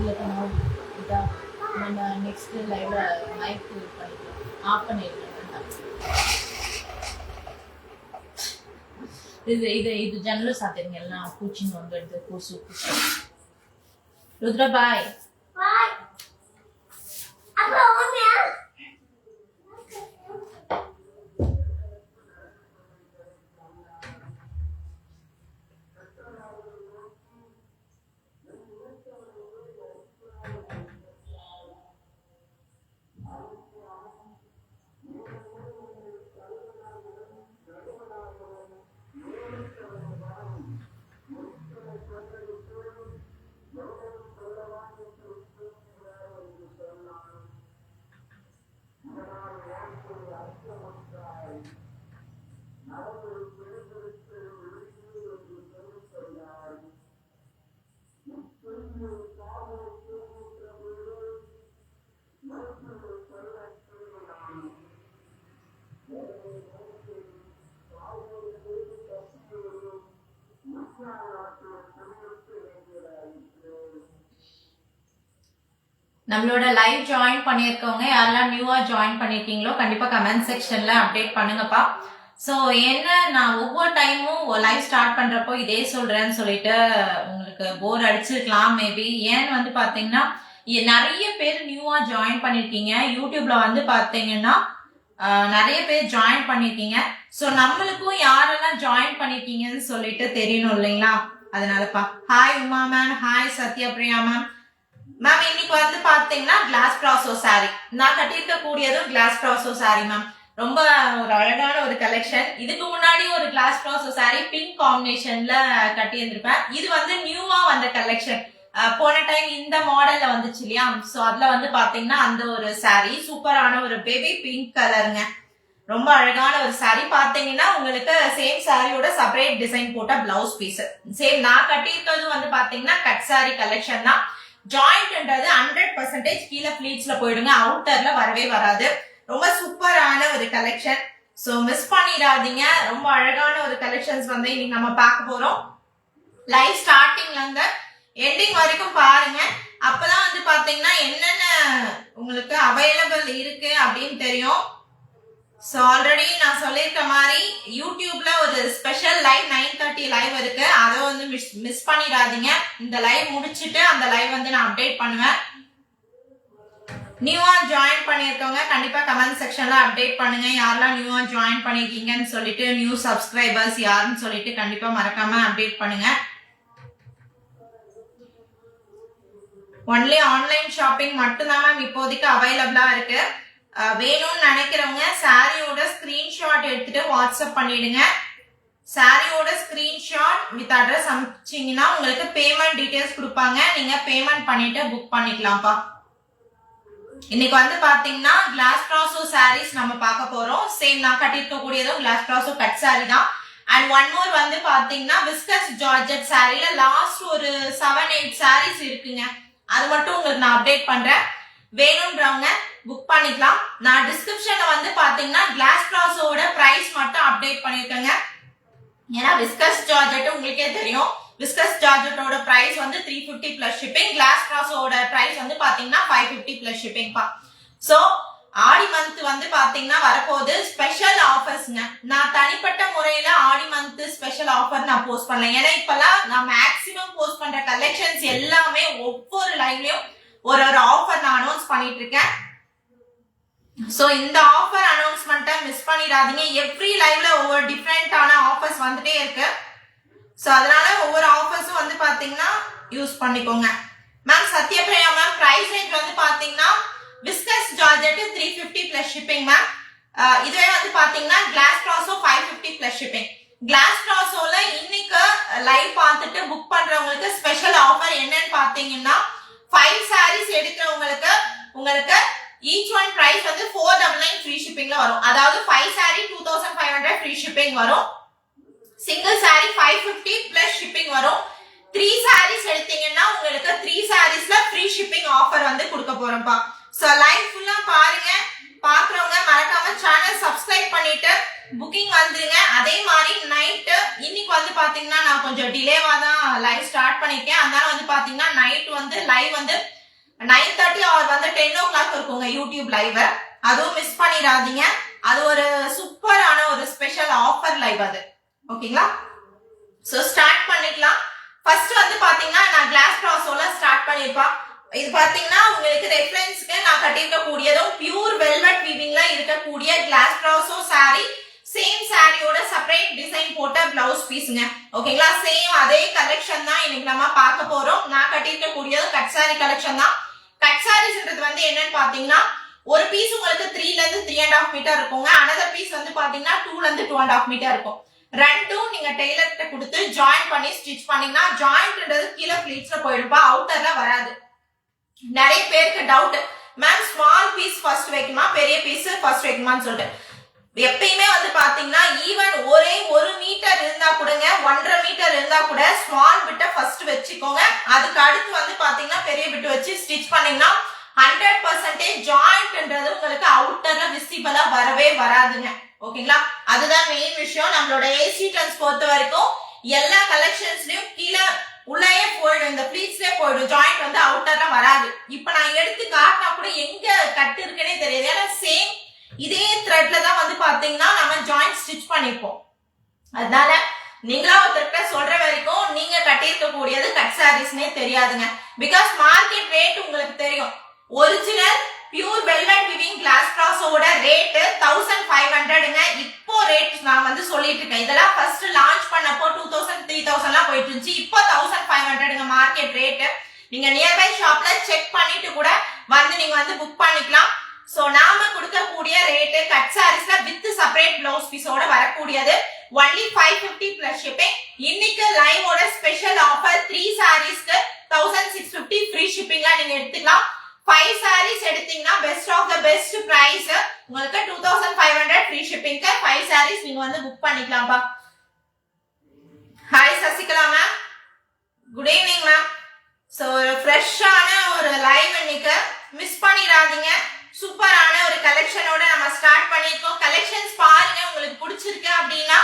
இல்லை பண்ணோம். இதான் நம்ம நெக்ஸ்ட் லைவ்ல மைக் பண்ணிக்கலாம், ஆஃப் பண்ணிடலாம். இது ஜன்னலும் சாத்திருங்க, எல்லாம் பூச்சின்னு வந்துடுது, பூசு பூச்சி. ருத்ரா பாய். நம்மளோட லைவ் ஜாயின் பண்ணியிருக்கவங்க யாரெல்லாம் நியூவா ஜாயின் பண்ணிருக்கீங்களோ கண்டிப்பா கமெண்ட் செக்ஷன்ல அப்டேட் பண்ணுங்கப்பா. ஸோ என்ன, நான் ஒவ்வொரு டைமும் லைவ் ஸ்டார்ட் பண்றப்போ இதே சொல்றேன்னு சொல்லிட்டு உங்களுக்கு போர் அடிச்சிருக்கலாம் மேபி. ஏன்னு வந்து பாத்தீங்கன்னா நிறைய பேர் நியூவா ஜாயின் பண்ணிருக்கீங்க. யூடியூப்ல வந்து பாத்தீங்கன்னா நிறைய பேர் ஜாயின் பண்ணிருக்கீங்க. ஸோ நம்மளுக்கும் யாரெல்லாம் ஜாயின் பண்ணிருக்கீங்கன்னு சொல்லிட்டு தெரியணும் இல்லைங்களா, அதனாலப்பா. Hi Uma ma'am, hi Sathya Priya ma'am. Ma'am இன்னைக்கு வந்து பாத்தீங்கன்னா கிளாஸ் ப்ராசோ சாரி நான் கட்டியிருக்க கூடியதும் கிளாஸ் ப்ராசோ சாரி மேம். ரொம்ப ஒரு அழகான ஒரு கலெக்ஷன். இதுக்கு முன்னாடி ஒரு கிளாஸ் ப்ராசோ சாரி பிங்க் காம்பினேஷன்ல கட்டி இருந்திருப்பேன். இது வந்து நியூவா வந்த கலெக்ஷன். போன டைம் இந்த மாடல்ல வந்துச்சு இல்லையா, சோ அதுல வந்து பாத்தீங்கன்னா அந்த ஒரு சாரி சூப்பரான ஒரு பேபி பிங்க் கலருங்க. ரொம்ப அழகான ஒரு சாரி. பாத்தீங்கன்னா உங்களுக்கு சேம் சாரியோட செப்பரேட் டிசைன் போட்ட பிளவுஸ் பீஸ். சேம் நான் கட்டியிருக்கிறது வந்து பாத்தீங்கன்னா கட் சாரி கலெக்ஷன் தான். ஜாயிண்ட்ன்றது 100% கீழே பிளீட்ஸ்ல போயிடுங்க, அவுட்டர்ல வரவே வராது. ரொம்ப சூப்பரான ஒரு கலெக்ஷன். சோ மிஸ் பண்ணிடாதீங்க. ரொம்ப அழகான ஒரு கலெக்ஷன்ஸ் வந்து இன்னைக்கு நம்ம பார்க்க போறோம். லைவ் ஸ்டார்டிங்ல இருந்து எண்டிங் வரைக்கும் பாருங்க. அப்பதான் வந்து பாத்தீங்கன்னா என்னென்ன உங்களுக்கு அவைலபிள் இருக்கு அப்படின்னு தெரியும். ஸோ ஆல்ரெடி நான் சொல்லியிருக்க மாதிரி யூடியூப்ல ஒரு ஸ்பெஷல் லைவ் 9:30 லைவ் இருக்கு, அதை வந்து மிஸ் பண்ணிடாதீங்க. இந்த லைவ் முடிச்சுட்டு அந்த லைவ் வந்து நான் அப்டேட் பண்ணுவேன். நியூவா ஜாயின் பண்ணியிருக்கவங்க கண்டிப்பா கமெண்ட் செக்ஷன்ல அப்டேட் பண்ணுங்க, யாரெல்லாம் நியூவா ஜாயின் பண்ணிருக்கீங்கன்னு சொல்லிட்டு, நியூ சப்ஸ்கிரைபர்ஸ் யாருன்னு சொல்லிட்டு கண்டிப்பா மறக்காம அப்டேட் பண்ணுங்க. ஒன்லி ஆன்லைன் ஷாப்பிங் மட்டும்தான் மேம் இப்போதைக்கு அவைலபிளா இருக்கு. வேணும்னு நினைக்கிறவங்க சாரியோட ஸ்கிரீன்ஷாட் எடுத்துட்டு வாட்ஸ்அப் பண்ணிடுங்க. சாரியோட ஸ்கிரீன்ஷாட் வித் அட்ரஸ் அனுப்பிச்சிங்கன்னா உங்களுக்கு பேமெண்ட் டீடைல்ஸ் கொடுப்பாங்க, நீங்க பேமெண்ட் பண்ணிட்டு புக் பண்ணிக்கலாம்ப்பா. இன்னைக்கு வந்து பாத்தீங்கன்னா கிளாஸ் ப்ராசோ சாரீஸ் நம்ம பார்க்க போறோம். சேம் நான் கட்டிருக்க கூடியதும் கிளாஸ் ப்ராசோ கட் சாரி தான். அண்ட் ஒன் மோர் வந்து பாத்தீங்கன்னா விஸ்கஸ் ஜார்ஜெட் சாரில லாஸ்ட் ஒரு 7-8 சாரீஸ் இருக்குங்க, அது மட்டும் உங்களுக்கு நான் அப்டேட் பண்றேன். வேணும்ன்றவங்க புக் பண்ணிக்கலாம். நான் டிஸ்கிரிப்ஷன்ல வந்து பாத்தீங்கன்னா கிளாஸ் ப்ராசோட பிரைஸ் மட்டும் அப்டேட் பண்ணிருக்கேங்க. ஏன்னா விஸ்கஸ் ஜார்ஜெட் உங்களுக்கே தெரியும், விஸ்கஸ் ஜார்ஜெட்டோட பிரைஸ் வந்து 350 பிளஸ் ஷிப்பிங். கிளாஸ் ப்ராசோட பிரைஸ் வந்து பாத்தீங்கன்னா 550 பிளஸ் ஷிப்பிங் பா. சோ ஆடி மந்த் வந்து பாத்தீங்கன்னா வரப்போகுது ஸ்பெஷல் ஆஃபர்ஸ்ங்க. நான் தனிப்பட்ட முறையில ஆடி மந்த் ஸ்பெஷல் ஆஃபர் நான் போஸ்ட் பண்ணல. ஏன்னா இப்பெல்லாம் நான் மேக்சிமம் போஸ்ட் பண்ற கலெக்ஷன்ஸ் எல்லாமே ஒவ்வொரு லைவ்லயும் ஒரு ஆஃபர் நான் அனௌன்ஸ் பண்ணிட்டு இருக்கேன். சோ இந்த ஆஃபர் அனௌன்ஸ்மெண்ட்டை மிஸ் பண்ணிடாதீங்க. எவ்ரி லைவ்ல ஒவ்வொரு டிஃப்ரெண்டான ஆஃபர்ஸ் வந்துட்டே இருக்கு. சோ அதனால ஒவ்வொரு ஆஃபர்ஸும் வந்து பாத்தீங்கன்னா யூஸ் பண்ணிக்கோங்க. Ma'am Sathyapriya ma'am, price range வந்து பாத்தீங்கன்னா viscose georgette 350 plus shipping ma'am. இதுவே வந்து பாத்தீங்கன்னா glass brasso 550 plus shipping. Glass ப்ராசோல இன்னைக்கு லைவ் பார்த்துட்டு புக் பண்றவங்களுக்கு ஸ்பெஷல் ஆஃபர் என்னன்னு பாத்தீங்கன்னா 5 சாரீஸ் எடுக்கிறவங்களுக்கு உங்களுக்கு ஈச் ஒன் பிரைஸ் வந்து 499 ஃப்ரீ ஷிப்பிங்ல வரும். அதாவது 5 சாரி 2500 ஃப்ரீ ஷிப்பிங் வரும். சிங்கிள் சாரி 550 பிளஸ் ஷிப்பிங் வரும். 3 சாரீஸ் எடுத்தீங்கன்னா உங்களுக்கு 3 சாரீஸ்ல ஃப்ரீ ஷிப்பிங் ஆஃபர் வந்து கொடுக்க போறோம்ப்பா. சோ லைவ் ஃபுல்லா பாருங்க. பாக்குறவங்க மறக்காம சேனல் சப்ஸ்கிரைப் பண்ணிட்டு புக்கிங் வந்துருங்க. அதே மாதிரி நைட்டு இன்னைக்கு வந்து பாத்தீங்கன்னா நான் கொஞ்சம் டிலேவா தான் லைவ் ஸ்டார்ட் பண்ணிருக்கேன். அதனால வந்து பாத்தீங்கன்னா நைட் வந்து லைவ் வந்து 9:30 ஆர் வந்து 10 o'clock இருக்குங்க யூடியூப் லைவ். அதுவும் மிஸ் பண்ணிடாதீங்க. அது ஒரு சூப்பரான ஒரு ஸ்பெஷல் ஆஃபர் லைவ் அது. ஓகேங்களா? சோ ஸ்டார்ட் பண்ணிக்கலாம். ஃபர்ஸ்ட் வந்து பாத்தீங்கன்னா நான் கிளாஸ் ட்ராஸோல ஸ்டார்ட் பண்ணிருப்பேன். இது பாத்தீங்கன்னா உங்களுக்கு ரெஃபரன்ஸ்க்கு நான் கட்டிருக்க கூடியதும் பியூர் வெல்வெட் வீவிங்ல இருக்கக்கூடிய கிளாஸ் ட்ராஸோ சாரி. சேம் சாரியோட செப்பரேட் டிசைன் போட்ட பிளவுஸ் பீஸ்ங்க. ஓகேங்களா? சேம் அதே கலெக்ஷன் தான் இன்னைக்கு நம்ம பார்க்க போறோம். நான் கட்டிருக்க கூடியது கட் சாரி கலெக்ஷன் தான். கட் சாரீஸ்ன்றது வந்து என்னன்னு பாத்தீங்கன்னா ஒரு பீஸ் உங்களுக்கு 3 ல இருந்து 3.5 மீட்டர் இருக்குங்க. அனதர் பீஸ் வந்து பாத்தீங்கன்னா 2 ல இருந்து 2.5 மீட்டர் இருக்கும். ரெண்டும் நீங்க டெய்லர் கிட்ட கொடுத்து ஜாயின் பண்ணி ஸ்டிச் பண்ணீங்கன்னா ஜாயிண்ட்ன்றது கீழே ஃபிளீட்ஸ்ல போயிடுப்பா, அவுட்டர்ல வராது. நிறைய பேருக்கு doubt, ma'am small piece first வைக்குமா பெரிய பீஸ் ஃபர்ஸ்ட் வைக்குமான்னு சொல்லிட்டு. எப்பயுமே வந்து பாத்தீங்கன்னா ஈவன் ஒரே 1 மீட்டர் இருந்தா கூடங்க 1.5 மீட்டர் இருந்தா கூட ஸ்மால் பிட்ட ஃபர்ஸ்ட் வச்சுக்கோங்க. அதுக்கு அடுத்து வந்து பாத்தீங்கன்னா பெரிய பிட் வச்சு ஸ்டிச் பண்ணீங்கன்னா 100% ஜாயிண்ட்ன்றது உங்களுக்கு அவுட்டர்ல விசிபிளா வரவே வராதுங்க. ஓகேங்களா? அதுதான் மெயின் விஷயம். நம்மளோட ஏசி ட்ரெண்ட்ஸ் பொறுத்த வரைக்கும் எல்லா கலெக்ஷன்ஸ்லயும் கீழே உள்ளே போயிடும், இந்த ஃபிளீட்ஸ்லயே போயிடும், ஜாயிண்ட் வந்து அவுட்டர்ல வராது. இப்ப நான் எடுத்து காட்டினா கூட எங்க கட் இருக்குன்னே தெரியாது. ஏன்னா சேம் இதே த்ரெட்ல தான் வந்து பாத்தீங்கன்னா நம்ம ஜாயிண்ட் ஸ்டிச் பண்ணிப்போம். அதனால நீங்களா ஒருத்தர்கிட்ட சொல்ற வரைக்கும் நீங்க கட்டியிருக்க கூடியது கட் சாரீஸ்னே தெரியாதுங்க. பிகாஸ் மார்க்கெட் ரேட் உங்களுக்கு தெரியும். Original pure velvet weaving glass ட்ராஸோட ரேட் 1500ங்க. இப்போ ரேட் நான் வந்து சொல்லிட்டு இருக்கேன். இதெல்லாம் ஃபர்ஸ்ட் லான்ச் பண்ணப்போ 2000 3000 எல்லாம் போயிட்டு இருந்துச்சு. இப்போ 1500ங்க மார்க்கெட் ரேட். நீங்க நியர்பை ஷாப்ல செக் பண்ணிட்டு கூட வந்து நீங்க வந்து புக் பண்ணிக்கலாம். சோ நாம கொடுக்கக்கூடிய ரேட் கட் சாரீஸ்ல வித் செப்பரேட் பிளவுஸ் பீஸோட வரக்கூடியது only 550 பிளஸ் ஷிப்பிங். இன்னைக்கு லைவோட ஸ்பெஷல் ஆஃபர் 3 சாரீஸ்க்கு 1650 ஃப்ரீ ஷிப்பிங்ல நீங்க எடுத்துக்கலாம். 5 sarees எடுத்தீங்கன்னா best of the best price உங்களுக்கு 2500 ஃப்ரீ ஷிப்பிங்க்கு 5 sarees நீங்க வந்து புக் பண்ணிக்கலாம்ப்பா. Hi Sasikala ma'am, good evening ma'am. So ஒரு ஃப்ரெஷ்ஷான ஒரு லைவ் இன்னைக்கு மிஸ் பண்ணிடாதீங்க. சூப்பரான ஒரு கலெக்ஷனோட நம்ம ஸ்டார்ட் பண்ணிருக்கோம். கலெக்ஷன்ஸ் பாருங்க, உங்களுக்கு பிடிச்சிருக்கு அப்படின்னா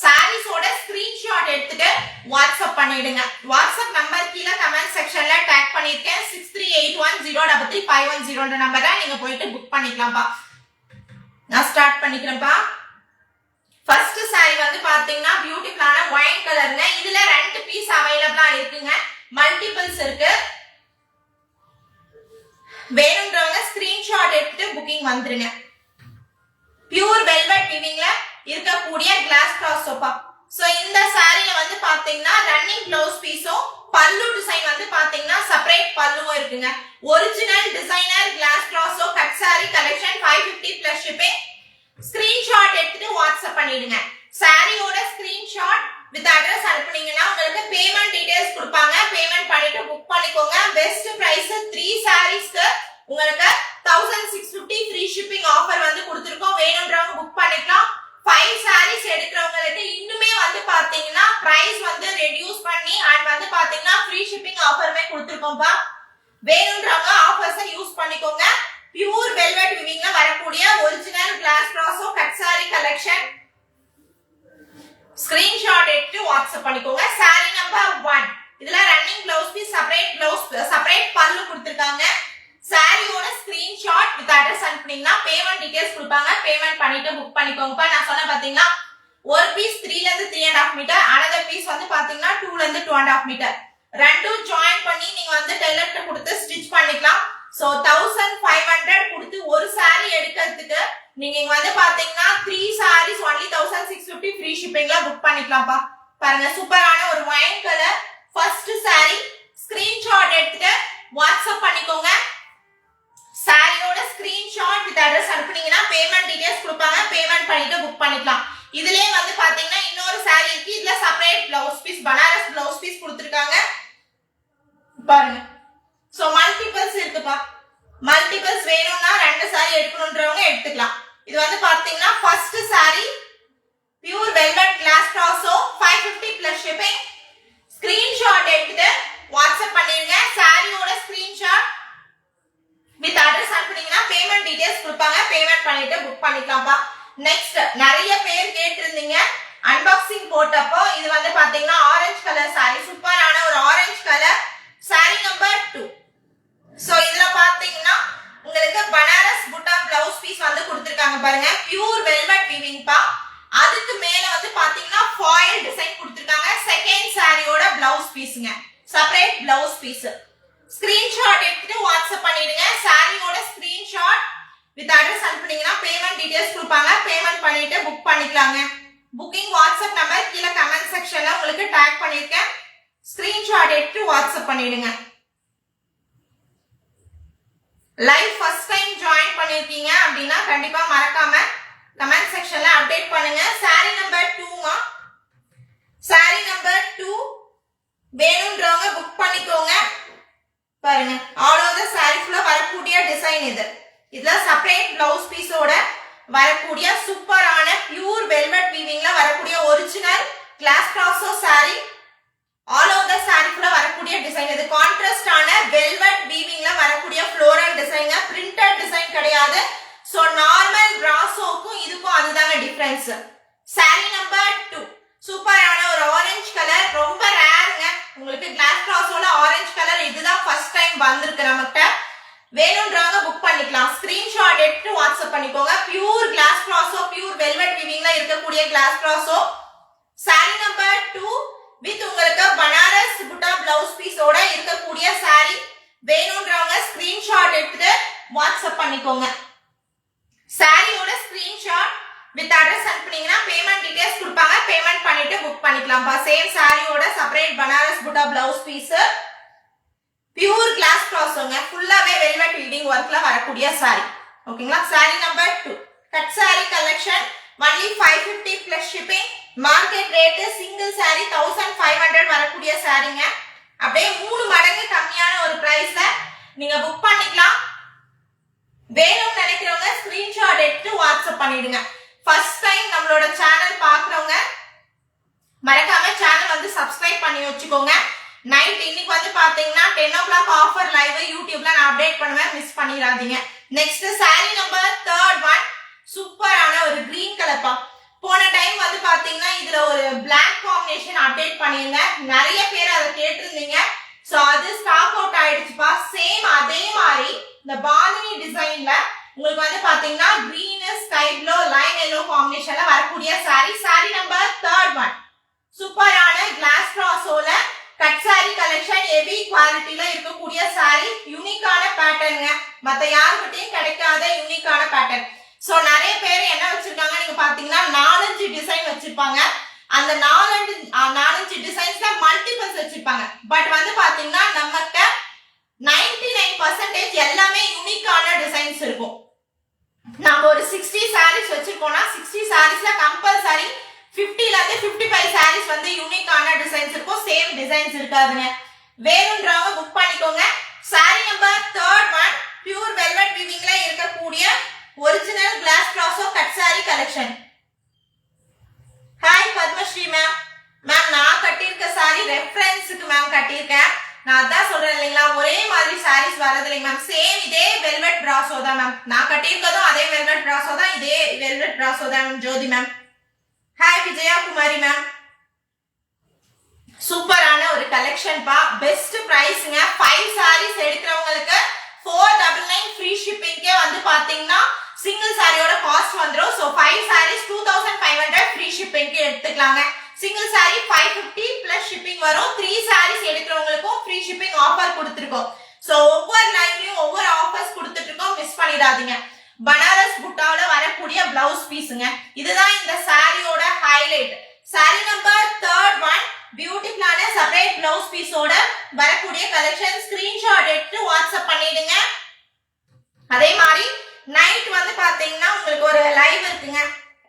சாரீஸோட ஸ்கிரீன்ஷாட் எடுத்துட்டு வாட்ஸ்அப் பண்ணிடுங்க. வாட்ஸ்அப் நம்பர் கீழே கமெண்ட் செக்ஷன்ல டேக் பண்ணிருக்கேன். 6381033510 நம்பரை நீங்க போயிட்டு புக் பண்ணிக்கலாம்ப்பா. நான் ஸ்டார்ட் பண்ணிக்கிறேன்ப்பா. ஃபர்ஸ்ட் சாரி வந்து பாத்தீங்கன்னா பியூட்டிஃபுல்லான ஒயிட் கலர்ங்க. இதுல 2 பீஸ் அவைலபிளா இருக்குங்க. மல்டிபிள்ஸ் இருக்கு. வேணும்ன்றவங்க ஸ்கிரீன்ஷாட் எடுத்துட்டு புக்கிங் வந்துருங்க. பியூர் வெல்வெட் வீவிங்ல இருக்கக்கூடிய கிளாஸ் ட்ராஸ் சோஃபா. சோ இந்த சாரில வந்து பாத்தீங்கன்னா ரன்னிங் ப்ளவுஸ் பீஸும் பல்லு டிசைன் வந்து பாத்தீங்கன்னா செப்பரேட் பல்லுவும் இருக்குங்க. Original designer glass brasso cut sari collection 550 plus shipping. Screenshot எடுத்துட்டு வாட்ஸ்அப் பண்ணிடுங்க. சாரியோட ஸ்கிரீன்ஷாட் வித் அட்ரஸ் அனுப்புனீங்கன்னா உங்களுக்கு பேமெண்ட் டீடைல்ஸ் கொடுப்பாங்க. பேமெண்ட் பண்ணிட்டு புக் பண்ணிக்கோங்க. பெஸ்ட் பிரைஸ் 3 சாரீஸ்க்கு உங்களுக்கு 1650 ஃப்ரீ ஷிப்பிங் ஆஃபர் வந்து கொடுத்திருக்கோம். வேணும்ன்றவங்க புக் பண்ணிக்கலாம். 5 sarees எடுக்கிறவங்களுக்கு இன்னுமே வந்து பாத்தீங்கன்னா பிரைஸ் வந்து ரெடியூஸ் பண்ணி அண்ட் வந்து பாத்தீங்கன்னா ஃப்ரீ ஷிப்பிங் ஆஃபர்மே கொடுத்திருக்கோம்ப்பா. வேணும்ன்றவங்க ஆஃபர்ஸை யூஸ் பண்ணிக்கோங்க. பியூர் வெல்வெட் வீவிங்ல வரக்கூடிய original glass brasso cut sari collection. Screenshot எடுத்து வாட்ஸ்அப் பண்ணிக்கோங்க. சாரி நம்பர் 1. இதுல running blouse piece separate pallu கொடுத்திருக்காங்க. சாரியோட ஸ்கிரீன்ஷாட் வித் அட்ரஸ் அனுப்புனீங்கன்னா பேமெண்ட் டீடைல்ஸ் கொடுப்பாங்க. பேமெண்ட் பண்ணிட்டு புக் பண்ணிக்கோங்கப்பா. நான் சொன்ன பாத்தீங்கன்னா ஒரு பீஸ் 3 ல இருந்து 3.5 மீட்டர், another பீஸ் வந்து பாத்தீங்கன்னா 2 ல இருந்து 2.5 மீட்டர். ரெண்டும் ஜாயின் பண்ணி நீங்க வந்து டெய்லர் கிட்ட கொடுத்து ஸ்டிச் பண்ணிக்கலாம். சோ 1500 கொடுத்து ஒரு சாரி எடுக்கிறதுக்கு நீங்க இங்க வந்து பாத்தீங்கன்னா 3 sarees only 1650 ஃப்ரீ ஷிப்பிங்ல புக் பண்ணிக்கலாம்ப்பா. பாருங்க சூப்பரான ஒரு white colour first sari. Screenshot எடுத்துட்டு வாட்ஸ்அப் பண்ணிக்கோங்க. சாரியோட ஸ்கிரீன்ஷாட் வித் அட்ரஸ் அனுப்புனீங்கன்னா பேமெண்ட் டீடைல்ஸ் கொடுப்பாங்க. பேமெண்ட் பண்ணிட்டு புக் பண்ணிக்கலாம். இதுலயே வந்து பாத்தீங்கன்னா இன்னொரு சாரி இருக்கு. இதுல separate blouse piece Banaras blouse piece கொடுத்திருக்காங்க பாருங்க. சோ மல்டிபிள்ஸ் இருக்குப்பா. மல்டிபிள்ஸ் வேணும்னா 2 சாரி எடுக்கணும்ன்றவங்க எடுத்துக்கலாம். இது வந்து பாத்தீங்கன்னா first sari pure velvet glass brasso 550 plus shipping. Screenshot எடுத்துட்டு வாட்ஸ்அப் பண்ணிருங்க. சாரியோட ஸ்கிரீன்ஷாட் வித் அட்ரஸ் அனுப்புனீங்கன்னா பேமெண்ட் டீடைல்ஸ் கொடுப்பாங்க. பேமெண்ட் பண்ணிட்டு புக் பண்ணிக்கலாம்ப்பா. நெக்ஸ்ட் நிறைய பேர் பியூர் வெல்வெட் வீவிங் பா. அதுக்கு மேல வந்து பாத்தீங்கன்னா ஃபாயில் டிசைன் கொடுத்திருக்காங்க. செகண்ட் சாரியோட பிளவுஸ் பீஸ்ங்க, செப்பரேட் பிளவுஸ் பீஸ். ஸ்கிரீன்ஷாட் எடுத்துட்டு வாட்ஸ்அப் பண்ணிடுங்க. சாரியோட ஸ்கிரீன்ஷாட் வித் அட்ரஸ் அனுப்புனீங்கன்னா பேமெண்ட் டீடைல்ஸ் கொடுப்பாங்க. பேமெண்ட் பண்ணிட்டு புக் பண்ணிக்கலாங்க. புக்கிங் வாட்ஸ்அப் நம்பர் கீழே கமெண்ட் செக்ஷன்ல உங்களுக்கு டாக் பண்ணிருக்கேன். ஸ்கிரீன்ஷாட் எடுத்து வாட்ஸ்அப் பண்ணிடுங்க. லைவ் ஃபர்ஸ்ட் டைம் ஜாயின் பண்ணிருக்கீங்க அப்படின்னா கண்டிப்பா மறக்காம கமெண்ட் செக்ஷன்ல அப்டேட் பண்ணுங்க. சாரி நம்பர் 2மா, சாரி நம்பர் 2 வேணும்ன்றவங்க புக் பண்ணிக்கோங்க. பாருங்க, ஆல் ஓவர் சாரி ஃபுல்லா வரக்கூடிய டிசைன் இது. இதுல செப்பரேட் பிளவுஸ் பீஸோட வரக்கூடிய சூப்பரான பியூர் வெல்வெட் வீவிங்ல வரக்கூடிய original glass brasso sorry. All over sari ஃபுல்லா வரக்கூடிய டிசைன் இது. கான்ட்ராஸ்டான வெல்வெட் வீவிங்ல வரக்கூடிய ஃப்ளோரல் டிசைன், பிரிண்டட் டிசைன் கிடையாது. சோ நார்மல் பிராசோக்கும் இதுக்கும் அதுதாங்க டிஃபரன்ஸ். சாரி நம்பர் 2 சூப்பரான ஒரு ஆரஞ்சு கலர், ரொம்ப ரேருங்க. உங்களுக்கு கிளாஸ் ப்ராசோல ஆரஞ்சு கலர் இதுதான் ஃபர்ஸ்ட் டைம் வந்திருக்கு நமக்கு. வேணும்ன்றவங்க புக் பண்ணிக்கலாம். ஸ்கிரீன்ஷாட் எடுத்து வாட்ஸ்அப் பண்ணிக்கோங்க. Pure glass brasso, pure velvet வீவிங்ல இருக்கக்கூடிய glass brasso. Sari number 2 with உங்களுக்கு பனாரஸ் புட்டா பிளவுஸ் பீஸோட இருக்கக்கூடிய சாரி. வேணும்ன்றவங்க ஸ்கிரீன்ஷாட் எடுத்துட்டு வாட்ஸ்அப் பண்ணிக்கோங்க. சாரியோட ஸ்கிரீன்ஷாட் வித் அட்ரஸ் அனுப்புனீங்கன்னா பேமெண்ட் டீடைல்ஸ் கொடுப்பாங்க. பேமெண்ட் பண்ணிட்டு புக் பண்ணிக்கலாம்ப்பா. சேம் சாரியோட separate Banaras butta blouse piece, pure glass ப்ராசோங்க, ஃபுல்லாவே வெல்வெட் வீவிங் ஒர்க்ல வரக்கூடிய சாரி. ஓகேங்களா? Sorry number 2 cut sari collection only 550 plus shipping. Market rate single sorry 1500 வரக்கூடிய சாரிங்க. அப்படியே 3 மடங்கு கம்மியான ஒரு பிரைஸ்ல நீங்க புக் பண்ணிக்கலாம். வேணும்னு நினைக்கிறவங்க ஸ்கிரீன்ஷாட் எடுத்து வாட்ஸ்அப் பண்ணிடுங்க. ஃபர்ஸ்ட் டைம் நம்மளோட சேனல் பாக்குறவங்க மறக்காம சேனல் வந்து சப்ஸ்கிரைப் பண்ணி வச்சுக்கோங்க. நைட் இன்னைக்கு வந்து பாத்தீங்கன்னா 10 o'clock ஆஃபர் லைவ் யூடியூப்ல நான் அப்டேட் பண்ணுவேன், மிஸ் பண்ணிடாதீங்க. நெக்ஸ்ட் சாரி நம்பர் 3 சூப்பரான ஒரு கிரீன் கலர் பா. போன டைம் வந்து பாத்தீங்கன்னா இதுல ஒரு பிளாக் காம்பினேஷன் அப்டேட் பண்ணியிருந்தேன். நிறைய பேர் அதை கேட்டிருந்தீங்க. சோ அது ஸ்டாக் அவுட் ஆயிடுச்சுப்பா. சேம் அதே மாதிரி இந்த பாலினி டிசைன்ல உங்களுக்கு வந்து பாத்தீங்கன்னா green, sky blue, lime yellow காம்பினேஷன்ல வரக்கூடிய சாரி. சாரி நம்பர் 3 சூப்பரான கிளாஸ் ப்ராசோல கட் சாரி கலெக்ஷன், ஹெவி குவாலிட்டில இருக்கக்கூடிய சாரி. யூனிக்கான பேட்டர்னுங்க, மத்த யாருக்கிட்டையும் கிடைக்காத யூனிக்கான பேட்டர்ன். சோ நிறைய பேர் என்ன வச்சிருக்காங்க நீங்க பாத்தீங்கன்னா 4-5 டிசைன் வச்சிருப்பாங்க. அந்த 4-5 டிசைன்ஸ்ல மல்டிபிள்ஸ் வச்சிருப்பாங்க. பட் வந்து பாத்தீங்கன்னா நமக்கு 99% எல்லாமே யூனிக்கான டிசைன்ஸ் இருக்கும். நம்ம ஒரு 60 சாரீஸ் வச்சிருக்கோம்னா 60 சாரீஸ்ல கம்பல்சரி 50ல இருந்து 55 சாரீஸ் வந்து யூனிக்கான டிசைன்ஸ் இருக்கும். சேம் டிசைன்ஸ் இருக்காதுங்க. வேணும்ன்றவங்க புக் பண்ணிக்கோங்க. சாரி நம்பர் 3 பியூர் வெல்வெட் வீவிங்ல இருக்கக்கூடிய original glass brasso cut sari collection. Hi Padmashree ma'am. Ma'am நான் கட்டியிருக்க சாரி ரெஃபரன்ஸுக்கு மேம் கட்டியிருக்கேன். நான் அதான் சொல்றேன் இல்லைங்களா, ஒரே மாதிரி சாரீஸ் வரது இல்லைங்க மேம். சேம் இதே வெல்வெட் பிராசோ தான் மேம். நான் கட்டியிருக்கதும் அதே வெல்வெட் பிராசோ தான், இதே வெல்வெட் பிராசோ தான் மேம். ஜோதி மேம். ஹாய் விஜயா குமாரி மேம். சூப்பரான ஒரு கலெக்ஷன் பா. பெஸ்ட் பிரைஸ்ங்க. 5 சாரீஸ் எடுக்கிறவங்களுக்கு 499 ஃப்ரீ ஷிப்பிங்கே வந்து பாத்தீங்கன்னா சிங்கிள் சாரியோட காஸ்ட் வந்துரும். சோ 5 சாரீஸ் 2500 ஃப்ரீ ஷிப்பிங்க்கு எடுத்துக்கலாங்க. சிங்கிள் சாரி 550 பிளஸ் ஷிப்பிங் வரும். 3 சாரீஸ் எடுக்கிறவங்களுக்கும் ஃப்ரீ ஷிப்பிங் ஆஃபர் கொடுத்துருக்கோம். சோ ஒவ்வொரு லைவ்லயும் ஒவ்வொரு ஆஃபர்ஸ் கொடுத்துட்டு இருக்கோம், மிஸ் பண்ணிடாதீங்க. பனாரஸ் புட்டாவோட வரக்கூடிய பிளவுஸ் பீஸுங்க. இதுதான் இந்த சாரியோட ஹைலைட். சாரி நம்பர் 3 பியூட்டிஃபுல்லான செப்பரேட் பிளவுஸ் பீஸோட வரக்கூடிய கலெக்ஷன். ஸ்கிரீன்ஷாட் எடுத்து வாட்ஸ்அப் பண்ணிடுங்க. அதே மாதிரி நைட் வந்து பாத்தீங்கன்னா உங்களுக்கு ஒரு லைவ் இருக்குங்க.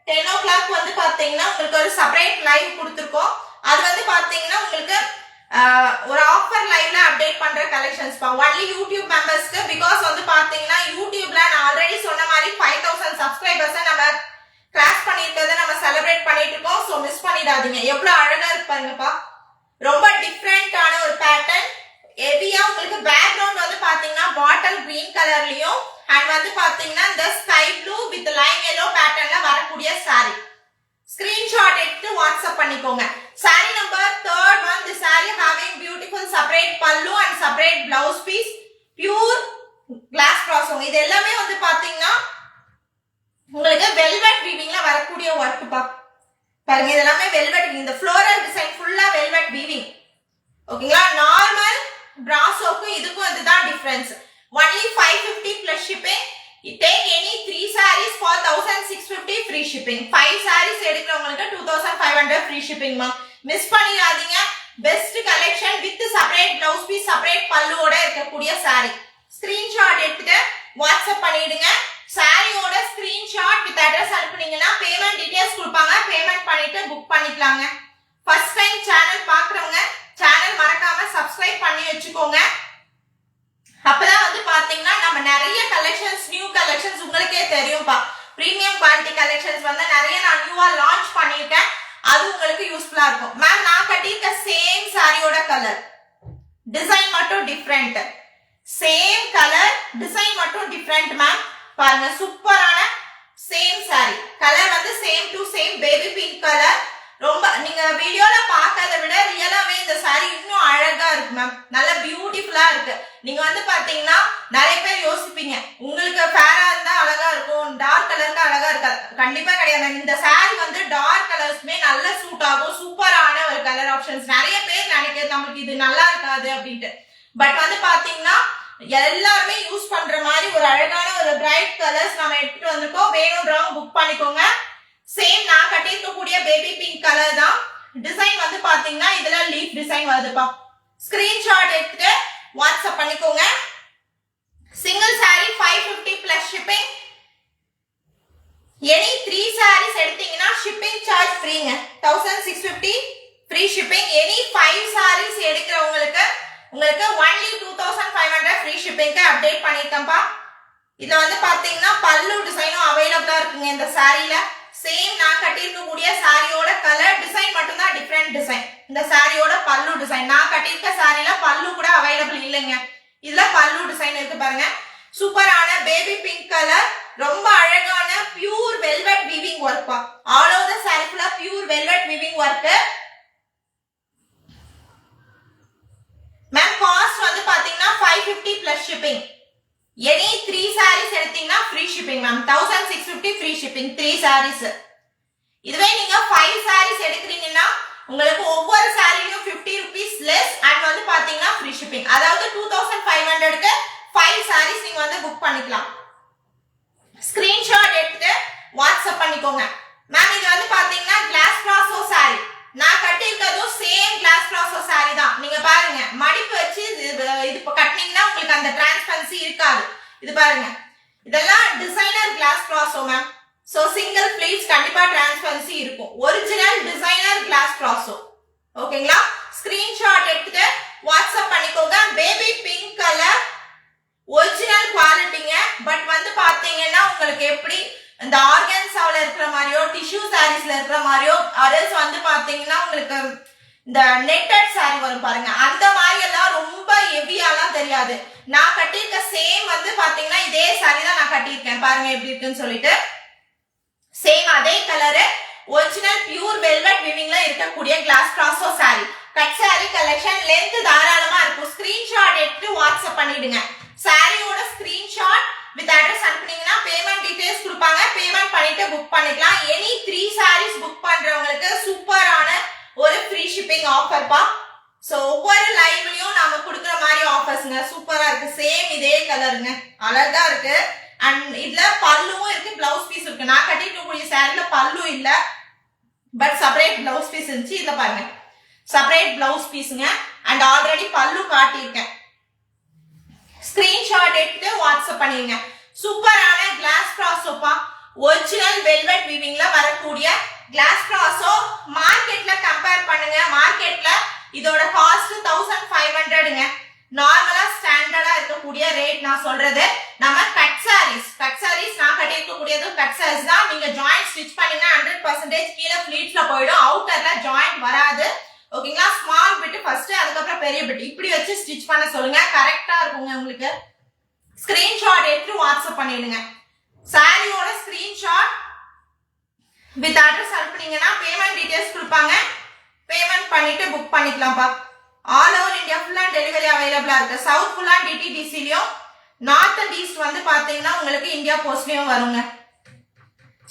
10 o'clock வந்து பாத்தீங்கன்னா உங்களுக்கு ஒரு செப்பரேட் லைவ் கொடுத்துருக்கோம். அது வந்து பாத்தீங்கன்னா உங்களுக்கு ஒரு ஆஃபர் லைவ்ல அப்டேட் பண்ற கலெக்ஷன்ஸ் பா. ஒன்லி யூடியூப் மெம்பர்ஸ்க்கு. பிகாஸ் வந்து பாத்தீங்கன்னா யூடியூப்ல நான் ஆல்ரெடி சொன்ன மாதிரி 5000 சப்ஸ்கிரைபர்ஸ் நம்ம கிராஸ் பண்ணிருக்கதை நம்ம செலிப்ரேட் பண்ணிட்டு இருக்கோம். சோ மிஸ் பண்ணிடாதீங்க. எவ்வளவு அழகா இருப்பாருங்கப்பா. ரொம்ப டிஃப்ரெண்டான ஒரு பேட்டர்ன். ஹெவியா உங்களுக்கு பேக்ரவுண்ட் வந்து பாத்தீங்கன்னா பாட்டில் கிரீன் கலர்லயும் அண்ட் வந்து பாத்தீங்கன்னா இந்த sky blue with lime yellow பேட்டர்ன்ல வரக்கூடிய சாரி. ஸ்கிரீன்ஷாட் எடுத்து வாட்ஸ்அப் பண்ணிக்கோங்க. Sari number 3 the saree having beautiful separate pallu and separate blouse piece, pure glass cross. இது எல்லாமே வந்து பாத்தீங்கன்னா உங்களுக்கு வெல்வெட் வீவிங்ல வரக்கூடிய ஒர்க் பாருங்க. இதெல்லாமே வெல்வெட், இந்த ஃப்ளோரல் டிசைன் ஃபுல்லா வெல்வெட் வீவிங். ஓகேங்களா? நார்மல் பிராசோக்கும் இதுக்கும் இதுதான் difference. only 550 plus shipping. You take any 3 sarees for 1650 free shipping. 5 sarees எடுக்கிறவங்களுக்கு 2500 free shipping மா. மிஸ் பண்ணிடாதீங்க. Best collection with separate blouse piece, separate பல்லுவோட இருக்கக்கூடிய saree. ஸ்கிரீன்ஷாட் எடுத்துட்டு வாட்ஸ்அப் பண்ணிடுங்க. சாரியோட ஸ்கிரீன்ஷாட் வித் அட்ரஸ் அனுப்புனீங்கன்னா பேமெண்ட் டீடைல்ஸ் கொடுப்பாங்க. பேமெண்ட் பண்ணிட்டு புக் பண்ணிக்கலாங்க. ஃபர்ஸ்ட் டைம் சேனல் பார்க்குறவங்க சேனல் மறக்காம சப்ஸ்கிரைப் பண்ணி வச்சுக்கோங்க. அப்பதான் வந்து பாத்தீங்கன்னா நம்ம நிறைய கலெக்ஷன்ஸ், நியூ கலெக்ஷன்ஸ் உங்களுக்கே தெரியும்பா. பிரீமியம் குவாலிட்டி கலெக்ஷன்ஸ் வந்து நிறைய நான் நியூவா லான்ச் பண்ணிருக்கேன். அது உங்களுக்கு யூஸ்ஃபுல்லா இருக்கும். மேம் நான் கட்டியிருக்க சேம் சாரியோட கலர் டிசைன் மட்டும் டிஃப்ரெண்ட். சேம் கலர் டிசைன் மட்டும் டிஃப்ரெண்ட் மேம். பாருங்க சூப்பரான சேம் சாரி. கலர் வந்து same to same baby pink colour. ரொம்ப நீங்க வீடியோல பார்க்கறத விட ரியலாவே இந்த சாரி இன்னும் அழகா இருக்கு மேம். நல்ல பியூட்டிஃபுல்லா இருக்கு. நீங்க வந்து பாத்தீங்கன்னா நிறைய பேர் யோசிப்பீங்க உங்களுக்கு ஃபேரா இருந்தா அழகா இருக்கும், டார்க் கலருக்கு அழகா இருக்காது. கண்டிப்பா கிடையாது. இந்த சாரி வந்து டார்க் கலர்ஸ்மே நல்ல சூட் ஆகும். சூப்பரான ஒரு கலர் ஆப்ஷன்ஸ். நிறைய பேர் நினைக்கிறது நம்மளுக்கு இது நல்லா இருக்காது அப்படின்ட்டு. பட் வந்து பாத்தீங்கன்னா எல்லாருமே யூஸ் பண்ற மாதிரி ஒரு அழகான ஒரு பிரைட் கலர்ஸ் நம்ம எடுத்துட்டு வந்திருக்கோம். வேணும்ன்றவங்க புக் பண்ணிக்கோங்க. சேம் நான் கட்டியிருக்கக்கூடிய பேபி பிங்க் கலர் தான். டிசைன் வந்து பாத்தீங்கன்னா இதுல லீஃப் டிசைன் வருதுப்பா. ஸ்கிரீன்ஷாட் எடுத்துட்டு வாட்ஸ்அப் பண்ணிக்கோங்க. Single sari 550 plus shipping. Any 3 sarees எடுத்தீங்கன்னா ஷிப்பிங் சார்ஜ் ஃப்ரீங்க. 1650 ஃப்ரீ ஷிப்பிங். எனி 5 sarees எடுக்கிறவங்களுக்கு உங்களுக்கு only 2500 ஃப்ரீ ஷிப்பிங்க்கு அப்டேட் பண்ணிருக்கேன்ப்பா. இதுல வந்து பாத்தீங்கன்னா பல்லு டிசைனும் அவைலபிளா இருக்குங்க இந்த சாரியில. சேம் நான் கட்டியிருக்கக்கூடிய சாரியோட கலர் டிசைன் மட்டும் தான் டிஃபரெண்ட் டிசைன். இந்த சாரியோட பல்லு டிசைன் நான் கட்டியிருக்க சாரியில பல்லு கூட அவைலபிள் இல்லைங்க. இதுல பல்லு டிசைன் இருக்கு பாருங்க. சூப்பரான பேபி பிங்க் கலர். ரொம்ப அழகான pure velvet weaving work. All over the sari ஃபுல்லா pure velvet weaving work. Ma'am cost வந்து பாத்தீங்கன்னா 550 plus shipping. எனி 3 sarees எடுத்தீங்கன்னா free shipping ma'am. 1650 free shipping 3 sarees. இதுவே நீங்க 5 sarees எடுக்கிறீங்கன்னா உங்களுக்கு ஒவ்வொரு சாரியும் 50 rupees லெஸ் அண்ட் வந்து பாத்தீங்கன்னா ஃப்ரீ ஷிப்பிங். அதாவது 2500க்கு 5 sarees நீங்க வந்து புக் பண்ணிக்கலாம். ஸ்கிரீன்ஷாட் எடுத்துட்டு வாட்ஸ்அப் பண்ணிக்கோங்க. மேம் இது வந்து பாத்தீங்கன்னா கிளாஸ் பிராசோ சாரி. நான் கட்டியிருக்கிறதும் சேம் கிளாஸ் பிராசோ சாரி தான். நீங்க பாருங்க மடிப்பு வச்சு இது கட்டினீங்கன்னா உங்களுக்கு அந்த டிரான்ஸ்பரன்சி இருக்காது. இது பாருங்க இதெல்லாம் designer glass brasso ma'am. So single pleats கண்டிப்பா டிரான்ஸ்பரன்சி இருக்கும். Original designer glass brasso. ஓகேங்களா? ஸ்கிரீன்ஷாட் எடுத்துட்டு வாட்ஸ்அப் பண்ணிக்கோங்க. பேபி பிங்க் கலர் ஒரிஜினல் குவாலிட்டிங்க. பட் வந்து பாத்தீங்கன்னா உங்களுக்கு எப்படி இந்த ஆர்கன்ஸால இருக்கிற மாதிரியோ டிஷ்யூ சாரீஸ்ல இருக்கிற மாதிரியோ அதர்ஸ் வந்து பாத்தீங்கன்னா உங்களுக்கு இந்த நெட்டட் சாரி வரும் பாருங்க. அந்த மாதிரி எல்லாம் ரொம்ப ஹெவியாலாம் தெரியாது. நான் கட்டியிருக்க சேம் வந்து பாத்தீங்கன்னா இதே சாரி தான் நான் கட்டியிருக்கேன். பாருங்க எப்படி இருக்குன்னு சொல்லிட்டு. சேம் அதே கலரு ஒரிஜினல் பியூர் வெல்வெட் வீவிங்ல இருக்கக்கூடிய glass brasso sari. Cut sari collection length தாராளமா இருக்கும். ஸ்கிரீன்ஷாட் எடுத்து வாட்ஸ்அப் பண்ணிடுங்க. சாரியோட ஸ்கிரீன்ஷாட் வித் அட்ரஸ் அனுப்புனீங்கன்னா பேமெண்ட் டீடைல்ஸ் கொடுப்பாங்க. பேமெண்ட் பண்ணிட்டு புக் பண்ணிக்கலாம். எனி 3 sarees புக் பண்றவங்களுக்கு சூப்பரான ஒரு ஃப்ரீ ஷிப்பிங் ஆஃபர் பா. சோ ஒவ்வொரு லைவ்லயும் நாம கொடுக்குற மாதிரி ஆஃபர்ஸ்ங்க. சூப்பரா இருக்கு. சேம் இதே கலருங்க. அழகா இருக்கு. அண்ட் இதுல பல்லுவும் இருக்கு, பிளவுஸ் பீஸ் இருக்கு. நான் கட்டிட்டு சாரில பல்லு இல்ல, பட் செப்பரேட் பிளவுஸ் பீஸ் இருந்துச்சு. இதுல பாருங்க செப்பரேட் பிளவுஸ் பீஸ்ங்க. அண்ட் ஆல்ரெடி பல்லு காட்டியிருக்கேன். ஸ்கிரீன்ஷாட் எடுத்து வாட்ஸ்அப் பண்ணிருங்க. சூப்பரான கிளாஸ் பிராசோப்பா. ஒரிஜினல் வெல்வெட் வீவிங்ல வரக்கூடிய கிளாஸ் பிராசோ. மார்க்கெட்ல கம்பேர் பண்ணுங்க. மார்க்கெட்ல இதோட காஸ்ட் 1500ங்க. நார்மலா ஸ்டாண்டர்டா இருக்கக்கூடிய ரேட் நான் சொல்றது. நம்ம கட் சாரீஸ் நான் கட்டியிருக்கக்கூடியது கட் சாரீஸ் தான். நீங்க ஜாயிண்ட் ஸ்டிச் பண்ணீங்கன்னா 100% கீழே ஃபிளீட்ஸ்ல போயிடும். அவுட்டர்ல ஜாயிண்ட் வராது. ஓகேங்களா? ஸ்மால் பிட் ஃபர்ஸ்ட், அதுக்கப்புறம் பெரிய பிட் இப்படி வச்சு ஸ்டிச் பண்ண சொல்லுங்க. கரெக்டா இருக்குங்க உங்களுக்கு. ஸ்கிரீன்ஷாட் எடுத்து வாட்ஸ்அப் பண்ணிடுங்க. சாரியோட ஸ்கிரீன்ஷாட் வித் அட்ரஸ் அனுப்புனீங்கன்னா பேமெண்ட் டீடைல்ஸ் கொடுப்பாங்க. பேமெண்ட் பண்ணிட்டு புக் பண்ணிக்கலாம்ப்பா. ஆல் ஓவர் இந்தியா ஃபுல்லா டெலிவரி அவைலபிளா இருக்கு. சவுத் ஃபுல்லா டிடிடிசிலயும், நார்த் அண்ட் ஈஸ்ட் வந்து பாத்தீங்கன்னா உங்களுக்கு இந்தியா போஸ்ட்லயும் வருங்க.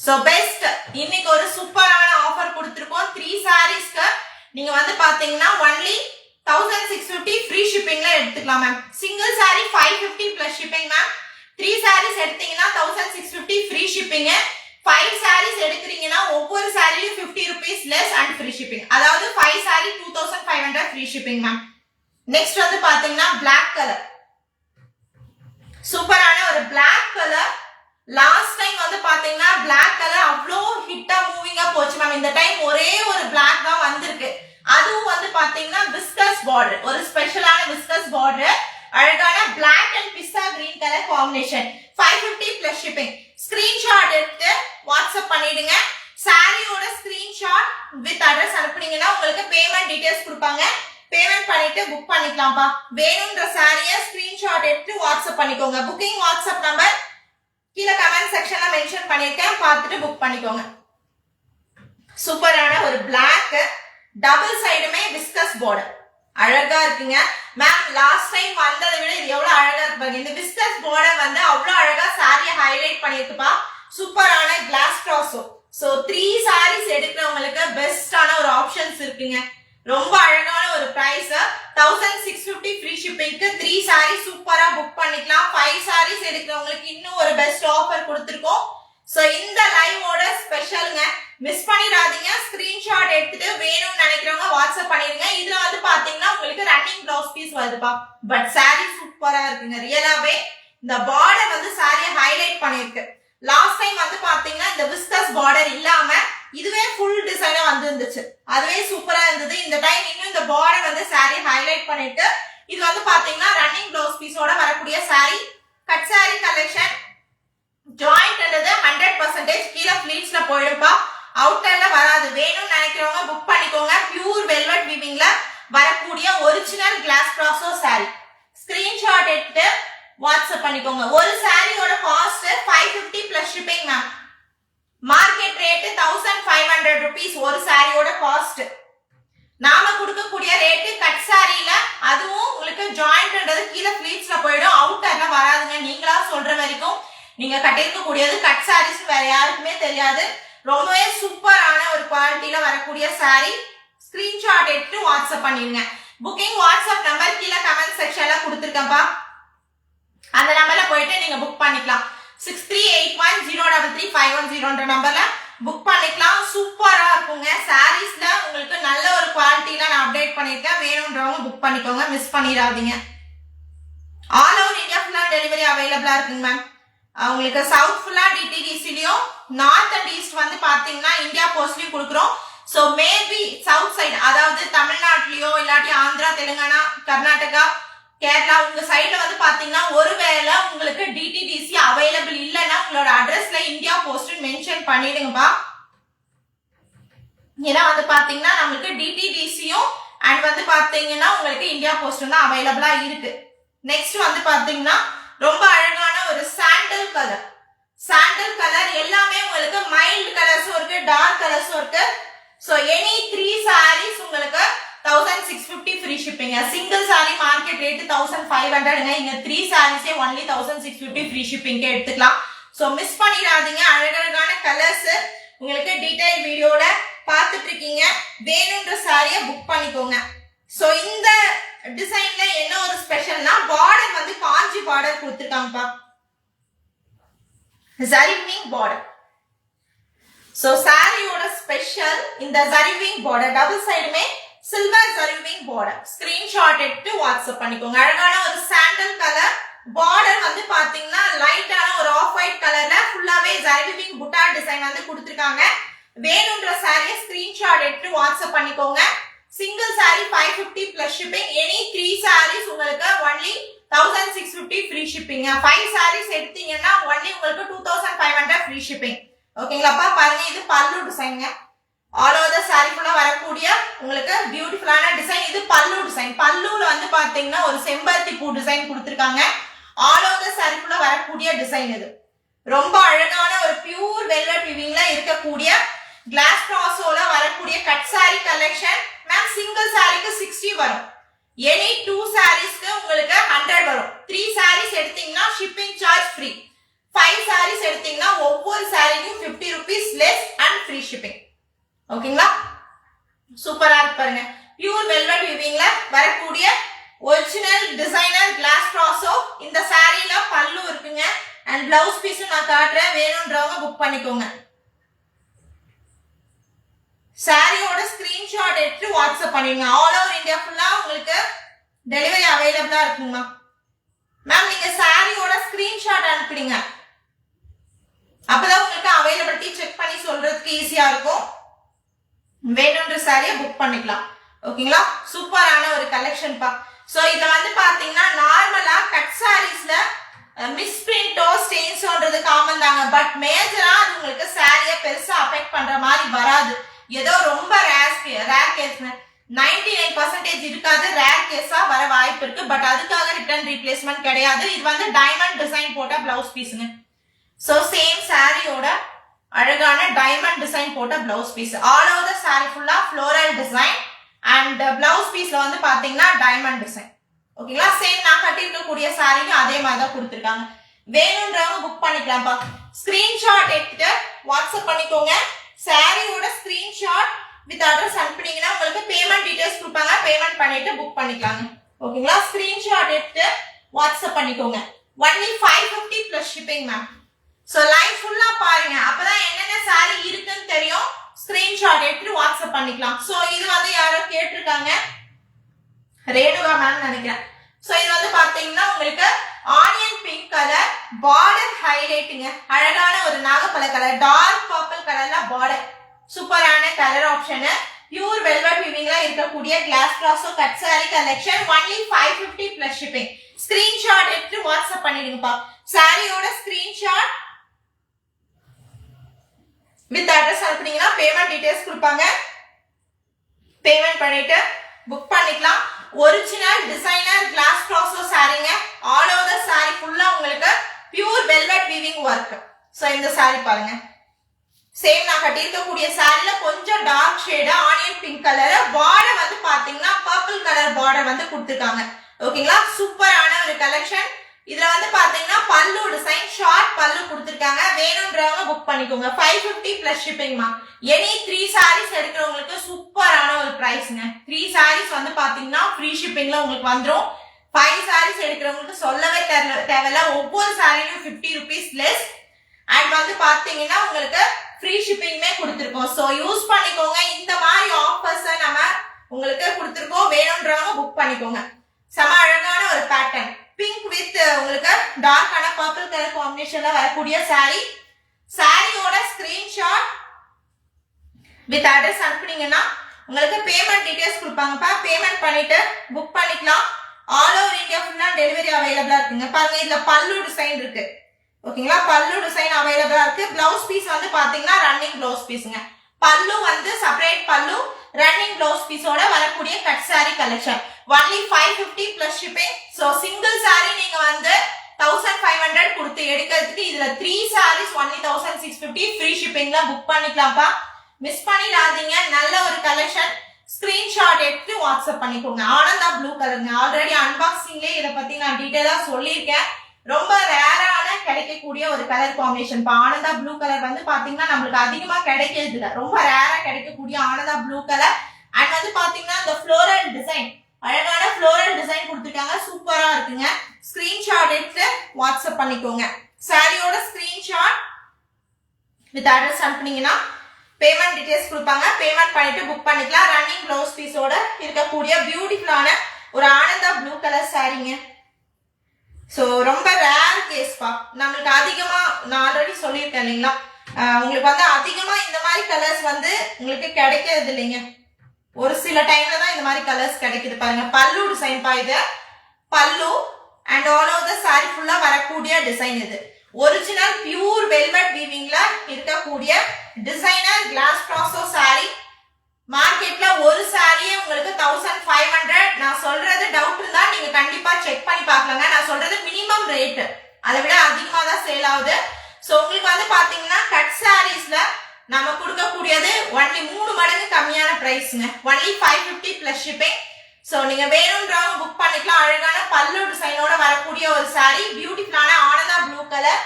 சோ பெஸ்ட் இன்னைக்கு ஒரு சூப்பரான ஆஃபர் கொடுத்திருக்கோம் 3 சாரீஸ்க்கு நீங்க வந்து பாத்தீங்கன்னா only 1650 ஃப்ரீ ஷிப்பிங்ல எடுத்துக்கலாம் ma'am single sari 550 plus shipping ma'am 3 saris எடுத்தீங்கன்னா 1650 ஃப்ரீ ஷிப்பிங் 5 சாரீஸ் எடுக்கிறீங்கன்னா ஒவ்வொரு சாரியும் 50 rupees less and free shipping அதாவது 5 sari 2500 free shipping ma'am next வந்து பாத்தீங்கன்னா black கலர் சூப்பரான ஒரு black கலர் லாஸ்ட் டைம் வந்து பாத்தீங்கன்னா black கலர் அவ்ளோ ஹிட்டா மூவிங்கா போச்சு மேம் இந்த டைம் ஒரே ஒரு black தான் வந்திருக்கு அதுவும் வந்து பாத்தீங்கன்னா விஸ்கஸ் பார்டர் ஒரு ஸ்பெஷலான விஸ்கஸ் பார்டர் அழகான black and pista green colour combination 550 plus shipping screenshot எடுத்து வாட்ஸ்அப் பண்ணிடுங்க சாரியோட ஸ்கிரீன்ஷாட் வித் அட்ரஸ் அனுப்புனீங்கன்னா உங்களுக்கு பேமெண்ட் டீடைல்ஸ் கொடுப்பாங்க பேமெண்ட் பண்ணிட்டு புக் பண்ணிக்கலாம்ப்பா வேணும்ன்ற சாரியை ஸ்கிரீன்ஷாட் எடுத்து வாட்ஸ்அப் பண்ணிக்கோங்க புக்கிங் வாட்ஸ்அப் நம்பர் கீழ கமெண்ட் செக்ஷன்ல மென்ஷன் பண்ணிருக்கேன் பார்த்துட்டு புக் பண்ணிக்கோங்க சூப்பரான ஒரு black டபுள் சைடுமே விஸ்கஸ் பார்டர் அழகா இருக்குங்க மேம் லாஸ்ட் டைம் வந்ததை விட இது எவ்வளவு அழகா இருக்கு இந்த விஸ்கஸ் பார்டர் வந்து அவ்வளவு அழகா சாரியை ஹைலைட் பண்ணிருக்குப்பா சூப்பரான கிளாஸ் ட்ராஸோ சோ 3 சாரீஸ் எடுக்கிறவங்களுக்கு பெஸ்டான ஒரு ஆப்ஷன்ஸ் இருக்குங்க ரொம்ப அழகான ஒரு பிரைஸ் 1650 ஃப்ரீ ஷிப்பிங்க்கு 3 சாரி சூப்பரா புக் பண்ணிக்கலாம் 5 சாரீஸ் எடுக்கிறவங்களுக்கு இன்னும் ஒரு பெஸ்ட் ஆஃபர் கொடுத்திருக்கோம் சோ இந்த லைவோட ஸ்பெஷல்ங்க மிஸ் பண்ணிடாதீங்க ஸ்கிரீன்ஷாட் எடுத்துட்டு வேணும்னு நினைக்கிறவங்க வாட்ஸ்அப் பண்ணிருங்க இதுல வந்து பாத்தீங்கன்னா உங்களுக்கு ரன்னிங் ப்ளவுஸ் பீஸ் வருதுப்பா பட் சாரி சூப்பரா இருக்குங்க ரியலாவே இந்த பார்டர் வந்து சாரியை ஹைலைட் பண்ணிருக்கு லாஸ்ட் டைம் வந்து பாத்தீங்கன்னா இந்த விஸ்கஸ் பார்டர் இல்லாம இதுவே ஃபுல் டிசைனா வந்து இருந்துச்சு அதுவே சூப்பரா இருந்தது இந்த டைம் இன்னும் இந்த பார்டர் வந்து சாரி ஹைலைட் பண்ணிட்டு இது வந்து பாத்தீங்கன்னா ரன்னிங் ப்ளவுஸ் பீஸோட வரக்கூடிய சாரி கட் சாரி கலெக்ஷன் ஜாயிண்ட்ன்றது 100% கீழ ஃப்ளீட்ஸ்ல போயிடும்பா அவுட்டர்ல வராது வேணும்னு நினைக்கிறவங்க புக் பண்ணிக்கோங்க பியூர் வெல்வெட் வீவிங்ல வரக்கூடிய ஒரிஜினல் கிளாஸ் ட்ராஸோ சாரி ஸ்கிரீன்ஷாட் எடுத்து வாட்ஸ்அப் பண்ணிக்கோங்க ஒரு சாரியோட cost 550 plus shipping ma'am market rate 1500 rupees ஒரு சாரியோட காஸ்ட் நாம கொடுக்கக்கூடிய ரேட் கட் சாரியில அதுவும் உங்களுக்கு ஜாயிண்ட்ன்றது கீழ ஃப்ளீட்ஸ்ல போயிடும் அவுட்டர்ல வராதுங்க நீங்களா சொல்ற வரைக்கும் நீங்க கட்டிருக்க கூடியது கட் சாரீஸ் வேற யாருக்குமே தெரியாது ரொம்பவே சூப்பரான ஒரு குவாலிட்டில வரக்கூடிய சாரி ஸ்கிரீன்ஷாட் எடுத்து வாட்ஸ்அப் பண்ணிருங்க புக்கிங் வாட்ஸ்அப் நம்பர் கீழ கமெண்ட் செக்ஷன்ல கொடுத்திருக்கேன்ப்பா அந்த நம்பர்ல போயிட்டு நீங்க புக் பண்ணிக்கலாம் 6381033510ன்ற நம்பர்ல புக் பண்ணிக்கலாம் சூப்பரா இருக்குங்க சாரீஸ்ல உங்களுக்கு நல்ல ஒரு குவாலிட்டில நான் அப்டேட் பண்ணிருக்கேன் வேணும்ன்றவங்க புக் பண்ணிக்கோங்க மிஸ் பண்ணிடாதீங்க ஆல் ஓவர் இந்தியா ஃபுல்லா டெலிவரி அவைலபிளா இருக்குங்க மேம் உங்களுக்கு சவுத் ஃபுல்லா டிடிடிசிலயும் நார்த் அண்ட் ஈஸ்ட் வந்து பாத்தீங்கன்னா இந்தியா போஸ்ட்லயும் கொடுக்குறோம் சோ மேபி சவுத் சைடு அதாவது தமிழ்நாட்டிலயோ இல்லாட்டி ஆந்திரா தெலுங்கானா கர்நாடகா கேரளா உங்க சைடுல வந்து பாத்தீங்கன்னா ஒருவேளை உங்களுக்கு டிடிடிசி அவைலபிள் இல்லைன்னா உங்களோட அட்ரஸ்ல இந்தியா போஸ்ட் மென்ஷன் பண்ணிடுங்கப்பா ஏன்னா வந்து பாத்தீங்கன்னா நம்மளுக்கு டிடிடிசியும் அண்ட் வந்து பாத்தீங்கன்னா உங்களுக்கு இந்தியா போஸ்ட் தான் அவைலபிளா இருக்கு நெக்ஸ்ட் வந்து பாத்தீங்கன்னா ரொம்ப அழகான ஒரு சாண்டல் கலர் எல்லாமே உங்களுக்கு மைல்ட் கலர்ஸும் இருக்கு டார்க் கலர்ஸும் இருக்கு சோ எனி 3 சாரீஸ் உங்களுக்கு 1650 free shipping single sari market rate 1500ங்க இங்க 3 சாரீஸே only 1650 ஃப்ரீ ஷிப்பிங் எடுத்துக்கலாம் சோ மிஸ் பண்ணிடாதீங்க அழகழகான கலர்ஸ் உங்களுக்கு டீடைல் வீடியோல பார்த்துட்டு இருக்கீங்க வேணும்ன்ற சாரியை புக் பண்ணிக்கோங்க சோ இந்த டிசைன்ல என்ன ஒரு ஸ்பெஷல்னா பார்டர் வந்து காஞ்சி பார்டர் கொடுத்திருக்காங்கப்பா ஜரிவிங் பார்டர் சோ சாரியோட ஸ்பெஷல் இந்த ஜரிவிங் பார்டர் டபுள் சைடுமே சில்வர் ஜரிவிங் பார்டர் ஸ்கிரீன்ஷாட் எடுத்து வாட்ஸ்அப் பண்ணிக்கோங்க அழகான ஒரு சாண்டல் கலர் பார்டர் வந்து பாத்தீங்கன்னா லைட்டான ஒரு ஆஃப் ஒயிட் கலர்ல ஃபுல்லாவே ஜரிவிங் புட்டா டிசைன் வந்து கொடுத்திருக்காங்க வேணும்ன்ற சாரியை ஸ்கிரீன்ஷாட் எடுத்து வாட்ஸ்அப் பண்ணிக்கோங்க single sari 550 plus shipping any 3 sarees உங்களுக்கு only 1650 free shipping 5 sarees எடுத்தீங்கன்னா only உங்களுக்கு 2500 free shipping ஓகேங்களாப்பா பாருங்க இது பல்லு டிசைன்ங்க ஆல் ஓவர் தி saree ஃபுல்லா வரக்கூடிய உங்களுக்கு பியூட்டிஃபுல்லான டிசைன் இது பல்லு டிசைன் பல்லுல வந்து பாத்தீங்கன்னா ஒரு செம்பருத்தி பூ டிசைன் கொடுத்திருக்காங்க ஆல் ஓவர் தி saree ஃபுல்லா வரக்கூடிய டிசைன் இது ரொம்ப அழகான ஒரு பியூர் வெல்வெட் வீவிங்ல இருக்கக்கூடிய கிளாஸ் ட்ராஸோல வரக்கூடிய cut saree collection ma'am single சாரிக்கு 60 வரும் எனி 2 சாரீஸ்க்கு உங்களுக்கு 100 வரும் 3 sarees எடுத்தீங்கன்னா ஷிப்பிங் சார்ஜ் ஃப்ரீ 5 sarees எடுத்தீங்கன்னா ஒவ்வொரு சாரிக்கும் 50 rupees less and free shipping. ஓகேங்களா? சூப்பரா இருக்கு பாருங்க. பியூர் வெல்வெட் வீவிங்ல வரக்கூடிய ஒரிஜினல் டிசைனர் கிளாஸ் ட்ராஸோ. இந்த சாரியில பல்லு இருக்குங்க அண்ட் பிளவுஸ் பீஸும் நான் காட்டுறேன். வேணும்ன்றவங்க புக் பண்ணிக்கோங்க. சாரியோட ஸ்கிரீன்ஷாட் எடுத்து வாட்ஸ்அப் பண்ணிடுங்க. ஆல் ஓவர் இந்தியா ஃபுல்லா உங்களுக்கு டெலிவரி அவைலபிளா இருக்குங்கம்மா. மேம் நீங்க சாரியோட ஸ்கிரீன்ஷாட் அனுப்பிடுங்க. அப்பதான் உங்களுக்கு அவைலபிலிட்டி செக் பண்ணி சொல்றதுக்கு ஈஸியா இருக்கும். வேணும்ன்ற சாரியை புக் பண்ணிக்கலாம். ஓகேங்களா? சூப்பரான ஒரு கலெக்ஷன் பா. சோ இத வந்து பாத்தீங்கன்னா நார்மலா கட் சாரீஸ்ல மிஸ் பிரிண்டோ ஸ்டெயின்ஸோன்றது காமன் தாங்க. பட் மேஜரா அது உங்களுக்கு சாரியை பெருசா அஃபெக்ட் பண்ற மாதிரி வராது. ஏதோ ரொம்ப ரேர் கேஸ் 99% இருக்காது. ரேர் கேஸா வர வாய்ப்பு இருக்கு. பட் அதுக்காக ரிட்டர்ன் ரீப்ளேஸ்மெண்ட் கிடையாது. இது வந்து டைமண்ட் டிசைன் போட்ட பிளவுஸ் பீஸுங்க. சோ சேம் சாரியோட அழகான டைமண்ட் டிசைன் போட்ட blouse piece. All over the sari ஃபுல்லா ஃப்ளோரல் டிசைன் அண்ட் பிளவுஸ் பீஸ்ல வந்து பாத்தீங்கன்னா டைமண்ட் டிசைன். ஓகேங்களா? சேம் நான் கட்டிருக்கக்கூடிய சாரியும் அதே மாதிரி தான் கொடுத்துருக்காங்க. வேணும்ன்றவங்க புக் பண்ணிக்கலாம்ப்பா. ஸ்கிரீன்ஷாட் எடுத்துட்டு வாட்ஸ்அப் பண்ணிக்கோங்க. சாரியோட ஸ்கிரீன்ஷாட் வித் அட்ரஸ் அனுப்புனீங்கன்னா உங்களுக்கு பேமெண்ட் டீடைல்ஸ் கொடுப்பாங்க. பேமெண்ட் பண்ணிட்டு புக் பண்ணிக்கலாங்க. ஓகேங்களா? ஸ்கிரீன்ஷாட் எடுத்து வாட்ஸ்அப் பண்ணிக்கோங்க. Only 550 plus shipping ma'am. So live ஃபுல்லா பாருங்க. அப்பதான் என்னென்ன சாரி இருக்குன்னு தெரியும். ஸ்கிரீன்ஷாட் எடுத்து வாட்ஸ்அப் பண்ணிக்கலாம். சோ இது வந்து யாரோ கேட்டிருக்காங்க, ரேணுகா மேம் நினைக்கிறேன். சோ இது வந்து பாத்தீங்கன்னா உங்களுக்கு ஆனியன் பிங்க் கலர் பார்டர் ஹைலைட்டுங்க. அழகான ஒரு நாகப்பழ கலர் டார்க் பர்பிள் கலர்ல பார்டர். சூப்பரான கலர் ஆப்ஷன். பியூர் வெல்வெட் வீவிங்ல இருக்கக்கூடிய glass brasso cut sari collection. Only 550 plus shipping. Screenshot எடுத்து வாட்ஸ்அப் பண்ணிடுங்கப்பா. சாரியோட ஸ்கிரீன்ஷாட் வித் அட்ரஸ் அனுப்புனீங்கன்னா பேமெண்ட் டீடைல்ஸ் கொடுப்பாங்க. பேமெண்ட் பண்ணிட்டு புக் பண்ணிக்கலாம். ஒரிஜினல் டிசைனர் கிளாஸ் ட்ராஸோ சாரிங்க. ஆல் ஓவர் தி சாரி ஃபுல்லா உங்களுக்கு pure velvet weaving work. So இந்த சாரி பாருங்க. சேம் நான் கட்டியிருக்கக்கூடிய சாரில கொஞ்சம் dark shade onion pink colour. Border வந்து பாத்தீங்கன்னா பர்பிள் கலர் பார்டர் வந்து கொடுத்துருக்காங்க. ஓகேங்களா? சூப்பரான ஒரு கலெக்ஷன். இதுல வந்து பாத்தீங்கன்னா பல்லு டிசைன் ஷார்ட் பல்லு கொடுத்துருக்காங்க. வேணும்ன்றவங்க புக் பண்ணிக்கோங்க. 550 பிளஸ் ஷிப்பிங்மா. எனி 3 சாரீஸ் எடுக்கிறவங்களுக்கு சூப்பரான ஒரு பிரைஸ்ங்க. 3 சாரீஸ் வந்து பாத்தீங்கன்னா ஃப்ரீ ஷிப்பிங்ல உங்களுக்கு வந்துடும். 5 சாரீஸ் எடுக்கிறவங்களுக்கு சொல்லவே தேவையில்ல. ஒவ்வொரு சாரியும் 50 rupees லெஸ் அண்ட் வந்து பாத்தீங்கன்னா உங்களுக்கு ஃப்ரீ ஷிப்பிங்மே கொடுத்துருக்கோம். சோ யூஸ் பண்ணிக்கோங்க. இந்த மாதிரி ஆஃபர்ஸ் நம்ம உங்களுக்கு கொடுத்துருக்கோம். வேணும்ன்றவங்க புக் பண்ணிக்கோங்க. செம அழகான ஒரு பேட்டர்ன் பிங்க் வித் உங்களுக்கு டார்க்கான பர்பிள் கலர் காம்பினேஷன்ல வரக்கூடிய சாரி. சாரியோட ஸ்கிரீன்ஷாட் வித் அட்ரஸ் அனுப்புனீங்கன்னா உங்களுக்கு பேமெண்ட் டீடைல்ஸ் கொடுப்பாங்கப்பா. பேமெண்ட் பண்ணிட்டு புக் பண்ணிக்கலாம். ஆல் ஓவர் இந்தியா ஃபுல்லா டெலிவரி அவைலபிளா இருக்குங்க. பாருங்க இதுல பல்லு டிசைன் இருக்கு. ஓகேங்களா? பல்லு டிசைன் அவைலபிளா இருக்கு. பிளவுஸ் பீஸ் வந்து பாத்தீங்கன்னா ரன்னிங் பிளவுஸ் பீஸ்ங்க. பல்லு வந்து செப்பரேட் பல்லு, ரன்னிங் பிளவுஸ் பீஸோட வரக்கூடிய cut sari collection. Only 550 plus shipping. So single sari நீங்க வந்து 1500 கொடுத்து எடுக்கிறதுக்கு இதுல 3 சாரீஸ் ஒன்லி 1650 ஃப்ரீ ஷிப்பிங்ல புக் பண்ணிக்கலாம்ப்பா. மிஸ் பண்ணிடாதீங்க. நல்ல ஒரு கலெக்ஷன். ஸ்கிரீன்ஷாட் எடுத்து வாட்ஸ்அப் பண்ணிக்கோங்க. ஆனந்தா ப்ளூ கலருங்க. ஆல்ரெடி அன்பாக்சிங்லயே இதை பத்தி நான் டீடைலா சொல்லியிருக்கேன். ரொம்ப ரேரான கிடைக்கக்கூடிய ஒரு colour combination. Ananda blue colour வந்து பாத்தீங்கன்னா நம்மளுக்கு அதிகமா கிடைக்கிறது இல்ல. ரொம்ப ரேரா கிடைக்கக்கூடிய ஆனந்தா ப்ளூ கலர் அண்ட் வந்து பாத்தீங்கன்னா இந்த ஃப்ளோரல் டிசைன் அழகான ஃப்ளோரல் டிசைன் கொடுத்துருக்காங்க. சூப்பரா இருக்குங்க. ஸ்கிரீன்ஷாட் எடுத்து வாட்ஸ்அப் பண்ணிக்கோங்க. சாரியோட ஸ்கிரீன்ஷாட் வித் அட்ரஸ் அனுப்புனீங்கன்னா பேமெண்ட் டீடைல்ஸ் கொடுப்பாங்க. பேமெண்ட் பண்ணிட்டு புக் பண்ணிக்கலாம். ரன்னிங் பிளவுஸ் பீஸோட இருக்கக்கூடிய பியூட்டிஃபுல்லான ஒரு ஆனந்தா ப்ளூ கலர் சாரிங்க. சோ ரொம்ப ரேர் கேஸ்பா. நம்மளுக்கு அதிகமா நான் ஆல்ரெடி சொல்லியிருக்கேன் இல்லைங்களா, உங்களுக்கு வந்து அதிகமா இந்த மாதிரி கலர்ஸ் வந்து உங்களுக்கு கிடைக்கிறது இல்லைங்க. ஒரு சில டைம்ல தான் இந்த மாதிரி கலர்ஸ் கிடைக்குது. பாருங்க பல்லு டிசைன் பா. இது பல்லு and all over the sari ஃபுல்லா வரக்கூடிய டிசைன். இது ஒரிஜினல் பியூர் வெல்வெட் வீவிங்ல இருக்கக்கூடிய டிசைனர் கிளாஸ் ட்ராஸோ சாரி. மார்க்கெட்ல ஒரு சாரியே உங்களுக்கு 1500. நான் சொல்றது டவுட் இருந்தா நீங்க கண்டிப்பா செக் பண்ணி பார்க்கலாங்க. நான் சொல்றது மினிமம் ரேட், அதை விட அதிகமா தான் சேல் ஆகுது. சோ உங்களுக்கு வந்து பாத்தீங்கன்னா கட் சாரீஸ்ல நம்ம கொடுக்கக்கூடியது ஒன்லி 3 மடங்கு கம்மியான பிரைஸ்ங்க. Only 550 plus shipping. சோ நீங்க வேணும்ன்றவங்க புக் பண்ணிக்கலாம். அழகான பல்லு டிசைனோட வரக்கூடிய ஒரு சாரி. பியூட்டிஃபுல்லான ஆனந்தா ப்ளூ கலர்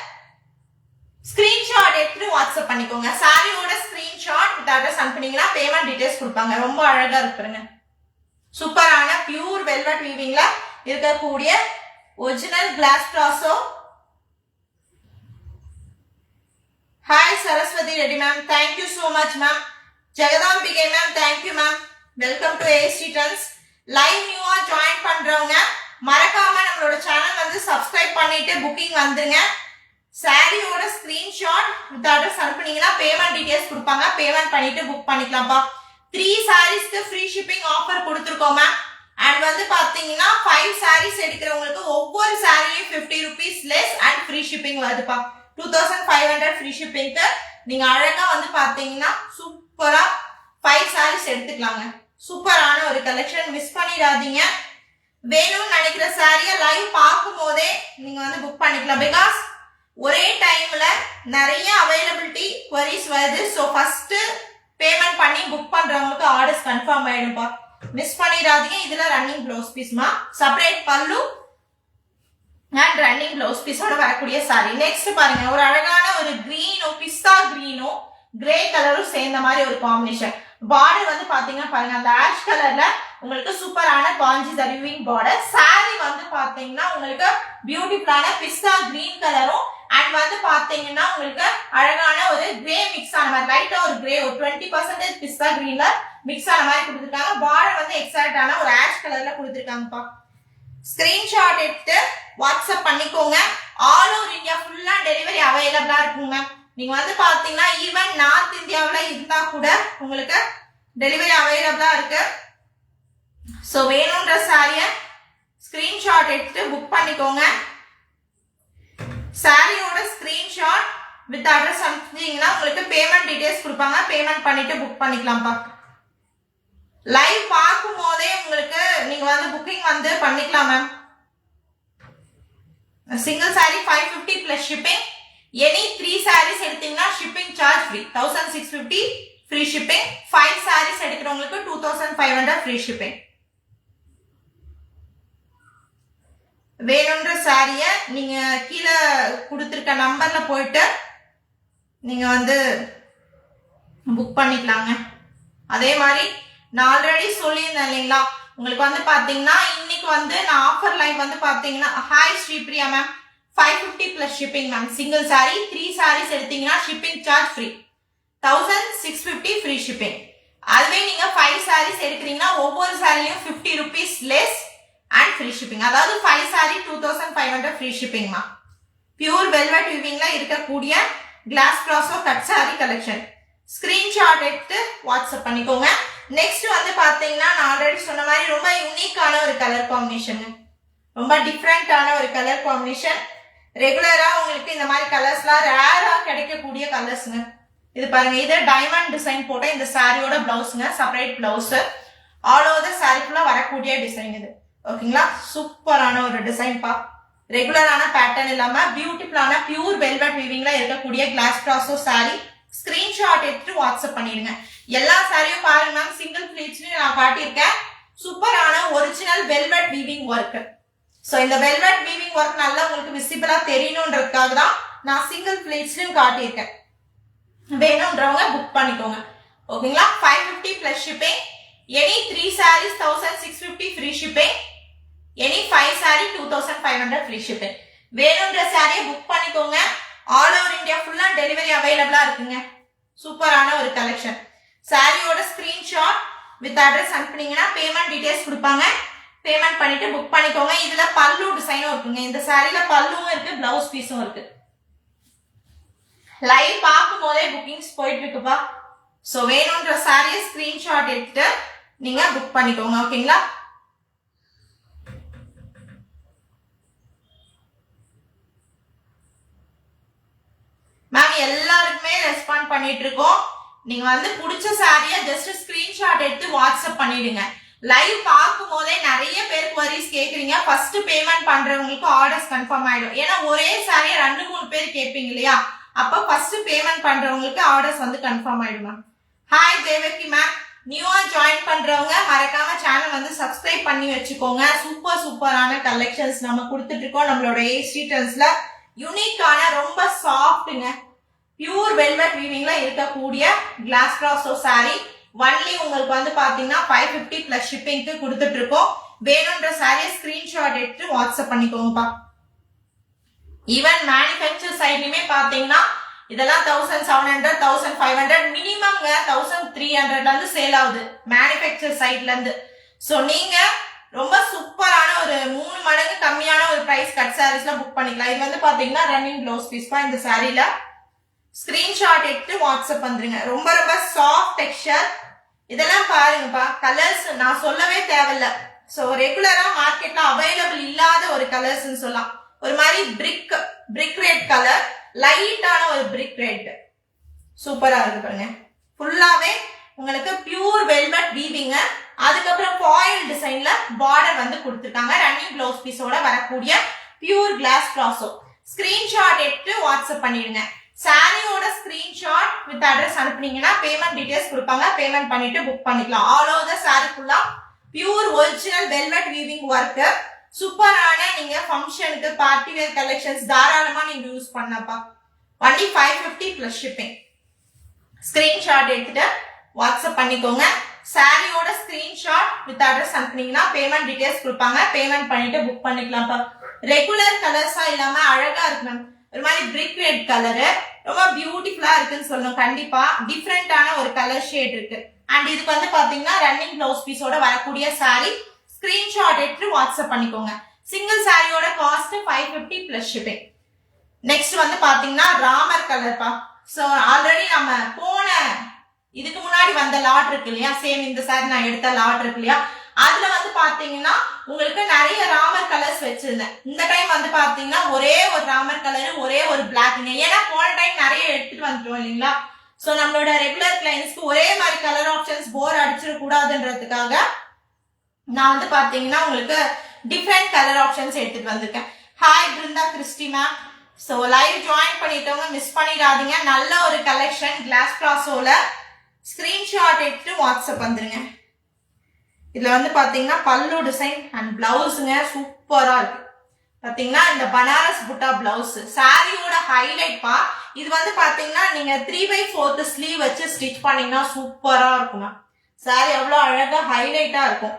ஸ்கிரீன்ஷாட் எடுத்து வாட்ஸ்அப் பண்ணிக்கோங்க. சாரியோட ஸ்கிரீன்ஷாட் வித் அட்ரஸ் அனுப்புனீங்கன்னா பேமெண்ட் டீடைல்ஸ் கொடுப்பாங்க. ரொம்ப அழகா இருக்குங்க. சூப்பரான பியூர் வெல்வெட் வீவிங்ல இருக்கக்கூடிய original glass brasso. Hi Saraswathi ready ma'am, thank you so much ma'am. Jagadambigai ma'am, thank you ma'am. Welcome to ASD Trends. Live நியூவா ஜாயின் பண்றவங்க மறக்காம நம்மளோட சேனல் வந்து சப்ஸ்கிரைப் பண்ணிட்டு புக்கிங் வந்துருங்க. சாரியோட ஸ்கிரீன்ஷாட் வித் அட்ரஸ் அனுப்புனீங்கன்னா பேமெண்ட் டீடைல்ஸ் கொடுப்பாங்க. பேமெண்ட் பண்ணிட்டு புக் பண்ணிக்கலாம்ப்பா. 3 சாரீஸ்க்கு ஃப்ரீ ஷிப்பிங் ஆஃபர் கொடுத்துருக்கோம் மேம். அண்ட் வந்து பாத்தீங்கன்னா 5 சாரீஸ் எடுக்கிறவங்களுக்கு ஒவ்வொரு சாரிலையும் 50 rupees less and free shipping வருதுப்பா. 2500 ஃப்ரீ ஷிப்பிங்க்கு நீங்க அழகா வந்து பாத்தீங்கன்னா சூப்பரா 5 சாரீஸ் எடுத்துக்கலாங்க. சூப்பரான ஒரு கலெக்ஷன், மிஸ் பண்ணிடாதீங்க. வேணும்னு நினைக்கிற சாரியை லைவ் பார்க்கும் போதே நீங்க வந்து புக் பண்ணிக்கலாம். பிகாஸ் ஒரே டைம்ல நிறைய அவைலபிலிட்டி queries வருது. ஸோ ஃபர்ஸ்ட் பேமெண்ட் பண்ணி புக் பண்றவங்களுக்கு ஆர்டர்ஸ் கன்ஃபார்ம் ஆயிடும்பா. மிஸ் பண்ணிடாதீங்க. இதுல ரன்னிங் ப்ளவுஸ் பீஸ்மா, செப்பரேட் பல்லு அண்ட் ரன்னிங் ப்ளவுஸ் பீஸோட வரக்கூடிய சாரி. நெக்ஸ்ட் பாருங்க, ஒரு அழகான ஒரு கிரீனோ பிஸ்தா கிரீனோ கிரே கலரும் சேர்ந்த மாதிரி ஒரு காம்பினேஷன். பார்டர் வந்து பாத்தீங்கன்னா பாருங்க, அந்த ஆஷ் கலர்ல உங்களுக்கு சூப்பரான காஞ்சி வீவிங் பார்டர். சாரி வந்து பாத்தீங்கன்னா உங்களுக்கு பியூட்டிஃபுல்லான பிஸ்தா கிரீன் கலரும் அண்ட் வந்து பாத்தீங்கன்னா உங்களுக்கு அழகான ஒரு கிரே மிக்ஸ் ஆன மாதிரி, லைட்டா ஒரு கிரே, ஒரு 20% பிஸ்தா கிரீன்ல மிக்ஸ் ஆன மாதிரி கொடுத்துருக்காங்க. பார்டர் வந்து எக்ஸாக்டான ஒரு ஆஷ் கலர்ல கொடுத்துருக்காங்கப்பா. ஸ்கிரீன்ஷாட் எடுத்து வாட்ஸ்அப் பண்ணிக்கோங்க. ஆல் ஓவர் இந்தியா ஃபுல்லா டெலிவரி அவைலபிளா இருக்குங்க. நீங்க வந்து பாத்தீங்கன்னா ஈவன் நார்த் இந்தியாவில இருந்தா கூட உங்களுக்கு டெலிவரி அவைலபிளா இருக்கு. சோ வேணும்ன்ற சாரிய ஸ்கிரீன்ஷாட் எடுத்து புக் பண்ணிக்கோங்க. சாரியோட ஸ்கிரீன்ஷாட் வித் அட்ரஸ் அனுப்பிச்சீங்கன்னா உங்களுக்கு பேமெண்ட் டீடைல்ஸ் கொடுப்பாங்க. பேமெண்ட் பண்ணிட்டு புக் பண்ணிக்கலாம்ப்பா. லைவ் பார்க்கும் போதே உங்களுக்கு நீங்க வந்து புக்கிங் வந்து பண்ணிக்கலாம் ma'am. Single sari 550 plus shipping. Any 3 saris எடுத்தீங்கன்னா shipping charge free, 1650 free shipping. 5 saris எடுக்கிறவங்களுக்கு 2500 ஃப்ரீ ஷிப்பிங். வேணும்ன்ற சாரிய நீங்க கீழே கொடுத்துருக்க நம்பர்ல போயிட்டு நீங்க வந்து புக் பண்ணிக்கலாங்க. அதே மாதிரி நான் ஆல்ரெடி சொல்லியிருந்தேன் இல்லைங்களா, உங்களுக்கு வந்து பாத்தீங்கன்னா இன்னைக்கு வந்து நான் ஆஃபர் லைவ் வந்து பாத்தீங்கன்னா, hi Sripriya ma'am, 550 plus shipping ma'am. Single sari 3 saris எடுத்தீங்கன்னா shipping charge free, 1650 free shipping. அதுவே நீங்க 5 சாரீஸ் எடுக்கிறீங்கன்னா ஒவ்வொரு சாரிலையும் 50 rupees less and free shipping. அதாவது 5 சாரி 2500 ஃப்ரீ ஷிப்பிங்மா. பியூர் வெல்வெட் வீவிங்ல இருக்கக்கூடிய glass brasso cut sari collection. Screenshot எடுத்து வாட்ஸ்அப் பண்ணிக்கோங்க. நெக்ஸ்ட் வந்து பாத்தீங்கன்னா நான் ஆல்ரெடி சொன்ன மாதிரி ரொம்ப யூனிக்கான ஒரு கலர் காம்பினேஷன், ரொம்ப டிஃப்ரெண்டான ஒரு கலர் காம்பினேஷன். ரெகுலரா உங்களுக்கு இந்த மாதிரி கலர்ஸ்லாம் ரேரா கிடைக்கக்கூடிய கலர்ஸ்ங்க. இது பாருங்க, இது டைமண்ட் டிசைன் போட்ட இந்த சாரியோட பிளவுஸ்ங்க, separate blouse. All over the சாரிக்குள்ள வரக்கூடிய டிசைன் இது. ஓகேங்களா, சூப்பரான ஒரு டிசைன் பா. ரெகுலரான பேட்டர்ன் இல்லாம பியூட்டிஃபுல்லான பியூர் வெல்வெட் வீவிங்ல இருக்கக்கூடிய கிளாஸ் பிராசோ சாரி. ஸ்கிரீன்ஷாட் எடுத்து வாட்ஸ்அப் பண்ணிடுங்க. எல்லா சாரியும் பாருங்க மேம், சிங்கிள் பிளீட்ஸ்லயும் நான் காட்டியிருக்கேன். சூப்பரான original velvet weaving work. So இந்த வெல்வெட் வீவிங் ஒர்க் நல்லா உங்களுக்கு விசிபிளா தெரியணும்ன்றதுக்காக தான் நான் சிங்கிள் பிளீட்ஸ்லயும் காட்டியிருக்கேன். வேணும்ன்றவங்க புக் பண்ணிக்கோங்க. ஓகேங்களா, 550 plus shipping. Any 3 sarees 1650 free shipping. Any 5 saree 2500 free shipping. வேணும்ன்ற சாரியை புக் பண்ணிக்கோங்க. ஆல் ஓவர் இந்தியா ஃபுல்லா டெலிவரி அவைலபிளா இருக்குங்க. சூப்பரான ஒரு கலெக்ஷன். சாரியோட ஸ்கிரீன்ஷாட் வித் அட்ரஸ் அனுப்புனீங்கன்னா பேமெண்ட் டீடைல்ஸ் கொடுப்பாங்க. பேமெண்ட் பண்ணிட்டு புக் பண்ணிக்கோங்க. இதுல பல்லு டிசைனும் இருக்குங்க. இந்த சாரியில பல்லுவும் இருக்கு, பிளவுஸ் பீஸும் இருக்கு. லைவ் பார்க்கும் போதே புக்கிங்ஸ் போயிட்டு இருக்குப்பா. சோ வேணும்ன்ற சாரியை ஸ்கிரீன்ஷாட் எடுத்துட்டு நீங்க புக் பண்ணிக்கோங்க. ஓகேங்களா, மேம் எல்லாருக்குமே ரெஸ்பாண்ட் பண்ணிட்டு இருக்கோம். நீங்க வந்து பிடிச்ச சாரியை ஜஸ்ட் ஸ்கிரீன்ஷாட் எடுத்து வாட்ஸ்அப் பண்ணிடுங்க. லைவ் பார்க்கும் போதே நிறைய பேர் queries கேக்குறீங்க. ஃபர்ஸ்ட் பேமெண்ட் பண்றவங்களுக்கு ஆர்டர்ஸ் கன்ஃபார்ம் ஆயிடும். ஏன்னா ஒரே சாரியை 2-3 பேர் கேட்பீங்க இல்லையா, அப்ப ஃபர்ஸ்ட் பேமெண்ட் பண்றவங்களுக்கு ஆர்டர்ஸ் வந்து கன்ஃபார்ம் ஆயிடும் மேம். ஹாய் தேவகி மேம், நியூவா ஜாயின் பண்றவங்க மறக்காம சேனல் வந்து சப்ஸ்கிரைப் பண்ணி வச்சுக்கோங்க. சூப்பரான கலெக்ஷன்ஸ் நம்ம கொடுத்துட்டு இருக்கோம். நம்மளோட ஏஎஸ்டி ட்ரெண்ட்ஸ்ல யூனிக்கான ரொம்ப சாஃப்ட்ங்க, பியூர் வெல்வெட் வீவிங்ல இருக்கக்கூடிய கிளாஸ் பிராசோ saree ஒன்லி உங்களுக்கு வந்து பாத்தீங்கன்னா 550 பிளஸ் ஷிப்பிங்க்கு கொடுத்துட்டு இருக்கோம். வேணும்ன்ற சாரியை ஸ்கிரீன்ஷாட் எடுத்து வாட்ஸ்அப் பண்ணிக்கோங்கப்பா. ஈவன் மேனுஃபேக்சர் சைட்லயுமே பாத்தீங்கன்னா இதெல்லாம் 1700 1500 மினிமம்ங்க 1300 இருந்து சேல் ஆகுது மேனுஃபேக்சர் சைட்ல இருந்து. சோ நீங்க ரொம்ப சூப்பரான ஒரு 3 மடங்கு கம்மியான ஒரு பிரைஸ் கட் சாரீஸ்ல புக் பண்ணிக்கலாம். இது வந்து பாத்தீங்கன்னா ரன்னிங் ப்ளவுஸ் பீஸ் பா. இந்த சாரீல ஸ்கிரீன்ஷாட் எடுத்து வாட்ஸ்அப் வந்துருங்க. ரொம்ப ரொம்ப சாஃப்ட் டெக்ஸ்சர். இதெல்லாம் பாருங்கப்பா, கலர்ஸ் நான் சொல்லவே தேவையில்ல. சோ ரெகுலரா மார்க்கெட்ல அவைலபிள் இல்லாத ஒரு கலர்ஸ் சொல்லலாம். ஒரு மாதிரி பிரிக் ரெட் கலர், லைட்டான ஒரு பிரிக் ரெட், சூப்பரா இருக்கு பாருங்க. ஃபுல்லாவே உங்களுக்கு பியூர் வெல்வெட் வீவிங். அதுக்கப்புறம் ஃபாயில் டிசைன்ல பார்டர் வந்து கொடுத்துருக்காங்க. ரன்னிங் ப்ளவுஸ் பீஸோட வரக்கூடிய பியூர் கிளாஸ் பிராசோ. ஸ்கிரீன்ஷாட் எடுத்து வாட்ஸ்அப் பண்ணிடுங்க. சாரியோட ஸ்கிரீன்ஷாட் வித் அட்ரஸ் அனுப்புனீங்கன்னா பேமெண்ட் டீடைல்ஸ் கொடுப்பாங்க. பேமெண்ட் பண்ணிட்டு புக் பண்ணிக்கலாம். ஆல் ஓவர் த சாரி ஃபுல்லா pure original velvet weaving work. சூப்பரான நீங்க ஃபங்க்ஷனுக்கு பார்ட்டி வேர் கலெக்ஷன்ஸ் தாராளமா நீங்க யூஸ் பண்ணப்பா. Only 550 plus shipping. ஸ்கிரீன்ஷாட் எடுத்துட்டு வாட்ஸ்அப் பண்ணிக்கோங்க. சாரியோட ஸ்கிரீன்ஷாட் வித் அட்ரஸ் அனுப்புனீங்கன்னா பேமெண்ட் டீடைல்ஸ் கொடுப்பாங்க. பேமெண்ட் பண்ணிட்டு புக் பண்ணிக்கலாம்ப்பா. ரெகுலர் கலர்ஸா இல்லாம அழகா இருக்கு மேம். ஒரு மாதிரி பிரிக் ரெட் கலரு ரொம்ப பியூட்டிஃபுல்லா இருக்குன்னு சொல்லணும். கண்டிப்பா டிஃப்ரெண்டான ஒரு கலர் ஷேட் இருக்கு. அண்ட் இதுக்கு வந்து பாத்தீங்கன்னா ரன்னிங் ப்ளவுஸ் பீஸோட வரக்கூடிய சாரி. ஸ்கிரீன்ஷாட் எடுத்து வாட்ஸ்அப் பண்ணிக்கோங்க. சிங்கிள் சாரியோட காஸ்ட் 550 பிளஸ் ஷிப்பிங். நெக்ஸ்ட் வந்து பாத்தீங்கன்னா ராமர் கலர்ப்பா. சோ ஆல்ரெடி நம்ம போன இதுக்கு முன்னாடி வந்த லாட் இருக்கு இல்லையா, சேம் இந்த சாரி நான் எடுத்த லாட் இருக்கு இல்லையா, அதுல வந்து பாத்தீங்கன்னா உங்களுக்கு நிறைய ராமர் கலர்ஸ் வச்சிருந்தேன். இந்த டைம் வந்து பாத்தீங்கன்னா ஒரே ஒரு ராமர் கலர், ஒரே ஒரு பிளாக்ங்க. ஏன்னா போன டைம் நிறைய எடுத்துட்டு வந்துட்டோம் இல்லைங்களா. சோ நம்மளோட ரெகுலர் கிளைண்ட்ஸ்க்கு ஒரே மாதிரி கலர் ஆப்ஷன்ஸ் போர் அடிச்சிட கூடாதுன்றதுக்காக நான் வந்து பாத்தீங்கன்னா உங்களுக்கு டிஃப்ரெண்ட் கலர் ஆப்ஷன்ஸ் எடுத்துட்டு வந்திருக்கேன். Hi Brinda Christy ma'am. So live join பண்ணிட்டவங்க மிஸ் பண்ணிடாதீங்க. நல்ல ஒரு கலெக்ஷன் கிளாஸ் பிராசோல. ஸ்கிரீன்ஷாட் எடுத்து வாட்ஸ்அப் வந்துருங்க. இதுல வந்து பாத்தீங்கன்னா பல்லு டிசைன் அண்ட் பிளவுஸ்ங்க சூப்பரா இருக்கு. பாத்தீங்கன்னா இந்த பனாரஸ் புட்டா பிளவுஸ் சாரியோட ஹைலைட் பா. இது வந்து பாத்தீங்கன்னா நீங்க 3/4 ஸ்லீவ் வச்சு ஸ்டிச் பண்ணீங்கன்னா சூப்பரா இருக்குமா. சாரி எவ்வளவு அழகா ஹைலைட்டா இருக்கும்.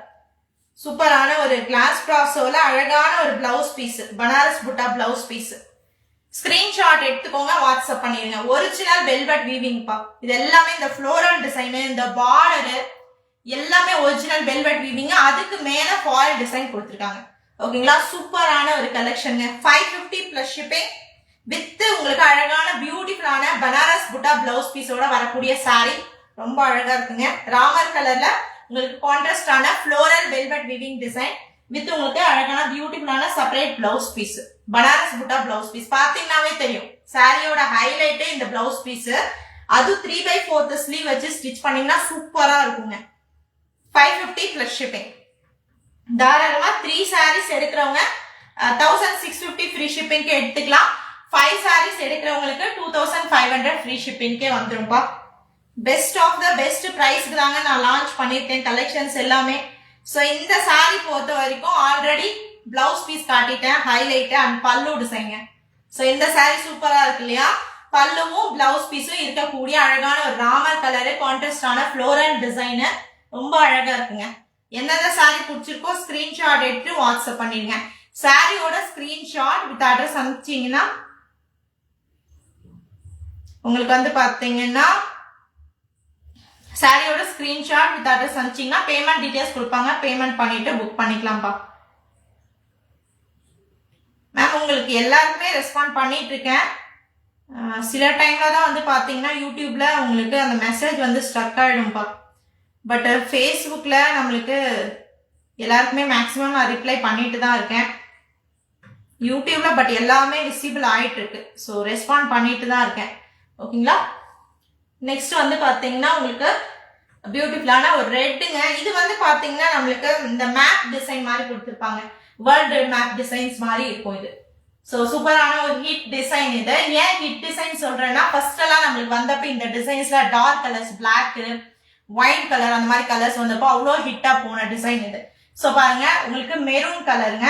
சூப்பரான ஒரு கிளாஸ் பிராசோல அழகான ஒரு blouse piece, Banaras butta blouse piece. Screenshot எடுத்துக்கோங்க, வாட்ஸ்அப் பண்ணிடுங்க. ஒரிஜினல் வெல்வெட் வீவிங் பா. இது எல்லாமே இந்த ஃப்ளோரல் டிசைன், இந்த பார்டரு எல்லாமே ஒரிஜினல் வெல்வெட் வீவிங். அதுக்கு மேல ஃபாயில் டிசைன் கொடுத்துருக்காங்க. ஓகேங்களா, சூப்பரான ஒரு கலெக்ஷன். 550 பிளஸ் ஷிப்பிங் வித் உங்களுக்கு அழகான பியூட்டிஃபுல்லான பனாரஸ் புட்டா பிளவுஸ் பீஸோட வரக்கூடிய சாரி. ரொம்ப அழகா இருக்குங்க. ராமர் கலர்ல உங்களுக்கு கான்ட்ராஸ்டான floral velvet weaving design with உங்களுக்கு அழகான பியூட்டிஃபுல்லான separate blouse piece, Banaras butta blouse piece. பாத்தீங்கன்னாவே தெரியும் சாரியோட ஹைலைட்டே இந்த பிளவுஸ் பீஸ். அது 3/4 ஸ்லீவ் வச்சு ஸ்டிச் பண்ணீங்கன்னா சூப்பரா இருக்குங்க. 550 பிளஸ் ஷிப்பிங். தாராளமா 3 சாரீஸ் எடுக்கிறவங்க 1650 ஃப்ரீ ஷிப்பிங்க்கு எடுத்துக்கலாம். 5 சாரீஸ் எடுக்கிறவங்களுக்கு 2500 ஃப்ரீ ஷிப்பிங்க்கே வந்துரும்பா. பெஸ்ட் ஆஃப் த பெஸ்ட் பிரைஸ்க்கு தாங்க நான் லான்ச் பண்ணிருக்கேன் கலெக்ஷன்ஸ் எல்லாமே. சோ இந்த சாரி பொறுத்த வரைக்கும் ஆல்ரெடி பிளவுஸ் பீஸ் காட்டிட்டேன், highlight and pallu design. So இந்த சாரி சூப்பரா இருக்கு இல்லையா. பல்லுவும் பிளவுஸ் பீஸும் இருக்கக்கூடிய அழகான ஒரு ராமர் கலரு, கான்ட்ராஸ்டான ஃப்ளோரல் டிசைன் ரொம்ப அழகா இருக்குங்க. எந்தெந்த சாரி பிடிச்சிருக்கோ ஸ்கிரீன்ஷாட் எடுத்து வாட்ஸ்அப் பண்ணிடுங்க. சாரியோட ஸ்கிரீன்ஷாட் வித் அட்ரஸ் அனுப்பிச்சீங்கன்னா உங்களுக்கு வந்து பாத்தீங்கன்னா சாரியோட ஸ்கிரீன்ஷாட் வித் அட்ரஸ் அனுப்பிச்சீங்கன்னா பேமெண்ட் டீடைல்ஸ் கொடுப்பாங்க. பேமெண்ட் பண்ணிட்டு புக் பண்ணிக்கலாம்ப்பா. மேம் உங்களுக்கு எல்லாருக்குமே ரெஸ்பாண்ட் பண்ணிட்டு இருக்கேன். சில டைம்ல தான் வந்து பாத்தீங்கன்னா யூடியூப்ல உங்களுக்கு அந்த மெசேஜ் வந்து ஸ்ட்ரக் ஆயிடும்பா. பட் ஃபேஸ்புக்ல நம்மளுக்கு எல்லாருக்குமே மேக்ஸிமம் நான் ரிப்ளை பண்ணிட்டு தான் இருக்கேன். யூடியூப்ல பட் எல்லாமே விசிபிள் ஆயிட்டு இருக்கு. ஸோ ரெஸ்பாண்ட் பண்ணிட்டு தான் இருக்கேன். ஓகேங்களா. நெக்ஸ்ட் வந்து பாத்தீங்கன்னா உங்களுக்கு பியூட்டிஃபுல்லான ஒரு ரெட்டுங்க. இது வந்து பாத்தீங்கன்னா நம்மளுக்கு இந்த மேப் டிசைன் மாதிரி கொடுத்துருப்பாங்க. வேர்ல்டு மேப் டிசைன்ஸ் மாதிரி இருக்கும் இது. ஸோ சூப்பரான ஒரு ஹிட் டிசைன் இது. ஏன் ஹிட் டிசைன் சொல்றேன்னா ஃபர்ஸ்ட் எல்லாம் நம்மளுக்கு வந்தப்ப இந்த டிசைன்ஸ்ல dark colours, black, white colour அந்த மாதிரி கலர்ஸ் வந்தப்போ அவ்வளோ ஹிட்டா போன டிசைன் இது. ஸோ பாருங்க உங்களுக்கு மெரூன் கலருங்க.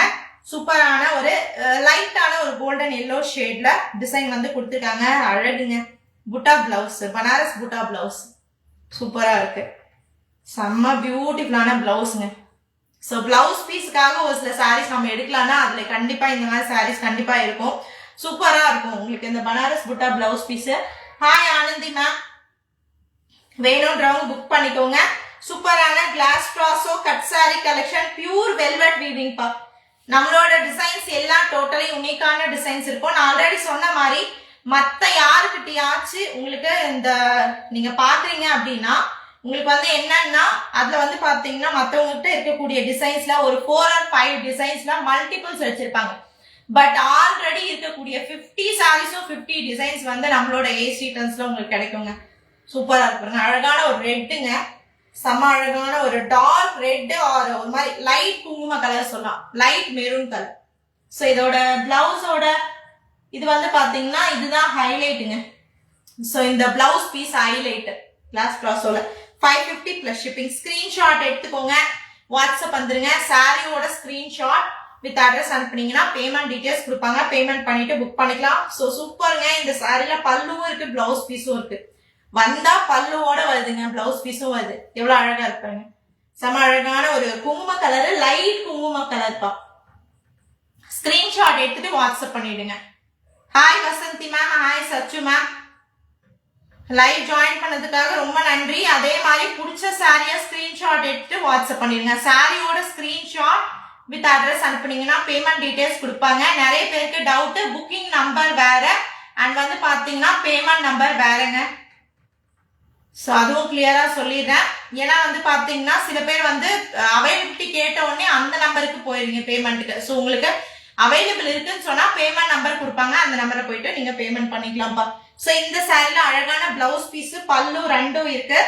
சூப்பரான ஒரு லைட்டான ஒரு கோல்டன் எல்லோ ஷேட்ல டிசைன் வந்து கொடுத்துருக்காங்க. அழகுங்க. புட்டா பிளவுஸ், பனாரஸ் புட்டா பிளவுஸ் சூப்பரா இருக்கு. செம்ம பியூட்டிஃபுல்லான பிளவுஸ்ங்க. ஸோ பிளவுஸ் பீஸுக்காக ஒரு சில சாரீஸ் நம்ம எடுக்கலாம்னா அதுல கண்டிப்பா இந்த மாதிரி சாரீஸ் கண்டிப்பா இருக்கும். சூப்பரா இருக்கும் உங்களுக்கு இந்த Banaras butta blouse piece. Hi Anandhi ma'am, வேணும்ன்றவங்க புக் பண்ணிக்கோங்க. சூப்பரான glass brasso cut sari collection, pure velvet weaving பா. நம்மளோட டிசைன்ஸ் எல்லாம் டோட்டலி யூனிக்கான டிசைன்ஸ் இருக்கும். நான் ஆல்ரெடி சொன்ன மாதிரி மற்ற யாருக்கிட்டையாச்சு உங்களுக்கு இந்த நீங்க பாக்குறீங்க அப்படின்னா உங்களுக்கு வந்து என்னன்னா அதுல வந்து பாத்தீங்கன்னா மற்றவங்ககிட்ட இருக்கக்கூடிய டிசைன்ஸ்ல ஒரு 4 or 5 டிசைன்ஸ்ல மல்டிபிள்ஸ் வச்சிருப்பாங்க. பட் ஆல்ரெடி இருக்கக்கூடிய 50 சாரீஸும் 50 டிசைன்ஸ் வந்து நம்மளோட ஏசி டர்ன்ஸ்ல உங்களுக்கு கிடைக்குங்க. சூப்பரா இருக்குங்க. அழகான ஒரு ரெட்டுங்க, செம்ம அழகான ஒரு டார்க் ரெட் ஆர் ஒரு மாதிரி லைட் குங்கும கலர் சொல்லலாம், லைட் மெரூன் கலர். ஸோ இதோட பிளவுஸோட இது வந்து பாத்தீங்கன்னா இதுதான் ஹைலைட்டுங்க. ஸோ இந்த பிளவுஸ் பீஸ் ஹைலைட் கிளாஸ் ப்ராசோல 550 பிளஸ் ஷிப்பிங். ஸ்கிரீன்ஷாட் எடுத்துக்கோங்க, வாட்ஸ்அப் வந்துருங்க. சாரியோட ஸ்கிரீன்ஷாட் வித் அட்ரஸ் அனுப்புனீங்கன்னா பேமெண்ட் டீடைல்ஸ் கொடுப்பாங்க, பேமெண்ட் பண்ணிட்டு புக் பண்ணிக்கலாம். ஸோ சூப்பருங்க. இந்த சாரில பல்லுவும் இருக்கு, பிளவுஸ் பீஸும் இருக்கு. வந்தா பல்லுவோட வருதுங்க, பிளவுஸ் பீஸும் வருது. எவ்வளவு அழகா இருப்பாங்க. செம அழகான ஒரு குங்கும கலரு, லைட் குங்கும கலர் பா. ஸ்கிரீன்ஷாட் எடுத்துட்டு வாட்ஸ்அப் பண்ணிடுங்க. ஹாய் வசந்தி மேம், ஹாய் சச்சு மேம், லைவ் ஜாயின் பண்ணதுக்காக ரொம்ப நன்றி. அதே மாதிரி பிடிச்ச சாரியா ஸ்கிரீன்ஷாட் எடுத்து வாட்ஸ்அப் பண்ணிடுங்க. சாரியோட ஸ்கிரீன்ஷாட் வித் அட்ரஸ் அனுப்புனீங்கன்னா பேமெண்ட் டீடைல்ஸ் கொடுப்பாங்க. நிறைய பேருக்கு டவுட், புக்கிங் நம்பர் வேற அண்ட் வந்து பாத்தீங்கன்னா பேமெண்ட் நம்பர் வேறங்க. ஸோ அதுவும் கிளியரா சொல்லிடுறேன். ஏன்னா வந்து பாத்தீங்கன்னா சில பேர் வந்து அவைலபிலிட்டி கேட்ட உடனே அந்த நம்பருக்கு போயிருங்க பேமெண்ட்டுக்கு. ஸோ உங்களுக்கு அவைலபிள் இருக்குன்னு சொன்னா பேமெண்ட் நம்பர் கொடுப்பாங்க, அந்த நம்பரை போயிட்டு நீங்க பேமெண்ட் பண்ணிக்கலாம்ப்பா. சோ இந்த சாரில அழகான பிளவுஸ் பீஸ், பல்லு ரெண்டும் இருக்கு.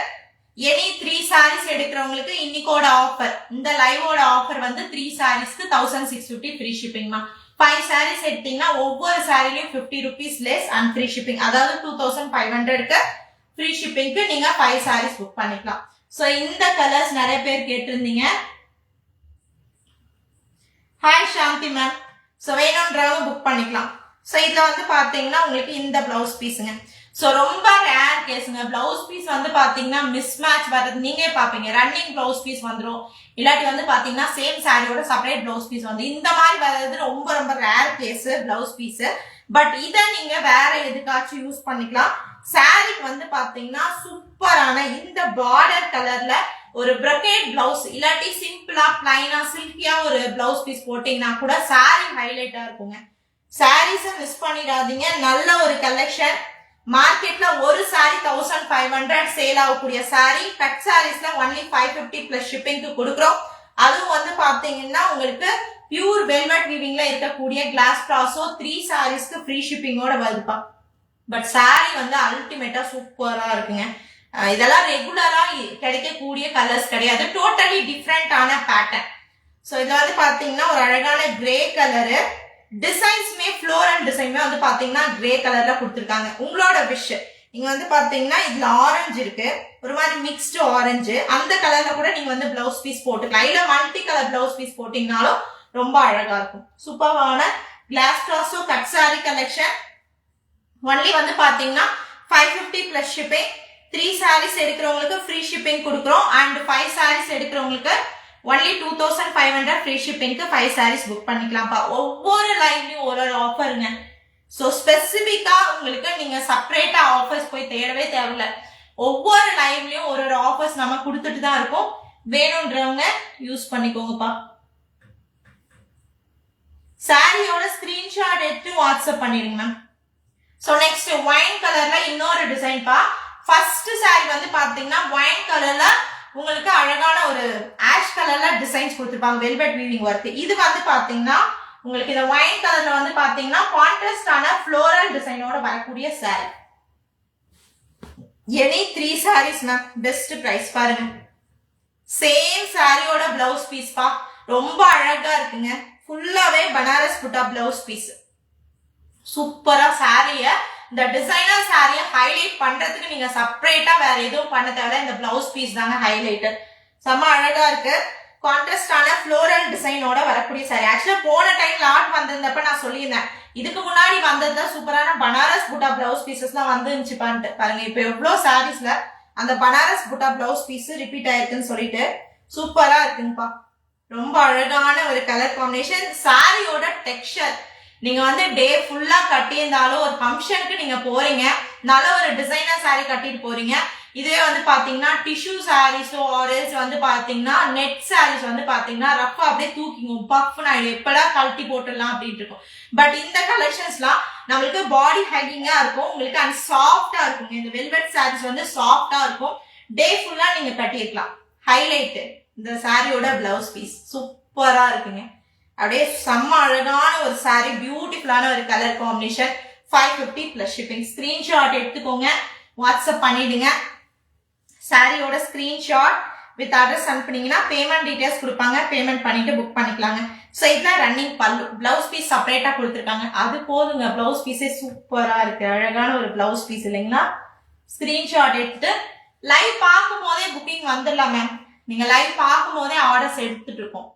எனி 3 சாரீஸ் எடுக்கிறவங்களுக்கு இன்னைக்கோட ஆஃபர், இந்த லைவோட ஆஃபர் வந்து 3 சாரீஸ்க்கு 1650 ஃப்ரீ ஷிப்பிங்மா. 5 சாரீஸ் எடுத்தீங்கன்னா ஒவ்வொரு சாரிலையும் 50 rupees less and free shipping. அதாவது 2500க்கு ஃப்ரீ ஷிப்பிங்க்கு நீங்க 5 சாரீஸ் புக் பண்ணிக்கலாம். சோ இந்த கலர்ஸ் நிறைய பேர் கேட்டிருந்தீங்க. ஹாய் சாந்தி மேம். சோ வேணும்ன்றவங்க புக் பண்ணிக்கலாம். சோ இதுல வந்து பாத்தீங்கன்னா உங்களுக்கு இந்த பிளவுஸ் பீஸுங்க. சோ ரொம்ப ரேர் கேஸுங்க. பிளவுஸ் பீஸ் வந்து பாத்தீங்கன்னா மிஸ் மேட்ச் வர்றது நீங்களே பாப்பீங்க. ரன்னிங் பிளவுஸ் பீஸ் வந்துடும், இல்லாட்டி வந்து பாத்தீங்கன்னா சேம் சாரியோட செப்பரேட் பிளவுஸ் பீஸ் வந்து இந்த மாதிரி வர்றது ரொம்ப ரொம்ப rare case blouse piece. But இதை நீங்க வேற எதுக்காச்சும் யூஸ் பண்ணிக்கலாம். சாரிக்கு வந்து பாத்தீங்கன்னா சூப்பரான இந்த பார்டர் கலர்ல ஒரு பிரக்கெட் பிளவுஸ் இல்லாட்டி சிம்பிளா பிளைனா சில்கியா ஒரு பிளவுஸ் பீஸ் போட்டீங்கன்னா கூட சாரி ஹைலைட்டா இருக்குங்க. சாரீஸை மிஸ் பண்ணிடாதீங்க. நல்ல ஒரு கலெக்ஷன். மார்க்கெட்ல ஒரு சாரி 1500 சேல் ஆகக்கூடிய சாரி கட் சாரீஸ்ல ஒன்லி 550 பிளஸ் ஷிப்பிங்க்கு கொடுக்குறோம். அதுவும் வந்து பாத்தீங்கன்னா உங்களுக்கு பியூர் வெல்வெட் வீவிங்ல இருக்கக்கூடிய கிளாஸ் ப்ராசோ 3 சாரீஸ்க்கு ஃப்ரீ ஷிப்பிங்கோட வருதுப்பா. பட் சாரி வந்து அல்டிமேட்டா சூப்பரா இருக்குங்க. இதெல்லாம் ரெகுலரா கிடைக்கக்கூடிய கலர்ஸ் கிடையாது, டோட்டலி டிஃப்ரெண்டான பேட்டர்ன். ஸோ இதுல வந்து பாத்தீங்கன்னா ஒரு அழகான கிரே கலரு, டிசைன்ஸ்மே ஃப்ளோரல் டிசைன்மே வந்து பாத்தீங்கன்னா கிரே கலர்ல கொடுத்துருக்காங்க. உங்களோட விஷ். நீங்க வந்து பாத்தீங்கன்னா இதுல ஆரஞ்சு இருக்கு, ஒரு மாதிரி மிக்ஸ்டு ஆரஞ்சு, அந்த கலர்ல கூட நீங்க வந்து பிளவுஸ் பீஸ் போட்டுக்கலாம். இல்ல மல்டி கலர் பிளவுஸ் பீஸ் போட்டீங்கனாலும் ரொம்ப அழகா இருக்கும். சூப்பரான glass brasso cut sari collection. Only வந்து பாத்தீங்கன்னா 550 பிளஸ் ஷிப்பிங். 3 சாரீஸ் எடுக்கிறவங்களுக்கு ஃப்ரீ ஷிப்பிங் கொடுக்குறோம். அண்ட் 5 சாரீஸ் எடுக்கிறவங்களுக்கு ஒன்லி 2500 ஃப்ரீ ஷிப்பிங்க்கு 5 சாரீஸ் புக் பண்ணிக்கலாம்ப்பா. ஒவ்வொரு லைவ்லயும் ஒரு ஆஃபருங்க. ஸோ ஸ்பெசிபிக்கா உங்களுக்கு நீங்க செப்பரேட்டா ஆஃபர்ஸ் போய் தேடவே தேவையில்ல. ஒவ்வொரு லைவ்லயும் ஒரு ஆஃபர்ஸ் நம்ம கொடுத்துட்டு தான் இருக்கோம். வேணும்ன்றவங்க யூஸ் பண்ணிக்கோங்கப்பா. சாரியோட ஸ்கிரீன்ஷாட் எடுத்து வாட்ஸ்அப் பண்ணிடுங்க மேம். ஸோ நெக்ஸ்ட் ஒயின் கலர்ல இன்னொரு டிசைன் பா. ஃபர்ஸ்ட் சாரி வந்து பாத்தீங்கன்னா ஒயின் கலர்ல உங்களுக்கு அழகான ஒரு ஆஷ் கலர்ல டிசைன்ஸ் கொடுத்துருப்பாங்க, வெல்வெட் வீவிங் ஒர்க். இது வந்து பாத்தீங்கன்னா உங்களுக்கு இந்த ஒயின் கலர்ல வந்து பாத்தீங்கன்னா கான்ட்ராஸ்டான ஃப்ளோரல் டிசைனோட வரக்கூடிய sari. Any 3 saris ma'am, best price பாருங்க. சேம் சாரியோட பிளவுஸ் பீஸ் பா, ரொம்ப அழகா இருக்குங்க. ஃபுல்லாவே பனாரஸ் புட்டா பிளவுஸ் பீஸ். சூப்பரா சாரிய, இந்த டிசைனர் சாரிய ஹைலைட் பண்றதுக்கு நீங்க செப்பரேட்டா வேற எதுவும் பண்ண தேவையில்ல. இந்த பிளவுஸ் பீஸ் தாங்க ஹைலைட்டர். செம்ம அழகா இருக்கு. கான்ட்ராஸ்டான ஃப்ளோரல் டிசைனோட வரக்கூடிய சாரி. ஆக்சுவலா போன டைம் லாட் வந்திருந்தப்ப நான் சொல்லியிருந்தேன் இதுக்கு முன்னாடி வந்ததுதான் சூப்பரான பனாரஸ் புட்டா பிளவுஸ் பீசஸ்லாம் வந்துருந்துச்சு பாருங்க. இப்ப எவ்வளவு சாரீஸ்ல அந்த Banaras butta blouse piece repeat ஆயிருக்குன்னு சொல்லிட்டு சூப்பரா இருக்குங்கப்பா. ரொம்ப அழகான ஒரு கலர் காம்பினேஷன். சாரியோட டெக்ஸ்சர் நீங்க வந்து டே ஃபுல்லா கட்டியிருந்தாலும் ஒரு ஃபங்க்ஷனுக்கு நீங்க போறீங்க, நல்ல ஒரு டிசைனர் சாரி கட்டிட்டு போறீங்க. இதுவே வந்து பாத்தீங்கன்னா டிஷ்யூ சாரீஸோ ஆரல்ஸ் வந்து பாத்தீங்கன்னா நெட் சாரீஸ் வந்து பாத்தீங்கன்னா ரஃபா அப்படியே தூக்கிங்க பஃப்னு ஆயிடும், எப்படா கழட்டி போட்டுடலாம் அப்படின்ட்டு இருக்கும். பட் இந்த கலெக்ஷன்ஸ்லாம் நம்மளுக்கு பாடி ஹேங்கிங்கா இருக்கும், உங்களுக்கு அண்ட் சாஃப்டா இருக்குங்க. இந்த வெல்வெட் சாரீஸ் வந்து சாஃப்டா இருக்கும், டே ஃபுல்லா நீங்க கட்டியிருக்கலாம். ஹைலைட் இந்த சாரியோட பிளவுஸ் பீஸ் சூப்பரா இருக்குங்க. அப்படியே செம்ம அழகான ஒரு சாரி, பியூட்டிஃபுல்லான ஒரு colour combination. 550 plus shipping. Screenshot எடுத்துக்கோங்க, வாட்ஸ்அப் பண்ணிடுங்க. சாரியோட ஸ்கிரீன்ஷாட் வித் அட்ரஸ் அனுப்புனீங்கன்னா பேமெண்ட் டீடைல்ஸ் கொடுப்பாங்க, பேமெண்ட் பண்ணிட்டு புக் பண்ணிக்கலாங்க. ஸோ இதெல்லாம் ரன்னிங் பல்லு. பிளவுஸ் பீஸ் செப்பரேட்டா கொடுத்துருக்காங்க, அது போதுங்க. பிளவுஸ் பீஸே சூப்பரா இருக்கு, அழகான ஒரு பிளவுஸ் பீஸ் இல்லைங்களா? ஸ்கிரீன்ஷாட் எடுத்துட்டு லைவ் பார்க்கும் போதே புக்கிங் வந்துடலாம் மேம். நீங்க லைவ் பார்க்கும் போதே ஆர்டர்ஸ் எடுத்துட்டு இருக்கோம்.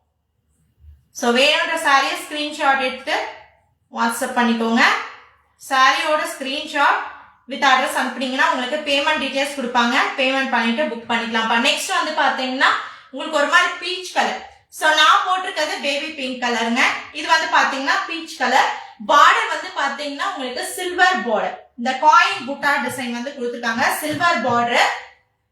ஸோ வேணுன்ற சாரியை ஸ்கிரீன்ஷாட் எடுத்து வாட்ஸ்அப் பண்ணிக்கோங்க. சாரியோட ஸ்கிரீன்ஷாட் வித் அட்ரஸ் அனுப்புனீங்கன்னா உங்களுக்கு பேமெண்ட் டீடைல்ஸ் கொடுப்பாங்க, பேமெண்ட் பண்ணிட்டு புக் பண்ணிக்கலாம். நெக்ஸ்ட் வந்து பாத்தீங்கன்னா உங்களுக்கு ஒரு மாதிரி பீச் கலர். ஸோ நான் போட்டிருக்கிறது பேபி பிங்க் கலருங்க. இது வந்து பாத்தீங்கன்னா பீச் கலர். பார்டர் வந்து பாத்தீங்கன்னா உங்களுக்கு சில்வர் பார்டர், இந்த காயின் புட்டா டிசைன் வந்து கொடுத்துருக்காங்க, சில்வர் பார்டர்.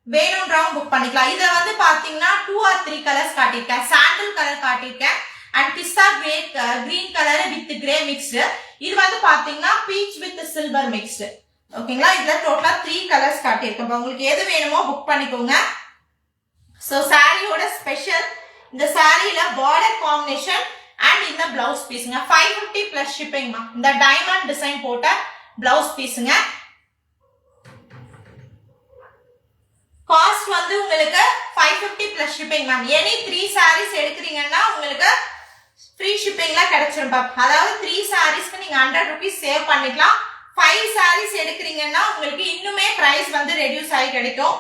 வேணும்ன்றவங்க புக் பண்ணிக்கலாம். இதை வந்து பாத்தீங்கன்னா 2 or 3 கலர்ஸ் காட்டியிருக்கேன். சாண்டில் கலர் காட்டியிருக்கேன் அண்ட் பிஸ்தா green colour with grey mixed. இது வந்து பாத்தீங்கன்னா பீச் வித் சில்வர் மிக்ஸ்டு. ஓகேங்களா? இதுல டோட்டலா 3 கலர்ஸ் காட்டியிருக்கேன். உங்களுக்கு எது வேணுமோ புக் பண்ணிக்கோங்க. ஸோ சாரியோட ஸ்பெஷல் இந்த சாரியில பார்டர் காம்பினேஷன் அண்ட் இந்த பிளவுஸ் பீஸுங்க. 550 பிளஸ் ஷிப்பிங்மா. இந்த டைமண்ட் டிசைன் போட்ட பிளவுஸ் பீஸுங்க. காஸ்ட் வந்து உங்களுக்கு 550 plus shipping ma'am. Any 3 saris எடுக்கிறீங்கன்னா உங்களுக்கு ஃப்ரீ ஷிப்பிங்ல கிடைச்சிரும். அதாவது 3 சாரீஸ்க்கு நீங்க 100 rupees சேவ் பண்ணிக்கலாம். 5 சாரீஸ் எடுக்கிறீங்கன்னா உங்களுக்கு இன்னுமே பிரைஸ் வந்து ரெடியூஸ் ஆகி கிடைக்கும்.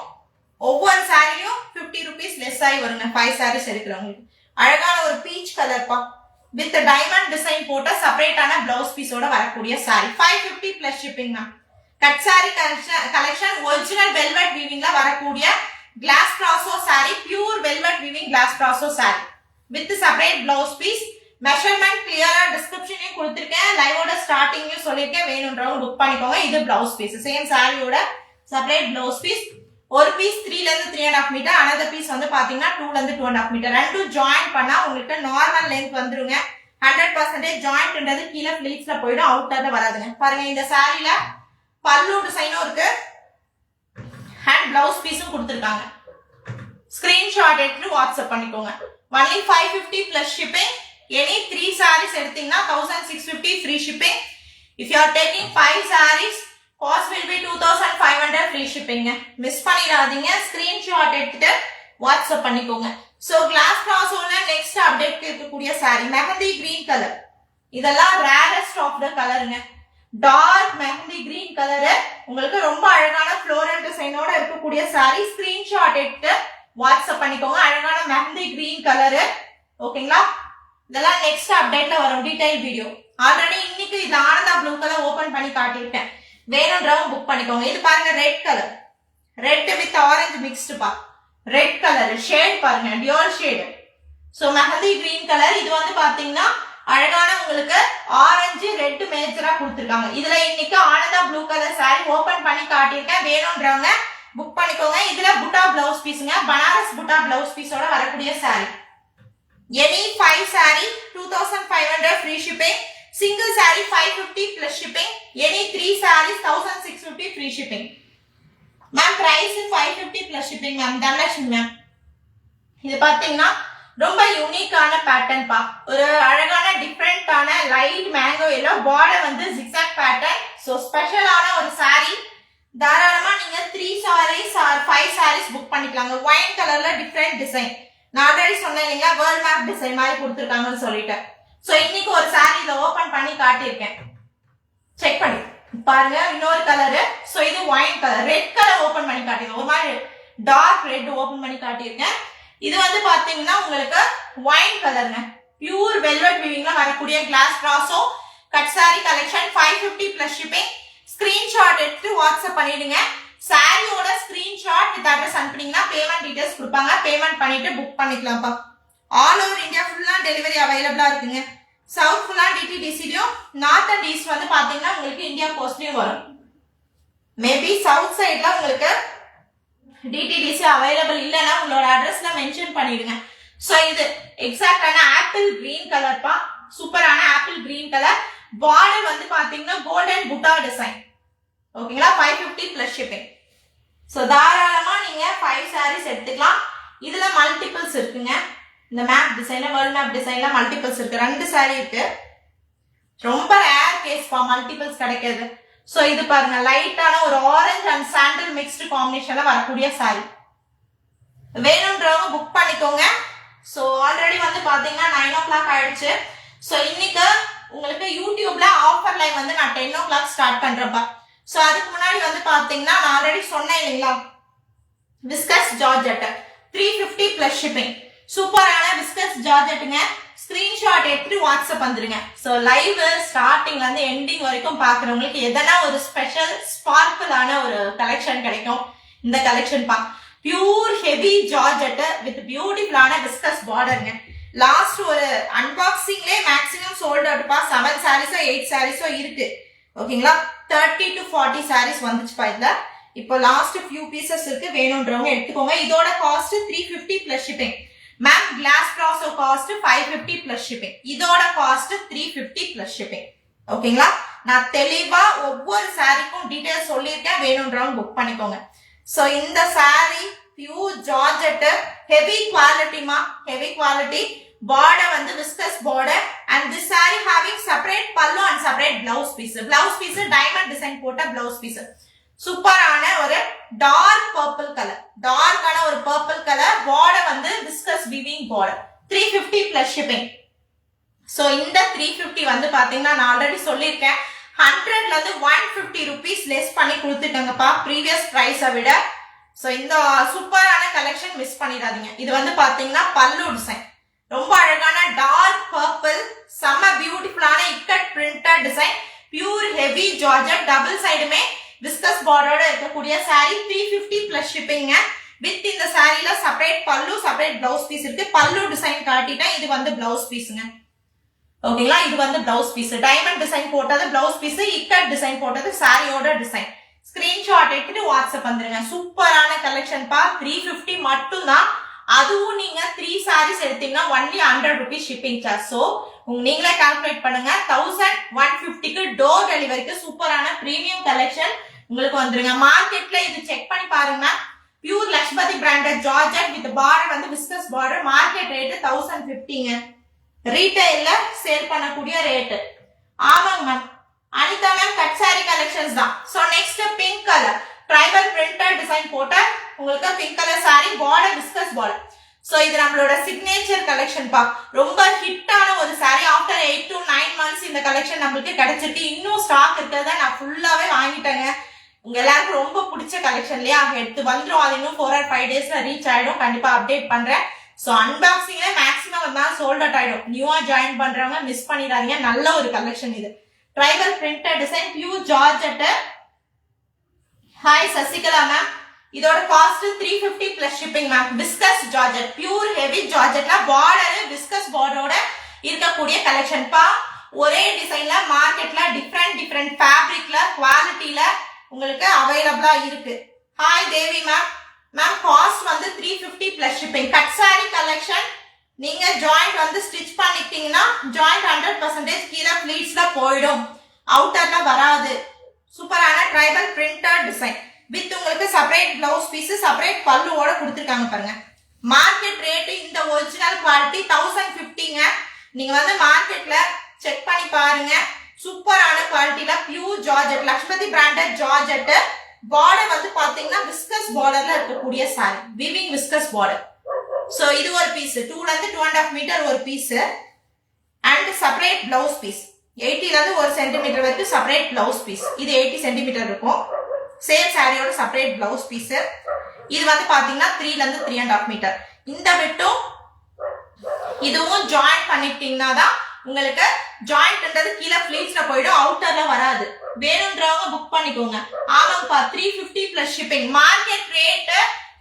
ஒவ்வொரு சாரியும் 50 rupees லெஸ் ஆகி வருங்க 5 சாரீஸ் எடுக்கிறவங்களுக்கு. அழகான ஒரு பீச் கலர்ப்பா வித் டைமண்ட் டிசைன் போட்ட செப்பரேட்டான பிளவுஸ் பீஸோட வரக்கூடிய sari. 550 plus shipping ma'am. Cut sari collection original velvet வீவிங்ல வரக்கூடிய glass brasso sari, pure velvet weaving glass brasso sari with separate blouse piece. Measurement கிளியரா டிஸ்கிரிப்ஷனையும் கொடுத்துருக்கேன், லைவோட ஸ்டார்டிங்லயும் சொல்லியிருக்கேன். வேணும்ன்றவங்க புக் பண்ணிக்கோங்க. இது பிளவுஸ் பீஸ், சேம் சாரியோட செப்பரேட் பிளவுஸ் பீஸ். ஒரு பீஸ் 3 ல இருந்து 3.5 மீட்டர், another பீஸ் வந்து பாத்தீங்கன்னா 2 ல இருந்து 2.5 மீட்டர். ரெண்டும் ஜாயின் பண்ணா உங்களுக்கு நார்மல் லென்த் வந்துருங்க. 100% ஜாயிண்ட்ன்றது கீழே பிளீட்ஸ்ல போயிடும், அவுட்டர்ல வராதுங்க. பாருங்க இந்த சாரியில பல்லு டிசைனும் இருக்கு அண்ட் பிளவுஸ் பீஸும் கொடுத்துருக்காங்க. ஸ்கிரீன்ஷாட் எடுத்து வாட்ஸ்அப் பண்ணிக்கோங்க. only 550 plus shipping. Any 3 sarees எடுத்தீங்கன்னா 1650 free shipping. If you are taking 5 sarees, cost will be 2500 free shipping. Miss பண்ணிடாதீங்க. ஸ்கிரீன்ஷாட் எடுத்துட்டு வாட்ஸ்அப் பண்ணிக்கோங்க. சோ கிளாஸ் பிராசோல நெக்ஸ்ட் அப்டேட் இருக்கக்கூடிய saree மெஹந்தி கிரீன் கலர். இதெல்லாம் ரேரஸ்ட் ஆஃப் த கலருங்க. Dark mehndi green colour, உங்களுக்கு ரொம்ப அழகான ஃப்ளோரல் டிசைனோட இருக்கக்கூடிய saree. ஸ்கிரீன்ஷாட் எடுத்து வாட்ஸ்அப் பண்ணிக்கோங்க. அழகான மெஹந்தி கிரீன் கலர். ஓகேங்களா? இதெல்லாம் நெக்ஸ்ட் அப்டேட்ல வரும் டீடைல் வீடியோ. ஆல்ரெடி இன்னைக்கு இது ஆனந்தா ப்ளூ கலர் ஓபன் பண்ணி காட்டியிருக்கேன், வேணும்ன்றவங்க புக் பண்ணிக்கோங்க. இது பாருங்க red colour, red with orange mixed பா. ரெட் கலர் ஷேட் பாருங்க, dual shade. So mehndi green colour. இது வந்து பாத்தீங்கன்னா அழகான உங்களுக்கு ஆரஞ்சு ரெட் மேஜரா கொடுத்துருக்காங்க. இதுல இன்னைக்கு Ananda blue colour sorry open பண்ணி காட்டியிருக்கேன், வேணும்ன்றவங்க புக் பண்ணிக்கோங்க. இதுல புட்டா பிளவுஸ் பீஸுங்க, பனாரஸ் புட்டா பிளவுஸ் பீஸோட வரக்கூடிய sari. Any 5 saree 2500 free shipping. Single saree 550 plus shipping. Any 3 sarees 1650 free shipping. Ma'am price 550 plus shipping ma'am. Dhanalakshmi ma'am. இது பாத்தீங்கன்னா ரொம்ப யூனிக்கான பேட்டர்ன் பா. ஒரு அழகான டிஃபரெண்டான லைட் மேங்கோ எல்லோ, பார்டர் வந்து zigzag பேட்டர்ன். சோ ஸ்பெஷலான ஒரு saree. தாராளமா நீங்க 3 sarees or 5 sarees புக் பண்ணிக்கலாங்க. ஒயின் கலர்ல டிஃபரெண்ட் டிசைன். நான் ஆல்ரெடி சொன்னேன் இல்லைங்களா, வேர்ல்ட் மேப் டிசைன் மாதிரி கொடுத்துருக்காங்கன்னு சொல்லிட்டு. சோ இன்னைக்கு ஒரு சாரி இதை ஓபன் பண்ணி காட்டியிருக்கேன், செக் பண்ணி பாருங்க. இன்னொரு கலரு. சோ இது wine colour, red colour open பண்ணி காட்டியிருக்கேன், ஒரு மாதிரி டார்க் ரெட் ஓபன் பண்ணி காட்டியிருக்கேன். இது வந்து பாத்தீங்கன்னா உங்களுக்கு ஒயின் கலருங்க, பியூர் வெல்வெட் வீவிங்ல வரக்கூடிய glass brasso cut sari collection. plus shipping. Screenshot எடுத்து வாட்ஸ்அப் பண்ணிடுங்க. சாரியோட ஸ்கிரீன்ஷாட் வித் அட்ரஸ் அனுப்புனீங்கன்னா பேமெண்ட் டீடைல்ஸ் கொடுப்பாங்க. பேமெண்ட் பண்ணிட்டு புக் பண்ணிக்கலாம்ப்பா. ஆல் ஓவர் இந்தியா ஃபுல்லா டெலிவரி அவைலபிளா இருக்குங்க. சவுத் ஃபுல்லா டிடிடிசிலயும், நார்த் அண்ட் ஈஸ்ட் வந்து பாத்தீங்கன்னா உங்களுக்கு இந்தியா போஸ்ட்லயும் வரும். மேபி சவுத் சைட்ல உங்களுக்கு டிடிடிசி அவைலபிள் இல்லைன்னா உங்களோட அட்ரஸ்ல மென்ஷன் பண்ணிடுங்க. சோ இது எக்ஸாக்டான ஆப்பிள் கிரீன் கலர்ப்பா. சூப்பரான ஆப்பிள் கிரீன் கலர். பார்டர் வந்து பாத்தீங்கன்னா கோல்டன் புட்டா டிசைன். ஓகேங்களா? 550 பிளஸ் ஷிப்பிங். சோ தாராளமா நீங்க 5 சாரீஸ் எடுத்துக்கலாம். இதுல மல்டிபிள்ஸ் இருக்குங்க. இந்த மேப் டிசைன்ல, வேர்ல்ட் மேப் டிசைன்ல மல்டிபிள்ஸ் இருக்கு. 2 சாரி இருக்கு. ரொம்ப ரேர் கேஸ்பா மல்டிபிள்ஸ் கிடைக்காது. சோ இது பாருங்க, லைட்டான ஒரு ஆரஞ்சு அண்ட் சாண்டல் மிக்ஸ்டு காம்பினேஷன்ல வரக்கூடிய சாரி. வேணும்ன்றவங்க புக் பண்ணிக்கோங்க. சோ ஆல்ரெடி வந்து பாத்தீங்கன்னா 9 o'clock ஆயிடுச்சு. சோ இன்னைக்கு உங்களுக்கு யூடியூப்ல ஆஃபர் லைவ் வந்து நான் 10 o'clock ஸ்டார்ட் பண்றேன்ப்பா. சோ அதுக்கு முன்னாடி வந்து பாத்தீங்கன்னா நான் ஆல்ரெடி சொன்னேன் இல்லைங்களா, விஸ்கஸ் ஜார்ஜெட் 350 பிளஸ் ஷிப்பிங். சூப்பரான விஸ்கஸ் ஜார்ஜெட்டுங்க. ஸ்கிரீன்ஷாட் எடுத்து வாட்ஸ்அப் வந்துருங்க. சோ லைவ் ஸ்டார்டிங்ல இருந்து எண்டிங் வரைக்கும் பாக்குறவங்களுக்கு எதனா ஒரு ஸ்பெஷல் ஸ்பார்க்கிளான ஒரு கலெக்ஷன் கிடைக்கும். இந்த கலெக்ஷன் பா பியூர் ஹெவி ஜார்ஜெட் வித் பியூட்டிஃபுல்லான விஸ்கஸ் பார்டருங்க. லாஸ்ட் ஒரு அன்பாக்சிங்லேயே மேக்ஸிமம் சோல்ட் அவுட்பா. 7 சாரீஸோ 8 சாரீஸோ இருக்கு. ஓகேங்களா? 30 to 40 சாரீஸ் வந்துச்சுப்பா இதுல. இப்போ லாஸ்ட் ஃபியூ பீசஸ் இருக்கு. வேணும்ன்றவங்க எடுத்துக்கோங்க. இதோட cost 350 plus shipping. Ma'am glass brasso cost 550 plus shipping. இதோட காஸ்ட் 350 பிளஸ் ஷிப்பிங். ஓகேங்களா? நான் தெளிவா ஒவ்வொரு சாரிக்கும் டீடைல்ஸ் சொல்லியிருக்கேன். வேணும்ன்றவங்க புக் பண்ணிக்கோங்க. சோ இந்த சாரி பியூர் ஜார்ஜெட், ஹெவி குவாலிட்டிமா, ஹெவி குவாலிட்டி. border வந்து viscous border and this saree having separate pallu and separate blouse piece. Blouse piece diamond design போட்ட blouse piece. சூப்பரான ஒரு dark purple color. dark ஆன ஒரு purple color. border வந்து viscous weaving border. 350 plus shipping. So இந்த 350 வந்து பாத்தீங்கன்னா நான் ஆல்ரெடி சொல்லிருக்கேன் 100ல இருந்து 150 rupees less பண்ணி கொடுத்துட்டாங்கப்பா previous price விட. So இந்த சூப்பரான கலெக்ஷன் மிஸ் பண்ணிடாதீங்க. இது வந்து பாத்தீங்கன்னா பல்லு டிசைன். ரொம்ப அழகான டார்க் பர்பிள், செம்ம பியூட்டிஃபுல்லான ikat printed design, pure heavy georgette, double சைடுமே விஸ்கஸ் பார்டரோட இருக்கக்கூடிய saree. 350 பிளஸ் ஷிப்பிங்க. வித் இந்த சாரில செப்பரேட் பல்லு, செப்பரேட் பிளவுஸ் பீஸ் இருக்கு. பல்லு டிசைன் காட்டிட்டேன். இது வந்து பிளவுஸ் பீஸ்ங்க. ஓகேங்களா? இது வந்து பிளவுஸ் பீஸ். டைமண்ட் டிசைன் போட்டது பிளவுஸ் பீஸ், இக்கட் டிசைன் போட்டது சாரியோட டிசைன். ஸ்கிரீன்ஷாட் எடுத்துட்டு வாட்ஸ்அப் வந்துருங்க. சூப்பரான கலெக்ஷன் பா. 350 மட்டும் தான். அதுவும் நீங்க 3 sarees எடுத்தீங்கன்னா only 100 rupees shipping charge. So நீங்களே கால்குலேட் பண்ணுங்க. 1150க்கு டோர் டெலிவரிக்கு சூப்பரான பிரீமியம் கலெக்ஷன் உங்களுக்கு வந்துருங்க. மார்க்கெட்ல இது செக் பண்ணி பாருங்க. Pure Lakshmathi branded georgette with border வந்து விஸ்கஸ் பார்டர். மார்க்கெட் ரேட் 1050ங்க. ரீட்டைல்ல சேல் பண்ணக்கூடிய ரேட். ஆமாங்க ma'am. Anitha ma'am cut sari collections தான். So next pink colour tribal printed design போட்ட உங்களுக்கு pink colour sari, border viscose border. So இது நம்மளோட சிக்னேச்சர் கலெக்ஷன் பா. ரொம்ப ஹிட்டான ஒரு சாரி. ஆஃப்டர் 8 to 9 months இந்த கலெக்ஷன் நம்மளுக்கு கிடைச்சிருக்கு. இன்னும் ஸ்டாக் இருக்கிறத நான் ஃபுல்லாவே வாங்கிட்டேங்க. உங்க எல்லாருக்கும் ரொம்ப பிடிச்ச கலெக்ஷன் இல்லையா? எடுத்து வந்துரும். அது இன்னும் 4 or 5 daysல ரீச் ஆயிடும். கண்டிப்பா அப்டேட் பண்றேன். சோ அன்பாக்சிங்ல மேக்ஸிமம் வந்தா சோல்ட் அவுட் ஆயிடும். நியூவா ஜாயின் பண்றவங்க மிஸ் பண்ணிடாதீங்க. நல்ல ஒரு கலெக்ஷன் இது. Tribal printed design, pure georgette. Hi Sasikala ma'am. இதோட cost 350 plus shipping ma'am. Viscose georgette, pure heavy ஜார்ஜெட்ல பார்டர் விஸ்கஸ் பார்டரோட இருக்கக்கூடிய கலெக்ஷன் பா. ஒரே டிசைன்ல மார்க்கெட்ல டிஃபரெண்ட் ஃபேப்ரிக்ல குவாலிட்டில உங்களுக்கு அவைலபிளா இருக்கு. Hi Devi ma'am. Ma'am cost வந்து 350 plus shipping. Cut sari collection நீங்க ஜாயிண்ட் வந்து ஸ்டிச் பண்ணிட்டீங்கன்னா ஜாயிண்ட் 100% கீழே ஃபிளீட்ஸ்ல போயிடும். அவுட்டர்ல வராது. சூப்பரான ட்ரைபல் பிரிண்டட் டிசைன் வித் உங்களுக்கு செப்பரேட் பிளவுஸ் பீஸ், செப்பரேட் பல்லுவோட கொடுத்துருக்காங்க பாருங்க. மார்க்கெட் ரேட் இந்த ஒரிஜினல் குவாலிட்டி 1050ங்க. நீங்க வந்து மார்க்கெட்ல செக் பண்ணி பாருங்க. சூப்பரான குவாலிட்டில pure georgette, Lakshmathi branded georgette. Border வந்து பாத்தீங்கன்னா விஸ்கஸ் பார்டர்ல இருக்கக்கூடிய sari, weaving viscose border. So இது ஒரு பீஸ் 2ல இருந்து 2.5 மீட்டர் ஒரு piece and separate blouse piece. 80ல இருந்து 1 சென்டிமீட்டர் வரைக்கும் செப்பரேட் பிளவுஸ் பீஸ். இது 80 சென்டிமீட்டர் இருக்கும். சேம் சாரியோட செப்பரேட் பிளவுஸ் பீஸ். இது வந்து பாத்தீங்கன்னா 3ல இருந்து 3.5 மீட்டர். இந்த விட்டும் இதுவும் ஜாயின் பண்ணிட்டீங்கன்னா தான் உங்களுக்கு ஜாயிண்ட்ன்றது கீழே ஃபிளீட்ஸ்ல போயிடும், அவுட்டர்ல வராது. வேணும்ன்றவங்க புக் பண்ணிக்கோங்க. ஆமாங்கப்பா 350 plus shipping. Market rate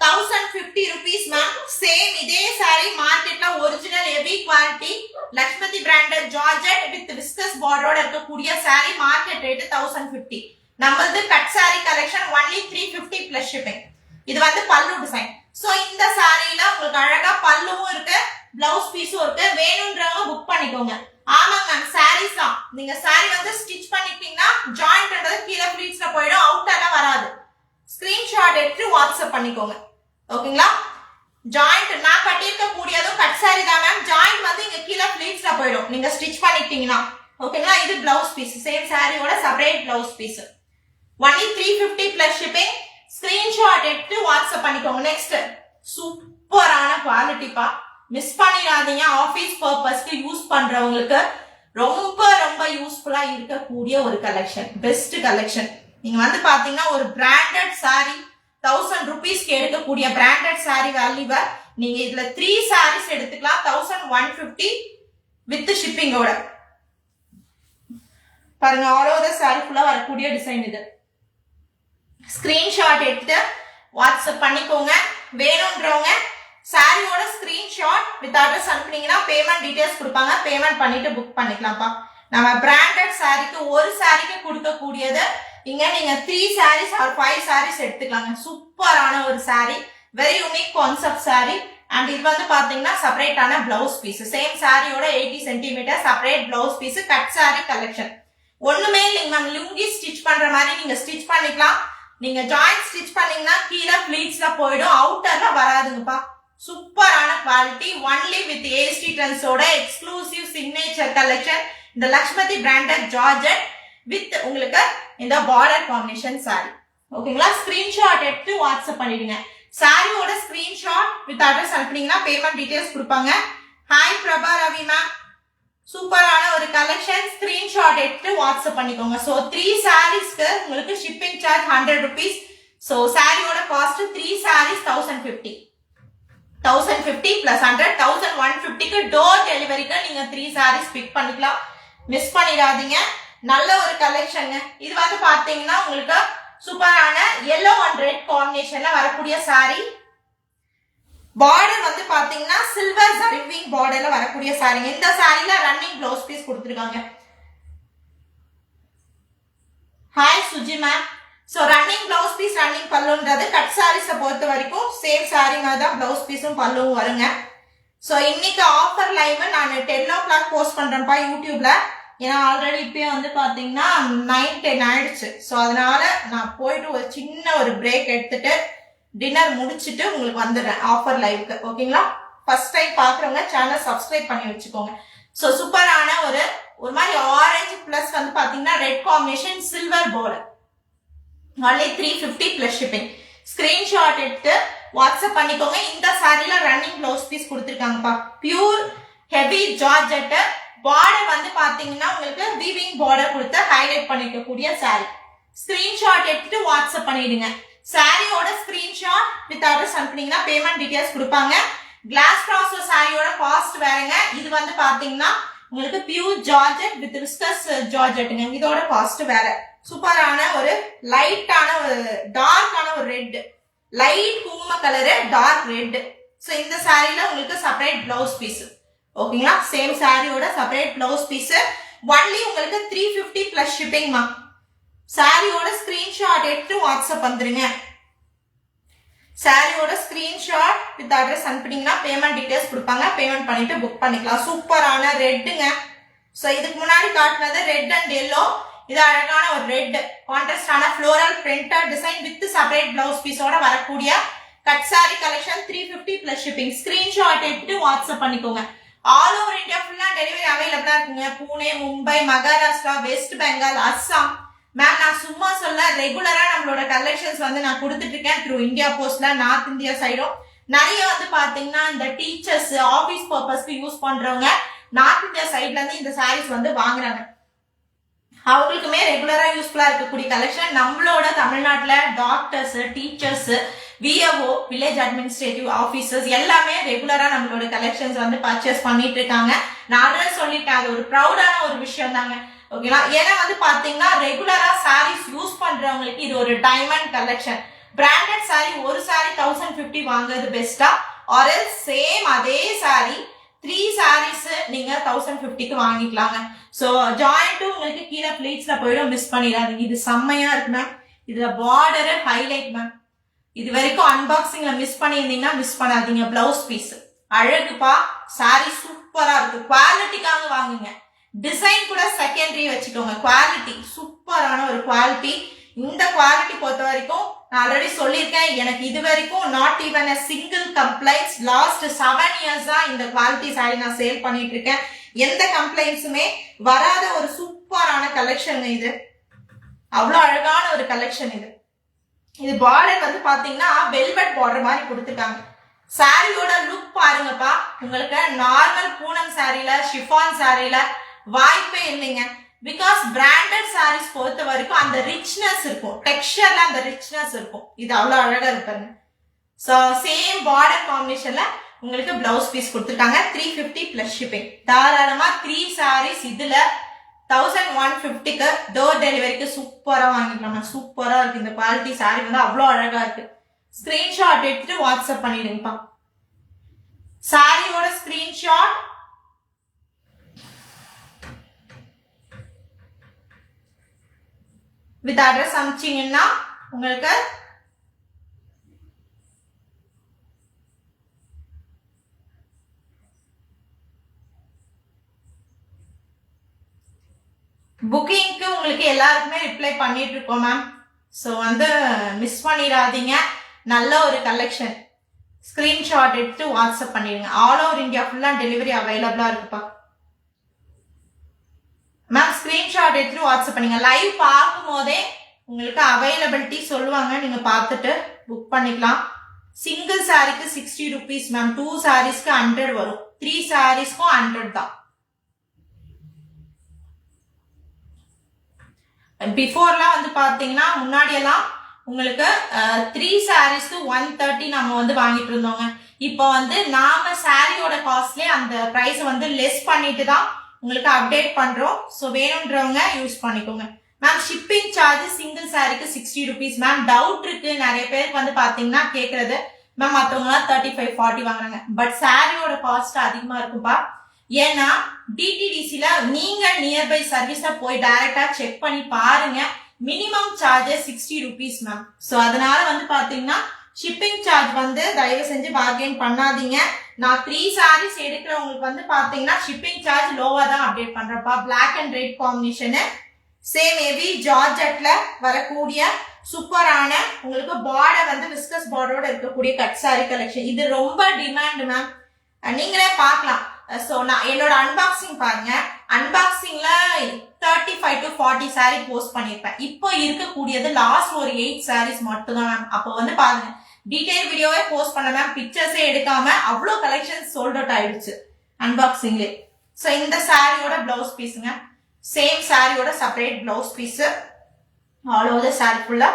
1050 rupees ma'am. Same இதே சாரி மார்க்கெட்ல original heavy quality Lakshmathi branded georgette with viscose பார்டரோட இருக்கக்கூடிய சாரி மார்க்கெட் ரேட் 1050. நம்மளது cut sari collection only 350 plus shipping. இது வந்து பல்லு டிசைன். சோ இந்த சாரியில உங்களுக்கு அழகா பல்லுவும் இருக்கு, பிளவுஸ் பீஸும் இருக்கு. வேணும்ன்றவங்க புக் பண்ணிக்கோங்க. ஆமாங்க மேம், சாரீஸ் தான். நீங்க சாரி வந்து ஸ்டிச் பண்ணிட்டீங்கன்னா ஜாயிண்ட்ன்றது கீழே ஃபிளீட்ஸ்ல போயிடும், அவுட்டர்ல வராது. ஸ்கிரீன்ஷாட் எடுத்து வாட்ஸ்அப் பண்ணிக்கோங்க. ஓகேங்களா? ஜாயிண்ட் நான் கட்டியிருக்க கூடியதும் கட் சாரி தான் மேம். ஜாயிண்ட் வந்து இங்க கீழே ஃபிளீட்ஸ்ல போயிடும் நீங்க ஸ்டிச் பண்ணிட்டீங்கன்னா. ஓகேங்களா? இது பிளவுஸ் பீஸ், சேம் சாரியோட separate blouse piece. Only 350 plus shipping. Screenshot எடுத்து வாட்ஸ்அப் பண்ணிக்கோங்க. நெக்ஸ்ட் சூப்பரான குவாலிட்டிப்பா, மிஸ் பண்ணிடாதீங்க. ஆபீஸ் பர்பஸ்க்கு யூஸ் பண்றவங்களுக்கு ரொம்ப ரொம்ப யூஸ்ஃபுல்லா இருக்கக்கூடிய ஒரு கலெக்ஷன், பெஸ்ட் கலெக்ஷன். நீங்க வந்து பாத்தீங்கன்னா ஒரு பிராண்டட் சாரி 1000 rupeesக்கு எடுக்கக்கூடிய பிராண்டட் சாரி வேல்யூவை நீங்க இதுல 3 sarees எடுத்துக்கலாம் 1150 வித் ஷிப்பிங்கோட. பாருங்க, ஆல் ஓவர் சாரி ஃபுல்லா வரக்கூடிய டிசைன் இது. ஸ்கிரீன்ஷாட் எடுத்து வாட்ஸ்அப் பண்ணிக்கோங்க. வேணும்ன்றவங்க சாரியோட ஸ்கிரீன்ஷாட் வித் அட்ரஸ் அனுப்புனீங்கன்னா பேமெண்ட் டீடைல்ஸ் கொடுப்பாங்க, பேமெண்ட் பண்ணிட்டு புக் பண்ணிக்கலாம்ப்பா. நம்ம பிராண்டட் சாரிக்கு ஒரு சாரிக்கு கொடுக்கக்கூடியது இங்க நீங்க 3 sarees or 5 sarees எடுத்துக்கலாங்க. சூப்பரான ஒரு sorry, very unique concept sorry. And இது வந்து பாத்தீங்கன்னா செப்பரேட்டான பிளவுஸ் பீஸ், சேம் சாரியோட 80 cm separate blouse piece, cut sari collection. ஒண்ணுமே இல்லைங்க மேம், லுங்கி ஸ்டிச் பண்ற மாதிரி நீங்க ஸ்டிச் பண்ணிக்கலாம். நீங்க ஜாயிண்ட் ஸ்டிச் பண்ணீங்கன்னா கீழே ஃபிளீட்ஸ்ல போயிடும், அவுட்டர்ல வராதுங்கப்பா. சூப்பரான குவாலிட்டி, ஒன்லி வித் ஏஸ்டி ட்ரெண்ட்ஸோட எக்ஸ்க்ளூசிவ் சிக்னேச்சர் கலெக்ஷன். இந்த லக்ஷ்மதி பிராண்டட் ஜார்ஜெட் வித் உங்களுக்கு இந்த பார்டர் காம்பினேஷன் சாரி. ஓகேங்களா? ஸ்கிரீன்ஷாட் எடுத்து வாட்ஸ்அப் பண்ணிடுங்க. சாரியோட ஸ்கிரீன்ஷாட் வித் அட்ரஸ் அனுப்புனீங்கன்னா பேமெண்ட் டீடைல்ஸ் கொடுப்பாங்க. ஹாய் பிரபா ரவி மேம், சூப்பரான ஒரு கலெக்ஷன். ஸ்கிரீன்ஷாட் எடுத்து வாட்ஸ்அப் பண்ணிக்கோங்க. சோ 3 sareesக்கு உங்களுக்கு ஷிப்பிங் சார்ஜ் 100 rupees. சோ சாரியோட காஸ்ட் 3 sarees 1050 plus 100 1150க்கு டோர் டெலிவரிக்கு நீங்க 3 sarees பிக் பண்ணிக்கலாம். மிஸ் பண்ணிடாதீங்க. நல்ல ஒரு கலெக்ஷன். இது வந்து பாத்தீங்கன்னா உங்களுக்கு சூப்பரான yellow and red காம்பினேஷன்ல வரக்கூடிய சாரி. பார்டர் வந்து பாத்தீங்கன்னா சில்வர் ஜரிவிங் பார்டர்ல வரக்கூடிய சாரி. இந்த சாரில ரன்னிங் பிளவுஸ் பீஸ் கொடுத்திருக்காங்க. Hi Suji ma'am. So running blouse piece, running பல்லுன்றது கட் சாரீஸ பொறுத்த வரைக்கும் சேம் சாரி மாதிரி தான் பிளவுஸ் பீஸும் பல்லுவும் வருங்க. சோ இன்னைக்கு ஆஃபர் லைவ் நான் 10 o'clock போஸ்ட் பண்றேன்ப்பா யூடியூப்ல. ஏன்னா ஆல்ரெடி இப்பயே வந்து பாத்தீங்கன்னா 9-10 ஆயிடுச்சு. ஸோ அதனால நான் போயிட்டு ஒரு சின்ன ஒரு பிரேக் எடுத்துட்டு டின்னர் முடிச்சுட்டு உங்களுக்கு வந்துடுறேன் ஆஃபர் லைவ்க்கு. ஓகேங்களா? ஃபர்ஸ்ட் டைம் பாக்குறவங்க சேனல் சப்ஸ்கிரைப் பண்ணி வச்சுக்கோங்க. ஸோ சூப்பரான ஒரு மாதிரி ஆரஞ்சு பிளஸ் வந்து பாத்தீங்கன்னா red combination silver border, only 350 plus shipping. Screenshot எடுத்து வாட்ஸ்அப் பண்ணிக்கோங்க. இந்த சாரில ரன்னிங் பிளவுஸ் பீஸ் கொடுத்துருக்காங்கப்பா. Pure heavy georgette. பார்டர் வந்து பாத்தீங்கன்னா உங்களுக்கு வீவிங் பார்டர் கொடுத்து ஹைலைட் பண்ணிக்கக்கூடிய சாரி. ஸ்கிரீன்ஷாட் எடுத்து வாட்ஸ்அப் பண்ணிடுங்க. சாரியோட ஸ்கிரீன்ஷாட் வித் அட்ரஸ் அனுப்புனீங்கன்னா பேமெண்ட் டீடைல்ஸ் கொடுப்பாங்க. கிளாஸ் ப்ராசஸ் சாரியோட காஸ்ட் வேறங்க. இது வந்து பாத்தீங்கன்னா உங்களுக்கு பியூர் ஜார்ஜெட் வித் விஸ்கஸ் ஜார்ஜெட்டுங்க. இதோட காஸ்ட் வேற. சூப்பரான ஒரு லைட்டான ஒரு டார்க்கான ஒரு ரெட், லைட் குங்கும கலரு டார்க் ரெட். சோ இந்த சாரில உங்களுக்கு செப்பரேட் பிளவுஸ் பீஸ். ஓகேங்களா? சேம் சாரியோட செப்பரேட் பிளவுஸ் பீஸ். ஒன்லி உங்களுக்கு 350 பிளஸ் ஷிப்பிங் மா. சாரியோட ஸ்கிரீன்ஷாட் எடுத்து வாட்ஸ்அப் வந்துருங்க. சாரியோட ஸ்கிரீன்ஷாட் வித் அட்ரஸ் அனுப்புனீங்கன்னா பேமெண்ட் டீடைல்ஸ் கொடுப்பாங்க, பேமெண்ட் பண்ணிட்டு புக் பண்ணிக்கலாம். சூப்பரான ரெட்டுங்க. சோ இதுக்கு முன்னாடி காட்டினது ரெட் அண்ட் எல்லோ. இது அழகான ஒரு ரெட் கான்ட்ராஸ்டான floral printed design with separate blouse பீஸோட வரக்கூடிய cut sari collection 350 plus shipping. Screenshot எடுத்து வாட்ஸ்அப் பண்ணிக்கோங்க. ஆல் ஓவர் இந்தியா ஃபுல்லா டெலிவரி அவைலபிளா இருக்குங்க. புனே, மும்பை, மகாராஷ்டிரா, வெஸ்ட் பெங்கால், அஸ்ஸாம். மேம் நான் சும்மா சொல்ல, ரெகுலரா நம்மளோட கலெக்ஷன்ஸ் வந்து நான் கொடுத்துட்டு இருக்கேன் த்ரூ இந்தியா போஸ்ட்ல. நார்த் இந்தியா சைடும் நிறைய வந்து பாத்தீங்கன்னா இந்த டீச்சர்ஸ் ஆபீஸ் பர்பஸ்க்கு யூஸ் பண்றவங்க நார்த் இந்தியா சைட்ல இருந்து இந்த சாரீஸ் வந்து வாங்குறாங்க. அவங்களுக்குமே ரெகுலரா யூஸ்ஃபுல்லா இருக்கக்கூடிய கலெக்ஷன். நம்மளோட தமிழ்நாட்டுல doctors, teachers, VAO, village administrative officers எல்லாமே ரெகுலரா நம்மளோட கலெக்ஷன்ஸ் வந்து பர்ச்சேஸ் பண்ணிட்டு இருக்காங்க. நான் சொல்லிட்டேன், அது ஒரு ப்ரௌடான ஒரு விஷயம் தாங்க. ஓகேங்களா? ஏன்னா வந்து பாத்தீங்கன்னா ரெகுலரா சாரீஸ் யூஸ் பண்றவங்களுக்கு இது ஒரு டைமண்ட் கலெக்ஷன். பிராண்டட் சாரி ஒரு சாரி 1050 வாங்குறது பெஸ்டா, ஆர் எல்ஸ் சேம் அதே சாரி 3 சாரீஸ் நீங்க 1050க்கு வாங்கிக்கலாங்க. சோ ஜாயிண்ட் உங்களுக்கு கீழே பிளீட்ஸ்ல போயிடும், மிஸ் பண்ணிடாதீங்க. இது செம்மையா இருக்கு மேம். இதுல பார்டர் ஹைலைட் மேம். இது வரைக்கும் அன்பாக்சிங்ல மிஸ் பண்ணியிருந்தீங்கன்னா மிஸ் பண்ணாதீங்க. பிளவுஸ் பீஸ் அழகுப்பா, சாரி சூப்பரா இருக்கு. குவாலிட்டிக்காக வாங்குங்க. டிசைன் கூட செகண்டரி வச்சுக்கோங்க. குவாலிட்டி சூப்பரான ஒரு குவாலிட்டி. இந்த குவாலிட்டி பொறுத்த வரைக்கும் நான் ஆல்ரெடி சொல்லியிருக்கேன், எனக்கு இது வரைக்கும் not even a single complaints. Last 7 years தான் இந்த குவாலிட்டி சாரி நான் சேல் பண்ணிட்டு இருக்கேன். எந்த கம்ப்ளைண்ட்ஸுமே வராத ஒரு சூப்பரான கலெக்ஷன் இது. அவ்வளவு அழகான ஒரு கலெக்ஷன் இது. இது பார்டர் வந்து பாத்தீங்கன்னா வெல்வெட் பார்டர் மாதிரி கொடுத்துருக்காங்க. சாரியோட லுக் பாருங்கப்பா. உங்களுக்கு நார்மல் பூனம் சாரியில, ஷிஃபான் சாரியில வாய்ப்பே இல்லைங்க. பிகாஸ் பிராண்டட் சாரீஸ் பொறுத்த வரைக்கும் அந்த ரிச்னஸ் இருக்கும், டெக்ஸ்சர்ல அந்த ரிச்னஸ் இருக்கும். இது அவ்வளவு அழகா இருப்பாங்க. சோ சேம் பார்டர் காம்பினேஷன்ல உங்களுக்கு பிளவுஸ் பீஸ் கொடுத்துருக்காங்க. 350 பிளஸ் ஷிப்பிங். தாராளமா 3 சாரீஸ் இதுல 1150க்கு டோர் டெலிவரிக்கு சூப்பரா வாங்கிக்கலாம். சூப்பரா இருக்கு இந்த குவாலிட்டி. சாரி வந்து அவ்வளவு அழகா இருக்கு. ஸ்கிரீன்ஷாட் எடுத்துட்டு வாட்ஸ்அப் பண்ணிடுங்கப்பா. சாரியோட ஸ்கிரீன்ஷாட் வித் அட்ரஸ் அனுப்பிச்சீங்கன்னா உங்களுக்கு புக்கிங்க்கு உங்களுக்கு எல்லாருக்குமே ரிப்ளை பண்ணிட்டு இருக்கோம் மேம். ஸோ வந்து மிஸ் பண்ணிடாதீங்க. நல்ல ஒரு கலெக்ஷன். ஸ்கிரீன்ஷாட் எடுத்து வாட்ஸ்அப் பண்ணிடுங்க. ஆல் ஓவர் இந்தியா ஃபுல்லா டெலிவரி அவைலபிளா இருக்குப்பா மேம். ஸ்கிரீன்ஷாட் எடுத்துட்டு வாட்ஸ்அப் பண்ணுங்க. லைவ் பார்க்கும் போதே உங்களுக்கு அவைலபிலிட்டி சொல்லுவாங்க, நீங்க பார்த்துட்டு புக் பண்ணிக்கலாம். சிங்கிள் சாரிக்கு 60 rupees மேம். 2 சாரீஸ்க்கு 100 வரும். 3 சாரீஸ்க்கும் 100 தான். பிஃபோர்லாம் வந்து பாத்தீங்கன்னா முன்னாடி எல்லாம் உங்களுக்கு 3 சாரீஸ்க்கு 130 நம்ம வந்து வாங்கிட்டு இருந்தோங்க. இப்போ வந்து நாம சாரியோட காஸ்ட்லயே அந்த பிரைஸ் வந்து லெஸ் பண்ணிட்டு தான் உங்களுக்கு அப்டேட் பண்றோம். ஸோ வேணும்ன்றவங்க யூஸ் பண்ணிக்கோங்க மேம். ஷிப்பிங் சார்ஜ் சிங்கிள் சாரிக்கு 60 rupees மேம். டவுட் இருக்கு நிறைய பேருக்கு வந்து பாத்தீங்கன்னா கேக்குறது, மேம் மற்றவங்க 35-40 வாங்குறாங்க. பட் சாரியோட காஸ்ட் அதிகமா இருக்கும்பா. ஏன்னா டிடிடிசில நீங்க நியர்பை சர்வீஸா போய் டைரக்டா செக் பண்ணி பாருங்க. Minimum charges 60 rupees ma'am. So அதனால வந்து பாத்தீங்கன்னா ஷிப்பிங் சார்ஜ் வந்து தயவு செஞ்சு பார்கெயின் பண்ணாதீங்க. நான் 3 சாரீஸ் எடுக்கிறவங்களுக்கு வந்து பாத்தீங்கன்னா ஷிப்பிங் சார்ஜ் லோவா தான் அப்டேட் பண்றப்பா. Black and red combination, same heavy ஜார்ஜெட்ல வரக்கூடிய சூப்பரான உங்களுக்கு பார்டர் வந்து விஸ்கஸ் பார்டரோட இருக்கக்கூடிய கட் சாரி கலெக்ஷன். இது ரொம்ப டிமாண்ட் மேம். நீங்களே பார்க்கலாம். சோ நான் என்னோட அன்பாக்சிங் பாருங்க. அன்பாக்சிங்ல 35 to 40 சாரி போஸ்ட் பண்ணிருப்பேன். இப்போ இருக்கக்கூடியது லாஸ்ட் ஒரு 8 சாரீஸ் மட்டும் தான் மேம். அப்போ வந்து பாருங்க, டீடைல் வீடியோவே போஸ்ட் பண்ண மேம். பிக்சர்ஸே எடுக்காம அவ்வளோ கலெக்ஷன் சோல்ட் அவுட் ஆயிடுச்சு அன்பாக்சிங்லே. சோ இந்த சாரியோட பிளவுஸ் பீஸுங்க. சேம் சாரியோட separate blouse piece. All over sari ஃபுல்லா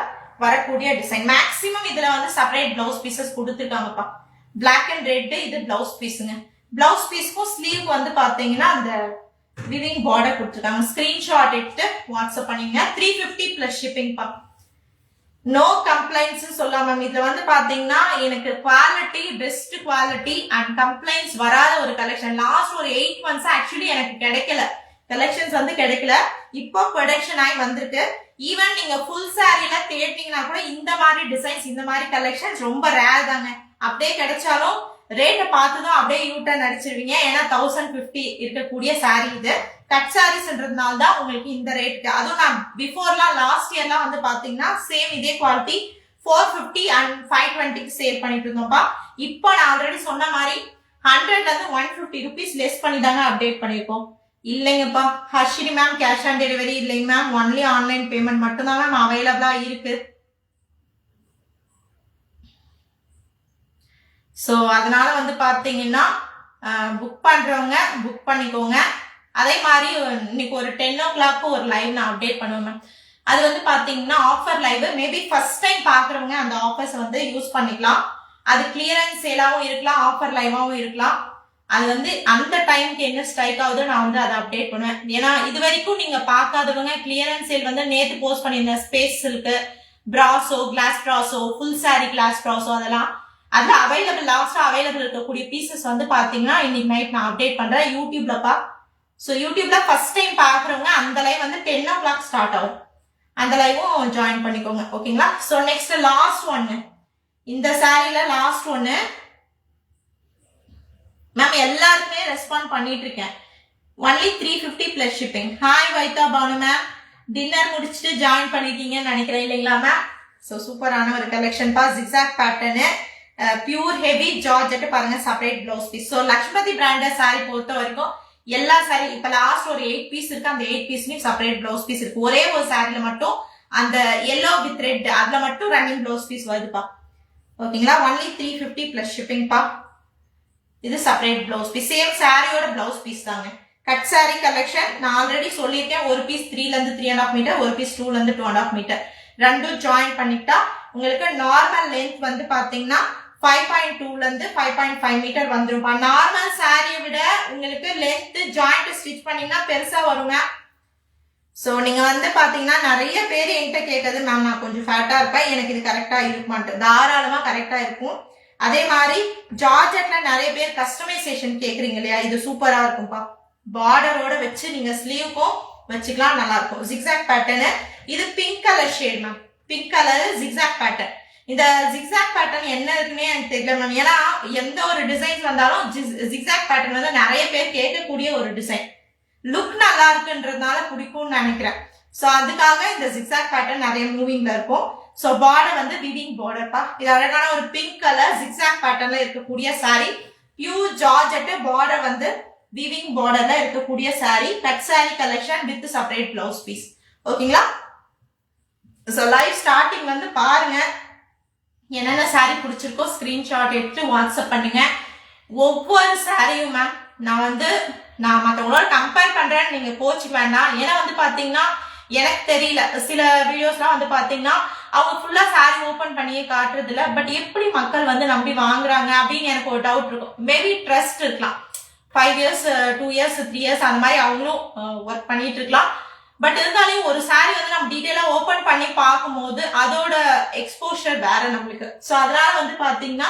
வரக்கூடிய டிசைன். மேக்ஸிமம் இதுல வந்து செப்பரேட் பிளவுஸ் பீசஸ் கொடுத்துருக்காங்கப்பா. பிளாக் அண்ட் ரெட் இது பிளவுஸ் பீஸுங்க. பிளவுஸ் பீஸ்க்கும் ஸ்லீவ் வந்து பாத்தீங்கன்னா அந்த விவிங் பார்டர் கொடுத்துருக்காங்க. ஸ்கிரீன்ஷாட் எடுத்து வாட்ஸ்அப் பண்ணீங்க. 350 பிளஸ் ஷிப்பிங் பா. நோ கம்ப்ளைண்ட்ஸ் சொல்லலாம் மேம். இதுல வந்து பாத்தீங்கன்னா எனக்கு quality, best quality and complaints வராத ஒரு கலெக்ஷன். லாஸ்ட் ஒரு 8 months ஆக்சுவலி எனக்கு கிடைக்கல, கலெக்ஷன்ஸ் வந்து கிடைக்கல. இப்போ ப்ரொடக்ஷன் ஆகி வந்திருக்கு. ஈவன் நீங்க ஃபுல் சாரில தேடினீங்கன்னா கூட இந்த மாதிரி டிசைன்ஸ், இந்த மாதிரி கலெக்ஷன்ஸ் ரொம்ப ரேர் தாங்க. அப்படியே கிடைச்சாலும் ரேட்டை பார்த்துதான் அப்படியே யூட்டர்ன் அடிச்சிருவீங்க. ஏன்னா 1050 இருக்கக்கூடிய சாரி இது. கட் சாரீஸ்ன்றதுனால தான் உங்களுக்கு இந்த ரேட். அதுவும் நான் பிஃபோர்லாம் லாஸ்ட் இயர்லாம் வந்து பாத்தீங்கன்னா சேம் இதே குவாலிட்டி 450 and 520க்கு சேல் பண்ணிட்டு இருந்தோம்ப்பா. இப்போ நான் ஆல்ரெடி சொன்ன மாதிரி 100ல இருந்து 150 rupees லெஸ் பண்ணி தாங்க அப்டேட் பண்ணிருக்கோம். இல்லைங்கப்பா Harshini ma'am, cash on delivery இல்லைங்க மேம். ஒன்லி ஆன்லைன் பேமெண்ட் மட்டும்தான் மேம் அவைலபிளா இருக்கு. ஸோ அதனால வந்து பார்த்தீங்கன்னா புக் பண்ணுறவங்க புக் பண்ணிக்கோங்க. அதே மாதிரி இன்னைக்கு ஒரு 10 o'clock ஒரு லைவ் நான் அப்டேட் பண்ணுவேன் மேம். அது வந்து பார்த்தீங்கன்னா offer live. Maybe first time பார்க்குறவங்க அந்த ஆஃபர்ஸ் வந்து யூஸ் பண்ணிக்கலாம். அது கிளியரன்ஸ் சேலாகவும் இருக்கலாம், ஆஃபர் லைவாகவும் இருக்கலாம். அது வந்து அந்த டைம்க்கு என்ன ஸ்ட்ரைக் ஆகுதோ நான் வந்து அதை அப்டேட் பண்ணுவேன். ஏன்னா இது வரைக்கும் நீங்க பார்க்காதவங்க கிளியரன்ஸ் சேல் வந்து நேத்து போஸ்ட் பண்ணியிருந்தேன். Space silk brasso, glass brasso, full sari glass brasso, அதெல்லாம் அதுல அவைலபிள் லாஸ்டா அவைலபிள் இருக்கக்கூடிய பீசஸ் வந்து பாத்தீங்கன்னா இன்னைக்கு நைட் நான் அப்டேட் பண்றேன் யூடியூப்லப்பா. ஸோ யூடியூப்ல ஃபர்ஸ்ட் டைம் பாக்குறவங்க அந்த லைவ் வந்து 10 o'clock ஸ்டார்ட் ஆகும். அந்த லைவும் ஜாயின் பண்ணிக்கோங்க. ஓகேங்களா? ஸோ நெக்ஸ்ட் லாஸ்ட் ஒன்னு, இந்த சாரில லாஸ்ட் ஒன்னு மேம் எல்லாருக்குமே ரெஸ்பாண்ட் பண்ணிட்டு இருக்கேன். Only 350 plus shipping. Hi Vaitha Banu ma'am, dinner முடிச்சுட்டு ஜாயின் பண்ணிருக்கீங்கன்னு நினைக்கிறேன் இல்லைங்களா மேம்? ஸோ சூப்பரான ஒரு கலெக்ஷன் பா. Zigzag pattern, pure heavy georgette பாருங்க, separate blouse piece. So Lakshmathi branded sari பொறுத்த வரைக்கும் எல்லா சாரி இப்ப லாஸ்ட் ஒரு 8 பீஸ் இருக்கு. அந்த 8 பீஸ்லயும் செப்பரேட் பிளவுஸ் பீஸ் இருக்கு. ஒரே ஒரு சாரில மட்டும் அந்த எல்லோ வித் ரெட் அதுல மட்டும் ரன்னிங் பிளவுஸ் பீஸ் வருதுப்பா. ஓகேங்களா? ஒன்லி 350 பிளஸ் ஷிப்பிங் பா. இது செப்பரேட் பிளவுஸ் பீஸ், சேம் சாரியோட பிளவுஸ் பீஸ் தாங்க. கட் சாரி கலெக்ஷன் நான் ஆல்ரெடி சொல்லியிருக்கேன். ஒரு பீஸ் 3ல இருந்து 3.5 மீட்டர், ஒரு பீஸ் 2ல இருந்து 2.5 மீட்டர், ரெண்டும் ஜாயின் பண்ணிட்டா உங்களுக்கு நார்மல் லென்த் வந்து பாத்தீங்கன்னா 5.2ல இருந்து 5.5 மீட்டர் வந்துரும். நார்மல் சாரியை விட உங்களுக்கு லென்த் ஜாயிண்ட் ஸ்டிச் பண்ணீங்கன்னா பெருசா வருங்க. சோ நீங்க வந்து பாத்தீங்கன்னா நிறைய பேர் என்கிட்ட கேட்டது, மேம் நான் கொஞ்சம் ஃபேட்டா இருப்பேன், எனக்கு இது கரெக்டா இருக்குமான்ட்டு. தாராளமா கரெக்டா இருக்கும். அதே மாதிரி ஜார்ஜெட்ல நிறைய பேர் கஸ்டமைசேஷன் கேக்குறீங்க இல்லையா, இது சூப்பரா இருக்கும்பா. பார்டரோட வச்சு நீங்க ஸ்லீவுக்கும் வச்சுக்கலாம், நல்லா இருக்கும். ஜிக்ஸாக் பேட்டர்னு, இது pink colour shade ma'am, pink colour zigzag pattern. இந்த ஜிக்ஸாக் பேட்டர்ன் என்ன இருக்குன்னே எனக்கு தெரியல மேம். ஏன்னா எந்த ஒரு டிசைன்ஸ் வந்தாலும் ஜிக்ஸாக் பேட்டர்ன் வந்து நிறைய பேர் கேட்கக்கூடிய ஒரு டிசைன், லுக் நல்லா இருக்குன்றதுனால பிடிக்கும்னு நினைக்கிறேன். சோ அதுக்காக இந்த ஜிக்ஸாக் பேட்டர்ன் நிறைய மூவிங்ல இருக்கும். சோ பார்டர் வந்து விவிங் பார்டர்ப்பா. இது அழகான ஒரு பிங்க் கலர் ஜிக்ஸாக் பேட்டர்ன்ல இருக்கக்கூடிய சாரி, பியூர் ஜார்ஜெட், பார்டர் வந்து விவிங் பார்டர்ல இருக்கக்கூடிய sari, cut sari collection with separate blouse piece. ஓகேங்களா? சோ லைவ் ஸ்டார்டிங் வந்து பாருங்க, என்னென்ன சாரி பிடிச்சிருக்கோ ஸ்கிரீன்ஷாட் எடுத்து வாட்ஸ்அப் பண்ணுங்க. ஒவ்வொரு சாரியும் மேம் நான் மற்றவங்களோட கம்பேர் பண்றேன்னு நீங்க கோச்சுக்க வேண்டாம். ஏன்னா வந்து பாத்தீங்கன்னா எனக்கு தெரியல, சில வீடியோஸ்லாம் வந்து பாத்தீங்கன்னா அவங்க ஃபுல்லா சாரி ஓபன் பண்ணியே காட்டுறது இல்ல. பட் எப்படி மக்கள் வந்து நம்பி வாங்குறாங்க அப்படின்னு எனக்கு ஒரு டவுட் இருக்கும். மேபி ட்ரஸ்ட் இருக்கலாம், 5 years 2 years 3 years அந்த மாதிரி அவங்களும் ஒர்க் பண்ணிட்டு இருக்கலாம். பட் இருந்தாலும் ஒரு சாரி வந்து நம்ம டீட்டெயிலா ஓபன் பண்ணி பார்க்கும்போது அதோட எக்ஸ்போஷர் வேற நம்மளுக்கு. சோ அதனால வந்து பாத்தீங்கன்னா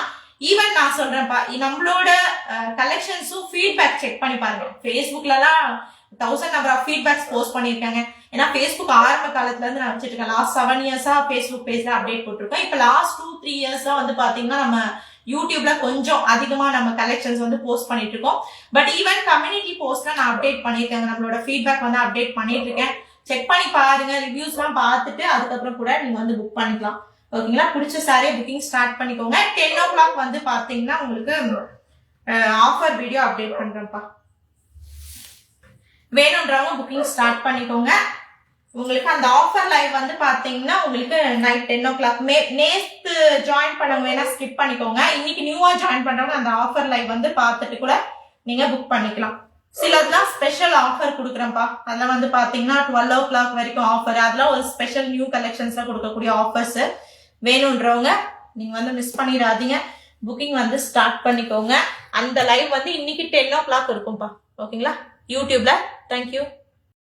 ஈவன் நான் சொல்றேன்ப்பா, நம்மளோட கலெக்ஷன்ஸும் ஃபீட்பேக் செக் பண்ணி பாருங்க. ஃபேஸ்புக்லலாம் 1000 நம்பர் ஆஃப் ஃபீட்பேக்ஸ் போஸ்ட் பண்ணியிருக்காங்க. ஏன்னா ஃபேஸ்புக் ஆரம்ப காலத்துல இருந்து நான் வச்சிருக்கேன். லாஸ்ட் 7 yearsா ஃபேஸ்புக் பேஜ்ல அப்டேட் போட்டிருக்கேன். இப்ப லாஸ்ட் 2-3 yearsா வந்து பாத்தீங்கன்னா நம்ம யூடியூப்ல கொஞ்சம் அதிகமா நம்ம கலெக்ஷன்ஸ் வந்து போஸ்ட் பண்ணிட்டு இருக்கோம். பட் ஈவன் கம்யூனிட்டி போஸ்ட்ல நான் அப்டேட் பண்ணிருக்கேன், நம்மளோட ஃபீட்பேக் வந்து அப்டேட் பண்ணிட்டு இருக்கேன். செக் பண்ணி பாருங்க, ரிவ்யூஸ் எல்லாம் பார்த்துட்டு அதுக்கப்புறம் கூட நீங்க வந்து புக் பண்ணிக்கலாம். ஓகேங்களா? பிடிச்ச சாரியை புக்கிங் ஸ்டார்ட் பண்ணிக்கோங்க. 10 o'clock வந்து பாத்தீங்கன்னா உங்களுக்கு ஆஃபர் வீடியோ அப்டேட் பண்றேன்ப்பா. வேணும்ன்றவங்க புக்கிங் ஸ்டார்ட் பண்ணிக்கோங்க. உங்களுக்கு அந்த ஆஃபர் லைவ் வந்து பாத்தீங்கன்னா உங்களுக்கு நைட் 10 o'clock. நேத்து ஜாயின் பண்ணவங்க வேணா ஸ்கிப் பண்ணிக்கோங்க. இன்னைக்கு நியூவா ஜாயின் பண்றவங்க அந்த ஆஃபர் லைவ் வந்து பார்த்துட்டு கூட நீங்க புக் பண்ணிக்கலாம். சிலதுலாம் ஸ்பெஷல் ஆஃபர் கொடுக்குறேன்ப்பா. அதெல்லாம் வந்து பாத்தீங்கன்னா 12 o'clock வரைக்கும் ஆஃபர். அதெல்லாம் ஒரு ஸ்பெஷல் நியூ கலெக்ஷன்ஸ்ல கொடுக்கக்கூடிய ஆஃபர்ஸ். வேணும்ன்றவங்க நீங்க வந்து மிஸ் பண்ணிடாதீங்க, புக்கிங் வந்து ஸ்டார்ட் பண்ணிக்கோங்க. அந்த லைவ் வந்து இன்னைக்கு 10 o'clock இருக்கும்பா. ஓகேங்களா? யூடியூப்ல. தேங்க்யூ.